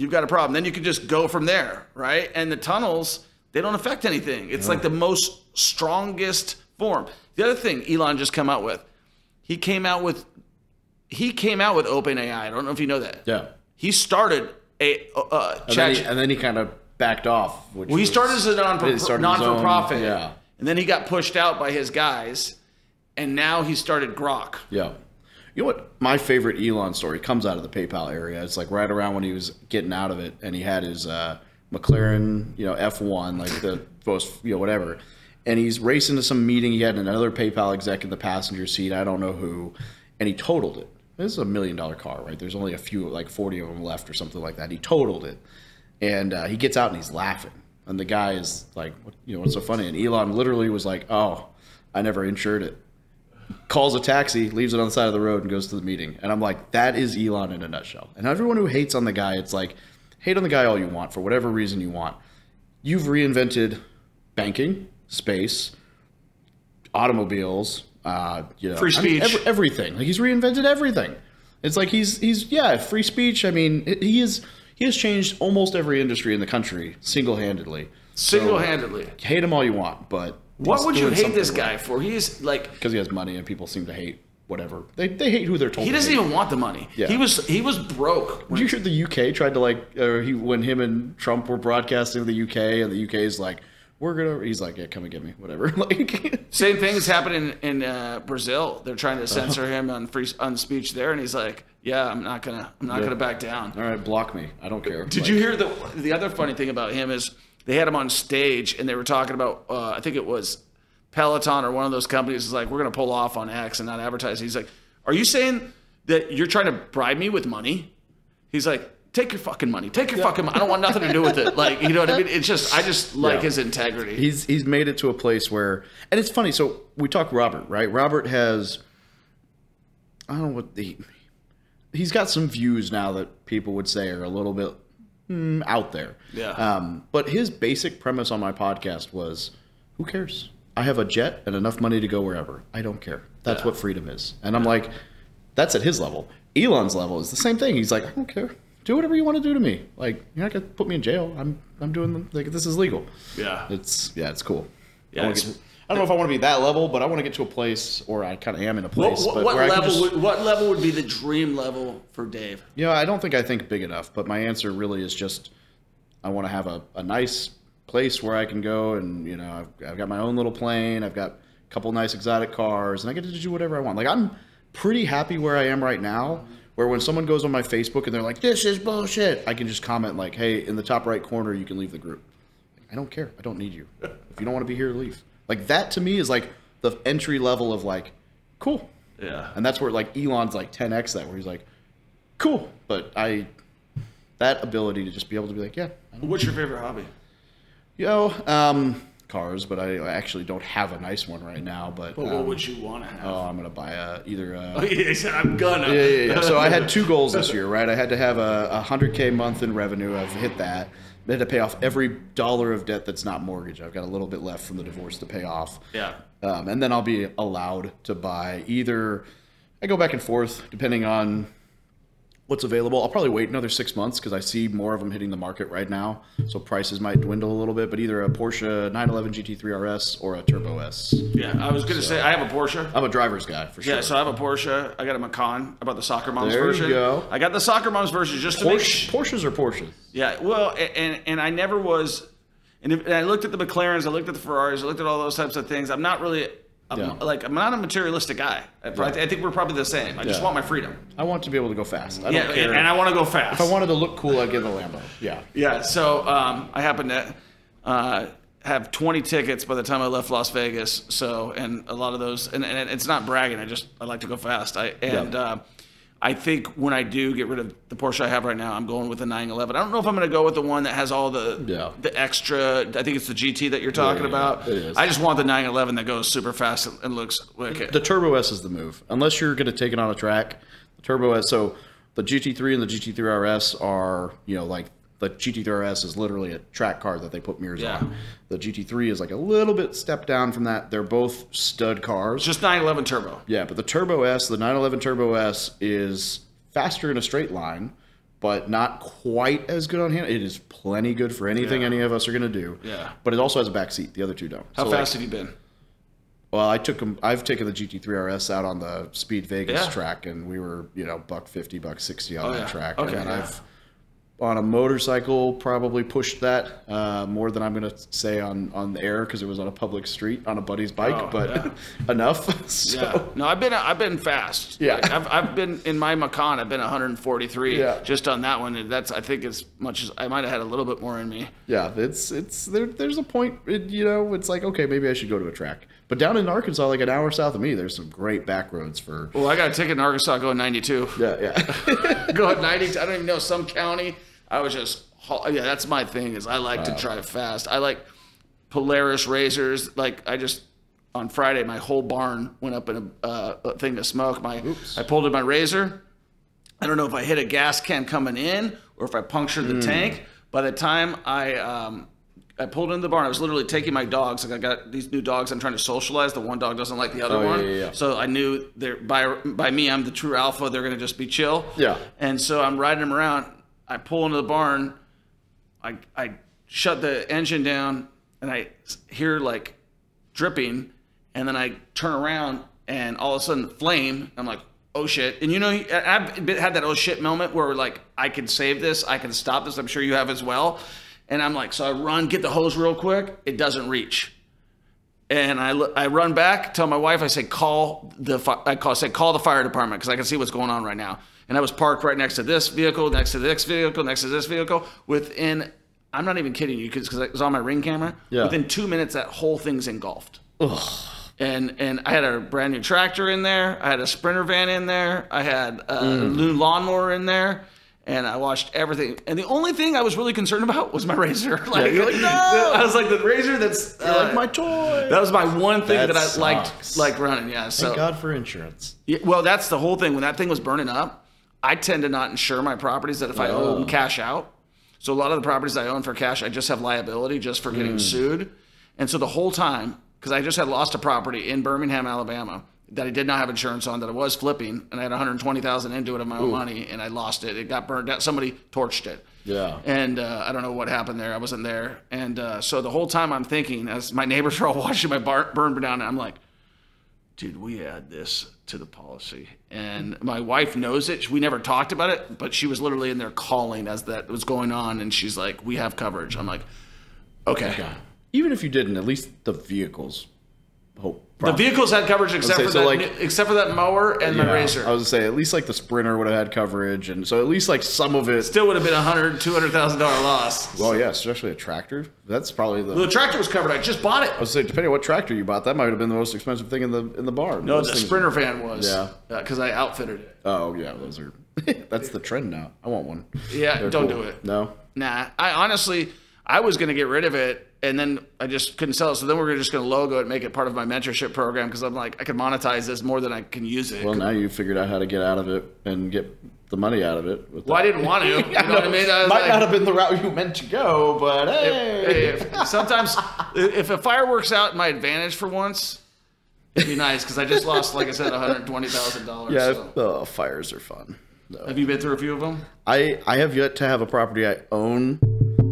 you've got a problem. Then you can just go from there, right? And the tunnels, they don't affect anything. It's like the most strongest form. The other thing Elon just came out with, he came out with OpenAI. I don't know if you know that. Yeah. He started and then he kind of backed off. He started as a non-for-profit. Yeah. And then he got pushed out by his guys, and now he started Grok. Yeah. You know what? My favorite Elon story comes out of the PayPal area. It's like right around when he was getting out of it, and he had his McLaren, F1, like the most, whatever. And he's racing to some meeting. He had another PayPal exec in the passenger seat. I don't know who. And he totaled it. This is $1 million car, right? There's only a few, like 40 of them left or something like that. He totaled it. And he gets out and he's laughing. And the guy is like, what's so funny? And Elon literally was like, oh, I never insured it. Calls a taxi, leaves it on the side of the road, and goes to the meeting. And I'm like, that is Elon in a nutshell. And everyone who hates on the guy, it's like, hate on the guy all you want for whatever reason you want. You've reinvented banking, space, automobiles, free speech, everything. Like he's reinvented everything. It's like he's free speech. I mean, he has changed almost every industry in the country single-handedly. Single-handedly. So, hate him all you want, but what would you hate this guy for? He's like, because he has money and people seem to hate whatever. They hate who they're told. He doesn't even want the money. Yeah. He was broke. Did you hear the UK tried to when him and Trump were broadcasting to the UK, and the UK is like, he's like, yeah, come and get me, whatever. Like same thing is happening in Brazil. They're trying to censor him on speech there, and he's like, yeah, I'm not gonna back down. All right, block me. I don't care. Did you hear the other funny thing about him is they had him on stage and they were talking about I think it was Peloton or one of those companies is like, we're gonna pull off on X and not advertise. He's like, are you saying that you're trying to bribe me with money? He's like, take your fucking money. Take your fucking money. I don't want nothing to do with it. Like, you know what I mean? It's just, I just like his integrity. He's made it to a place where, and it's funny. So we talk Robert, right? Robert has, I don't know what he's got some views now that people would say are a little bit out there. Yeah. But his basic premise on my podcast was, who cares? I have a jet and enough money to go wherever. I don't care. That's what freedom is. And I'm like, that's at his level. Elon's level is the same thing. He's like, I don't care. Do whatever you want to do to me. Like, you're not gonna put me in jail. I'm doing this is legal. Yeah. It's cool. Yeah. I don't know if I want to be that level, but I want to get to a place, or I kind of am in a place. What level would be the dream level for Dave? I don't think I think big enough, but my answer really is just I want to have a nice place where I can go, and I've got my own little plane. I've got a couple nice exotic cars, and I get to do whatever I want. Like, I'm pretty happy where I am right now. Where when someone goes on my Facebook and they're like, this is bullshit, I can just comment like, hey, in the top right corner, you can leave the group. I don't care. I don't need you. If you don't want to be here, leave. Like, that to me is like the entry level of like, cool. Yeah. And that's where like Elon's like 10x that, where he's like, cool. But that ability to just be able to be like, yeah. What's your favorite hobby? Cars, but I actually don't have a nice one right now. But what would you want to have? Oh, I'm gonna buy he said, I'm gonna. Yeah. So I had 2 goals this year, right? I had to have a $100K month in revenue. I've hit that. I had to pay off every dollar of debt that's not mortgage. I've got a little bit left from the divorce to pay off. Yeah. And then I'll be allowed to buy either. I go back and forth depending on what's available. I'll probably wait another 6 months because I see more of them hitting the market right now. So prices might dwindle a little bit, but either a Porsche 911 GT3 RS or a Turbo S. Yeah, I was going to say, I have a Porsche. I'm a driver's guy for sure. Yeah, so I have a Porsche. I got a Macan. I bought the Soccer Moms there version. You go. I got the Soccer Moms version just to Porsches are Porsches. Yeah, well, and I never was, and I looked at the McLarens, I looked at the Ferraris, I looked at all those types of things. I'm not really, I'm not a materialistic guy. I think we're probably the same. I just want my freedom. I want to be able to go fast. I don't care. And I want to go fast. If I wanted to look cool, I'd get the Lambo. Yeah. Yeah. So I happen to have 20 tickets by the time I left Las Vegas. So, and a lot of those, and it's not bragging. I like to go fast. I think when I do get rid of the Porsche I have right now, I'm going with the 911. I don't know if I'm going to go with the one that has all the extra. I think it's the GT that you're talking about. It is. I just want the 911 that goes super fast and looks wicked. The Turbo S is the move. Unless you're going to take it on a track, the Turbo S. So the GT3 and the GT3 RS are, like the GT3 RS is literally a track car that they put mirrors on. The GT3 is like a little bit step down from that. They're both stud cars. Just 911 turbo. Yeah, but the Turbo S, the 911 Turbo S is faster in a straight line, but not quite as good on hand. It is plenty good for anything any of us are going to do. Yeah. But it also has a back seat. The other two don't. How fast have you been? Well, I've taken the GT3 RS out on the Speed Vegas track, and we were, $150, $160 on that track. Okay. And I've on a motorcycle probably pushed that more than I'm going to say on the air because it was on a public street on a buddy's bike, but enough. So. Yeah. No, I've been fast. Yeah. Like, I've been in my Macan. I've been 143 just on that one. And that's, I think, as much as I might have had a little bit more in me. Yeah, there's a point. It's like, okay, maybe I should go to a track. But down in Arkansas, like an hour south of me, there's some great back roads for. Well, I got a ticket in Arkansas going 92. Yeah. Going 90. I don't even know some county. I was just, that's my thing is I like to drive fast. I like Polaris razors. Like on Friday, my whole barn went up in a thing of smoke. I pulled in my razor. I don't know if I hit a gas can coming in or if I punctured the tank. By the time I pulled into the barn, I was literally taking my dogs. Like I got these new dogs I'm trying to socialize. The one dog doesn't like the other one. Yeah. So I knew by me, I'm the true alpha. They're going to just be chill. Yeah. And so I'm riding them around. I pull into the barn, I shut the engine down, and I hear like dripping, and then I turn around, and all of a sudden flame. I'm like, oh shit! And I've had that oh shit moment where like I can save this, I can stop this. I'm sure you have as well. And I'm like, so I run, get the hose real quick. It doesn't reach, and I run back, tell my wife, I say call the fire department because I can see what's going on right now. And I was parked right next to this vehicle, next to this vehicle, next to this vehicle. Within, I'm not even kidding you, because it was on my Ring camera. Yeah. Within 2 minutes, that whole thing's engulfed. Ugh. And I had a brand new tractor in there. I had a Sprinter van in there. I had a new lawnmower in there. And I watched everything. And the only thing I was really concerned about was my razor. Like, you're like, no! I was like, the razor that's like my toy. That was my one thing that I liked running. Yeah. So thank God for insurance. Yeah, well, that's the whole thing. When that thing was burning up, I tend to not insure my properties that if I own cash out. So a lot of the properties I own for cash, I just have liability just for getting sued. And so the whole time, because I just had lost a property in Birmingham, Alabama, that I did not have insurance on, that I was flipping, and I had $120,000 into it of my own money, and I lost it. It got burned out. Somebody torched it. Yeah. And I don't know what happened there. I wasn't there. And so the whole time I'm thinking, as my neighbors are all watching my burn down, and I'm like, dude, we add this to the policy. And my wife knows it. We never talked about it, but she was literally in there calling as that was going on. And she's like, we have coverage. I'm like, okay. Even if you didn't, at least the vehicles. The vehicles had coverage except for that mower and my razor. I was going to say, at least like the Sprinter would have had coverage. And so at least like some of it. Still would have been $100,000, $200,000 loss. Well, yeah, especially a tractor. That's probably the tractor was covered. I just bought it. I was saying, depending on what tractor you bought, that might have been the most expensive thing in the barn. No, the Sprinter van was. Yeah. Because I outfitted it. Oh, yeah. Those are. That's the trend now. I want one. Yeah, don't do it. No? Nah. I was going to get rid of it, and then I just couldn't sell it. So then we're just going to logo it and make it part of my mentorship program because I'm like, I can monetize this more than I can use it. Well, now you figured out how to get out of it and get the money out of it. Well, I didn't want to. You know what I mean? Might not have been the route you meant to go, but hey. Sometimes if a fire works out in my advantage for once, it'd be nice because I just lost, like I said, $120,000. Yeah, so. Fires are fun. No. Have you been through a few of them? I have yet to have a property I own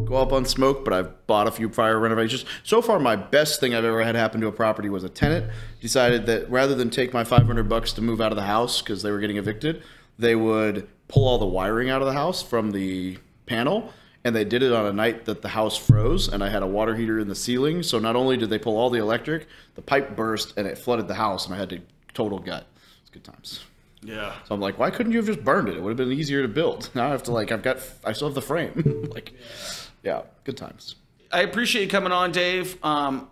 go up on smoke, but I've bought a few fire renovations. So far, my best thing I've ever had happen to a property was a tenant decided that rather than take my $500 to move out of the house because they were getting evicted, they would pull all the wiring out of the house from the panel, and they did it on a night that the house froze, and I had a water heater in the ceiling. So not only did they pull all the electric, the pipe burst, and it flooded the house, and I had to total gut. It's good times. Yeah. So I'm like, why couldn't you have just burned it? It would have been easier to build. Now I have to I still have the frame. Yeah, good times. I appreciate you coming on, Dave. How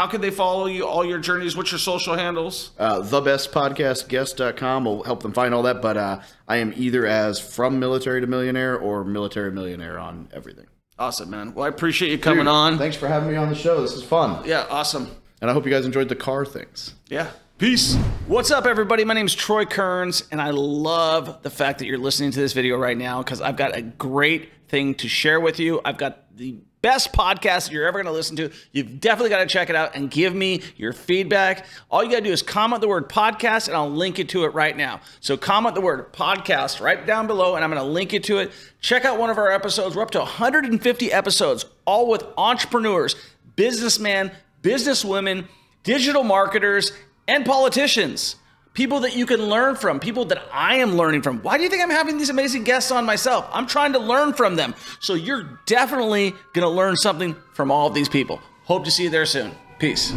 can they follow you, all your journeys? What's your social handles? Thebestpodcastguest.com will help them find all that. But I am either as From Military to Millionaire or Military Millionaire on everything. Awesome, man. Well, I appreciate you coming on. Thanks for having me on the show. This is fun. Yeah, awesome. And I hope you guys enjoyed the car things. Yeah. Peace. What's up, everybody? My name is Troy Kearns, and I love the fact that you're listening to this video right now because I've got a great thing to share with you. I've got the best podcast that you're ever going to listen to. You've definitely got to check it out and give me your feedback. All you got to do is comment the word podcast and I'll link you to it right now. So comment the word podcast right down below and I'm going to link you to it. Check out one of our episodes. We're up to 150 episodes, all with entrepreneurs, businessmen, businesswomen, digital marketers, and politicians. People that you can learn from, people that I am learning from. Why do you think I'm having these amazing guests on myself? I'm trying to learn from them. So you're definitely going to learn something from all of these people. Hope to see you there soon. Peace.